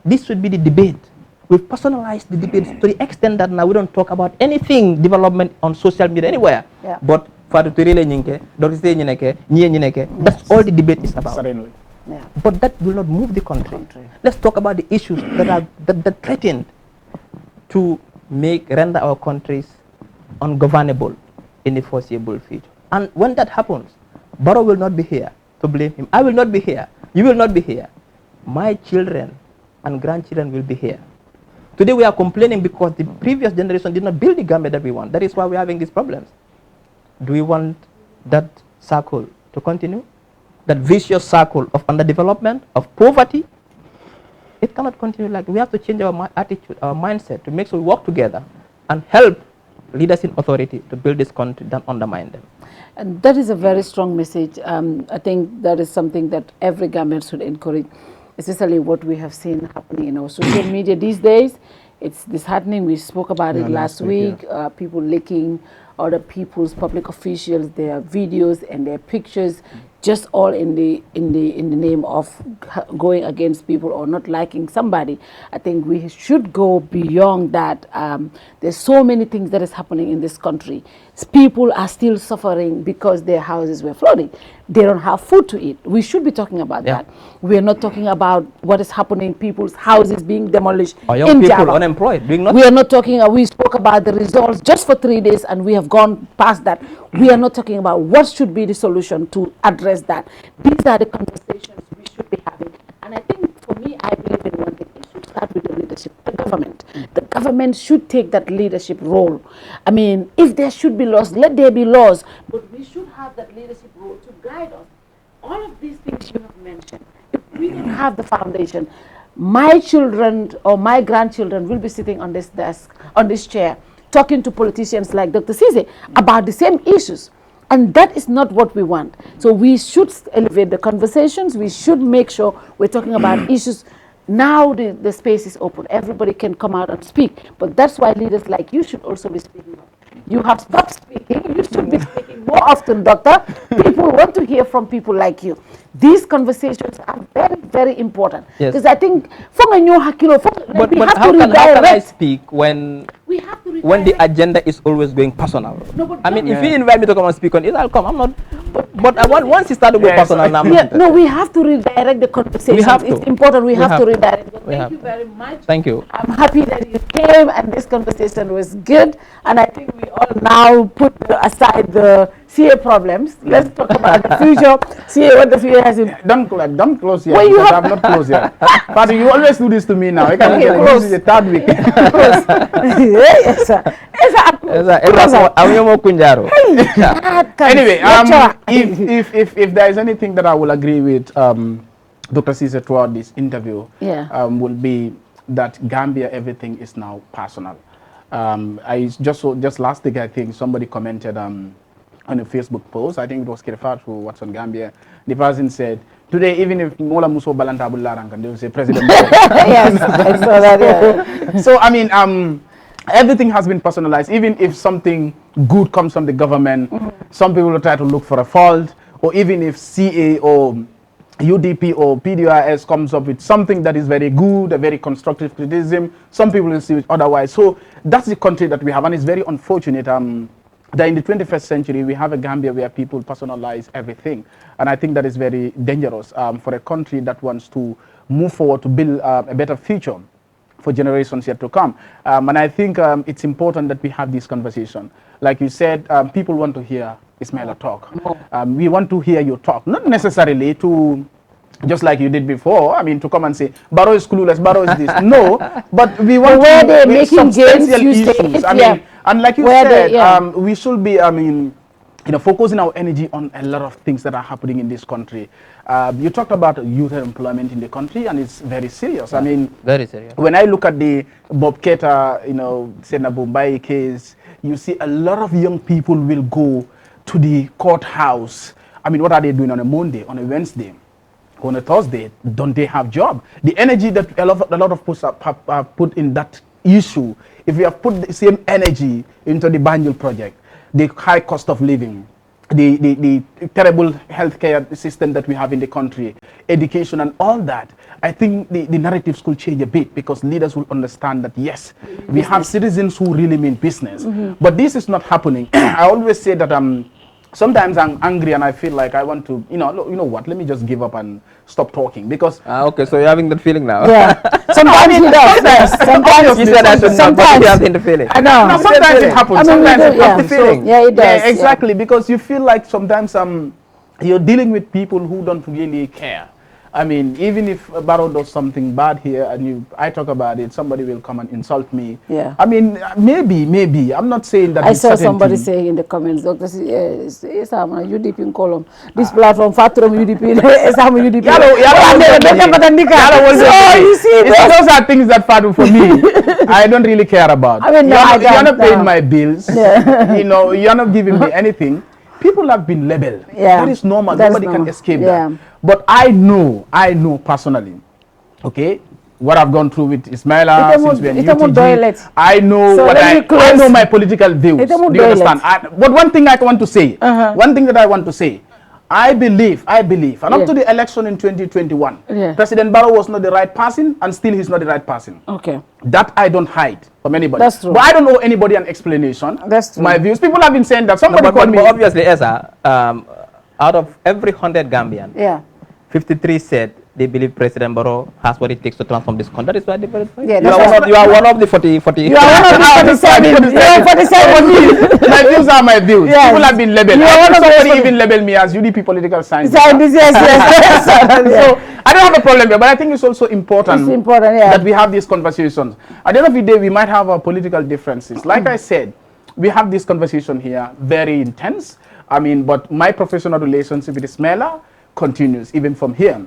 S7: This should be the debate. We've personalized the debate to the extent that now we don't talk about anything development on social media anywhere. But Fatou, that's all the debate is about. But that will not move the country. Let's talk about the issues that threaten to render our countries ungovernable in the foreseeable future. And when that happens, Barrow will not be here to blame him. I will not be here. You will not be here. My children and grandchildren will be here. Today we are complaining because the previous generation did not build the Gambia that we want. That is why we are having these problems. Do we want that circle to continue? That vicious circle of underdevelopment, of poverty? It cannot continue like we have to change our attitude, our mindset to make sure we work together and help leaders in authority to build this country, don't undermine them.
S6: And that is a very strong message. I think that is something that every government should encourage, especially what we have seen happening in our social media these days. It's disheartening. We spoke about it last week. People leaking other people's public officials, their videos and their pictures just all in the name of going against people or not liking somebody. I think we should go beyond that. There's so many things that is happening in this country. People are still suffering because their houses were flooding. They don't have food to eat. We should be talking about that. We are not talking about what is happening, people's houses being demolished.
S7: Or young people unemployed, doing nothing.
S6: We are not talking, we spoke about the results just for 3 days and we have gone past that. We are not talking about what should be the solution to address that. These are the conversations we should be having. And I think for me, I believe in one thing. It should start with the leadership, the government. The government should take that leadership role. I mean, if there should be laws, let there be laws. But we should have that leadership role to guide us. All of these things you have mentioned, if we don't have the foundation, my children or my grandchildren will be sitting on this desk, on this chair, talking to politicians like Dr. Ceesay about the same issues. And that is not what we want. So we should elevate the conversations. We should make sure we're talking about issues. Now the space is open. Everybody can come out and speak. But that's why leaders like you should also be speaking up. You have stopped speaking. You should be speaking more often, Doctor. People want to hear from people like you. These conversations are very, very important. Because I think,
S7: but how can I speak when the agenda is always going personal?
S6: No,
S7: I mean, if you invite me to come and speak on it, I'll come. I'm not. But I want, once you start to go personal, now
S6: no, we have to redirect the conversation. It's important. We have to redirect. But thank you very much.
S7: Thank you.
S6: I'm happy that you came, and this conversation was good. And I think we all now put aside the CA problems. Let's talk about the future. CA, what the future has in.
S8: Don't close yet. Because I'm not close yet. But you always do this to me now. This is the third week.
S6: Yes, sir.
S8: Anyway, if there is anything that I will agree with Dr. Ceesay throughout this interview, will be that Gambia, everything is now personal. I just last week, I think somebody commented on a Facebook post. I think it was Fatou, what's on Gambia. The person said, today, even if Mola Muso Balanta Bularankan, they will say President.
S6: Yes, I saw that. Yeah.
S8: So I mean, everything has been personalized. Even if something good comes from the government, some people will try to look for a fault, or even if CA or UDP or PDRS comes up with something that is very good, a very constructive criticism, some people will see it otherwise. So that's the country that we have, and it's very unfortunate that in the 21st century we have a Gambia where people personalize everything, and I think that is very dangerous for a country that wants to move forward to build a better future for generations yet to come. And I think it's important that we have this conversation. Like you said, people want to hear Ismaila talk. We want to hear you talk, not necessarily to, just like you did before, I mean, to come and say, Barrow is clueless, Barrow is this. No, but we want
S6: where they're making gains,
S8: issues. I mean, and like you said, we should be, I mean, focusing our energy on a lot of things that are happening in this country. You talked about youth employment in the country, and it's very serious. I mean,
S7: very serious.
S8: When I look at the Bob Keita, Sena Bombay case, you see a lot of young people will go to the courthouse. I mean, what are they doing on a Monday, on a Wednesday, on a Thursday? Don't they have job? The energy that a lot of us have put in that issue, if we have put the same energy into the Banjul project, the high cost of living, the terrible healthcare system that we have in the country, education and all that, I think the narratives could change a bit, because leaders will understand that, yes, we have citizens who really mean business. But this is not happening. I always say that sometimes I'm angry and I feel like I want to, you know what, let me just give up and stop talking, because...
S7: okay, so you're having that feeling now.
S6: Yeah. Sometimes he does. Sometimes
S7: you said I should not, but you're having the feeling.
S6: I know.
S8: No, sometimes it happens. Sometimes it happens.
S6: Yeah, it does.
S8: Yeah, exactly, because you feel like sometimes you're dealing with people who don't really care. I mean, even if Barrow does something bad here and I talk about it, somebody will come and insult me.
S6: Yeah.
S8: I mean, maybe. I'm not saying that.
S6: I saw somebody saying in the comments, Dr. UDP in column. This platform, Fatou UDP, UDP.
S8: You see, those are things that Fatou, for me, I don't really care about.
S6: I mean,
S8: you're not paying my bills. Yeah. You're not giving me anything. People have been labeled.
S6: Yeah.
S8: That is normal. Nobody can escape that. But I know personally, okay, what I've gone through with Ismaila since we're in UTG. I know I know my political views. Do you understand? But one thing I want to say, one thing that I want to say, I believe, and up to the election in 2021, President Barrow was not the right person, and still he's not the right person.
S6: Okay.
S8: That I don't hide from anybody.
S6: That's true.
S8: But I don't owe anybody an explanation.
S6: That's true.
S8: My views. People have been saying that. Somebody called me.
S7: But obviously, Esa, out of every 100 Gambians, 53 said they believe President Barrow has what it takes to transform this country. That is why they voted for it. You are one of the 40. You are one of the 47.
S8: You are 47. My views are my views. Yes. People have been labeled. Somebody even labeled me as UDP political science.
S6: Yes.
S8: So I don't have a problem here, but I think it's also important, that we have these conversations. At the end of the day, we might have our political differences. Like I said, we have this conversation here, very intense. I mean, but my professional relationship with Ismaila continues even from here.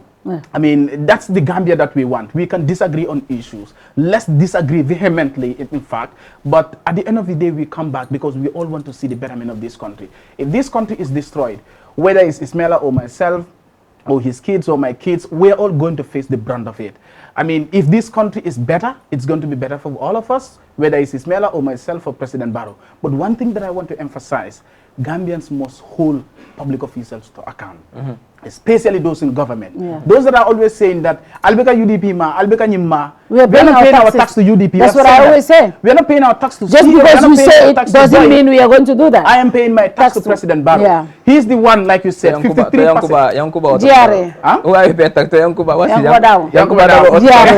S8: I mean, that's the Gambia that we want. We can disagree on issues. Let's disagree vehemently, in fact. But at the end of the day, we come back because we all want to see the betterment of this country. If this country is destroyed, whether it's Ismaila or myself, or his kids or my kids, we're all going to face the brunt of it. I mean, if this country is better, it's going to be better for all of us, whether it's Ismaila or myself or President Barrow. But one thing that I want to emphasize, Gambians must hold public officials to account, especially those in government. Those that are always saying that, Albeka UDP ma, Albeka Nyima, we're not paying our tax to UDP.
S6: That's what I always say.
S8: We're not paying our tax to
S6: Just because you say it doesn't mean we are going to do that.
S8: I am paying my tax to President Barrow. He's the one, like you said, 53%.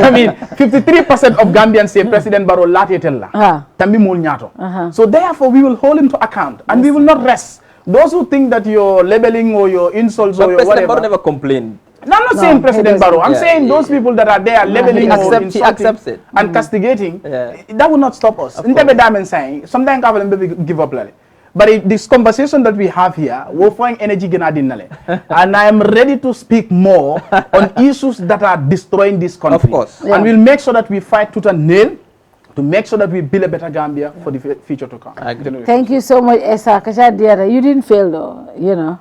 S8: I mean, 53% of Gambians say President Barrow latetella. Tambi mul nyato. So therefore, we will hold him to account, and we will not rest. Those who think that you're labeling or your insults or your whatever.
S7: President Barrow never complained.
S8: No, I'm not saying President Barrow. I'm saying those people that are there labeling or insulting and castigating. That will not stop us. Sometimes I will give up. But this conversation that we have here, we'll find energy and I am ready to speak more on issues that are destroying this country.
S7: Of course.
S8: And we'll make sure that we fight tooth and nail to make sure that we build a better Gambia for the future to come.
S6: Thank you so much, Esa. You didn't fail though, you know.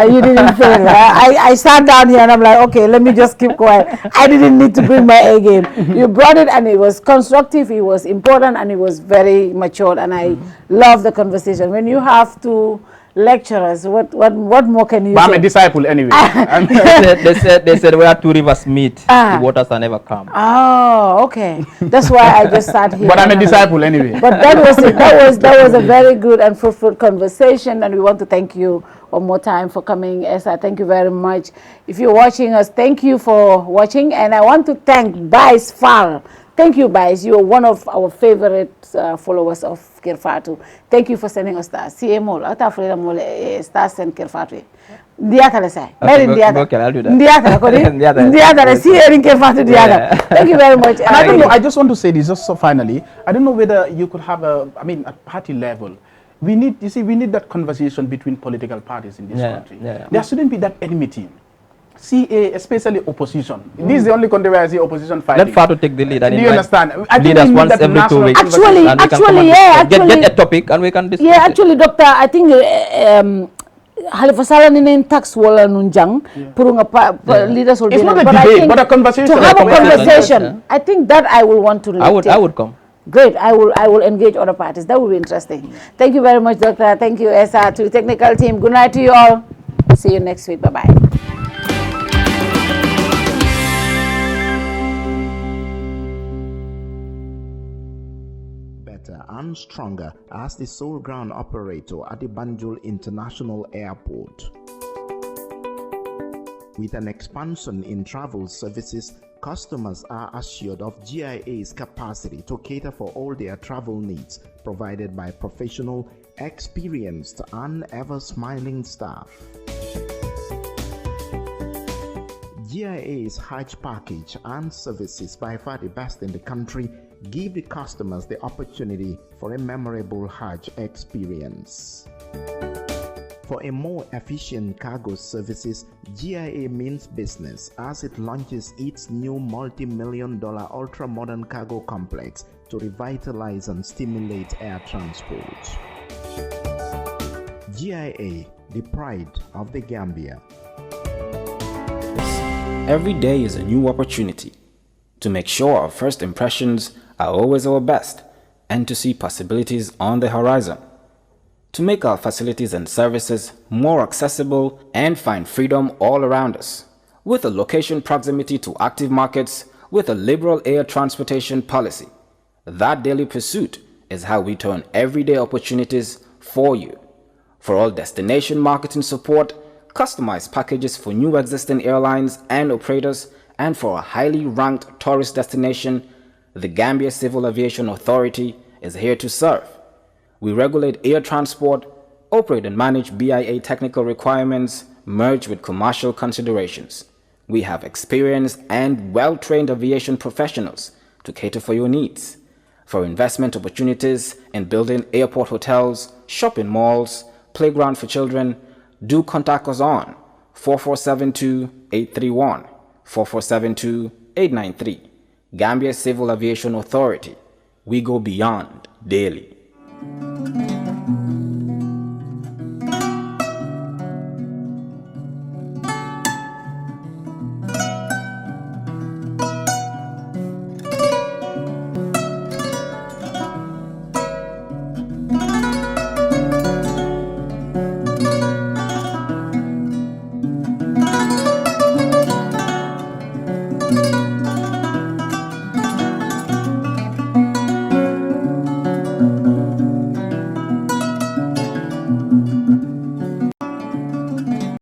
S6: You didn't fail. I sat down here and I'm like, okay, let me just keep quiet. I didn't need to bring my A game. You brought it and it was constructive, it was important, and it was very mature, and I love the conversation. When you have to lecturers, what more can you say?
S8: I'm a disciple anyway.
S7: they said where two rivers meet, the waters are never calm.
S6: Oh, okay. That's why I just sat here.
S8: But I'm a disciple anyway.
S6: But that was a very good and fruitful conversation, and we want to thank you one more time for coming, Esa. Thank you very much. If you're watching us, thank you for watching, and I want to thank Bais Far. Thank you, Bais. You're one of our favorite followers of Kerr Fatou. Thank you for sending us stars. CMO, I thought for stars send Kerr Fatou. Ndiata say.
S7: Okay, I'll do that.
S6: Thank you very much.
S8: And I don't know, I just want to say this just so finally. I don't know whether you could have at party level, we need that conversation between political parties in this country. There shouldn't be that enmity. Especially opposition. This is the only country where I see opposition fighting.
S7: Let Fatou take the lead.
S8: Do you understand? I
S7: lead us once every 2 weeks.
S6: Actually,
S7: get a topic and we can discuss.
S6: Yeah, actually, Doctor, I think Halifa Sallah nine tax wala nunjang purunga leaders will be.
S8: It's not a debate, but a conversation.
S6: To have a conversation, I think that I will want to.
S7: I would come.
S6: Great. I will engage other parties. That will be interesting. Thank you very much, Doctor. Thank you, Esa, to the technical team. Good night to you all. See you next week. Bye bye.
S1: And stronger as the sole ground operator at the Banjul International Airport. With an expansion in travel services, customers are assured of GIA's capacity to cater for all their travel needs, provided by professional, experienced, and ever-smiling staff. GIA's Hajj package and services, by far the best in the country, give the customers the opportunity for a memorable Hajj experience. For a more efficient cargo services, GIA means business as it launches its new multi-million-dollar ultra-modern cargo complex to revitalize and stimulate air transport. GIA, the pride of the Gambia.
S9: Every day is a new opportunity to make sure our first impressions are always our best and to see possibilities on the horizon. to make our facilities and services more accessible and find freedom all around us. With a location proximity to active markets, with a liberal air transportation policy, that daily pursuit is how we turn everyday opportunities for you. For all destination marketing support, customized packages for new existing airlines and operators, and for a highly ranked tourist destination, the Gambia Civil Aviation Authority is here to serve. We regulate air transport, operate and manage BIA technical requirements merged with commercial considerations. We have experienced and well-trained aviation professionals to cater for your needs. For investment opportunities in building airport hotels, shopping malls, playground for children, do contact us on 4472-831, 4472-893. Gambia Civil Aviation Authority. We go beyond daily.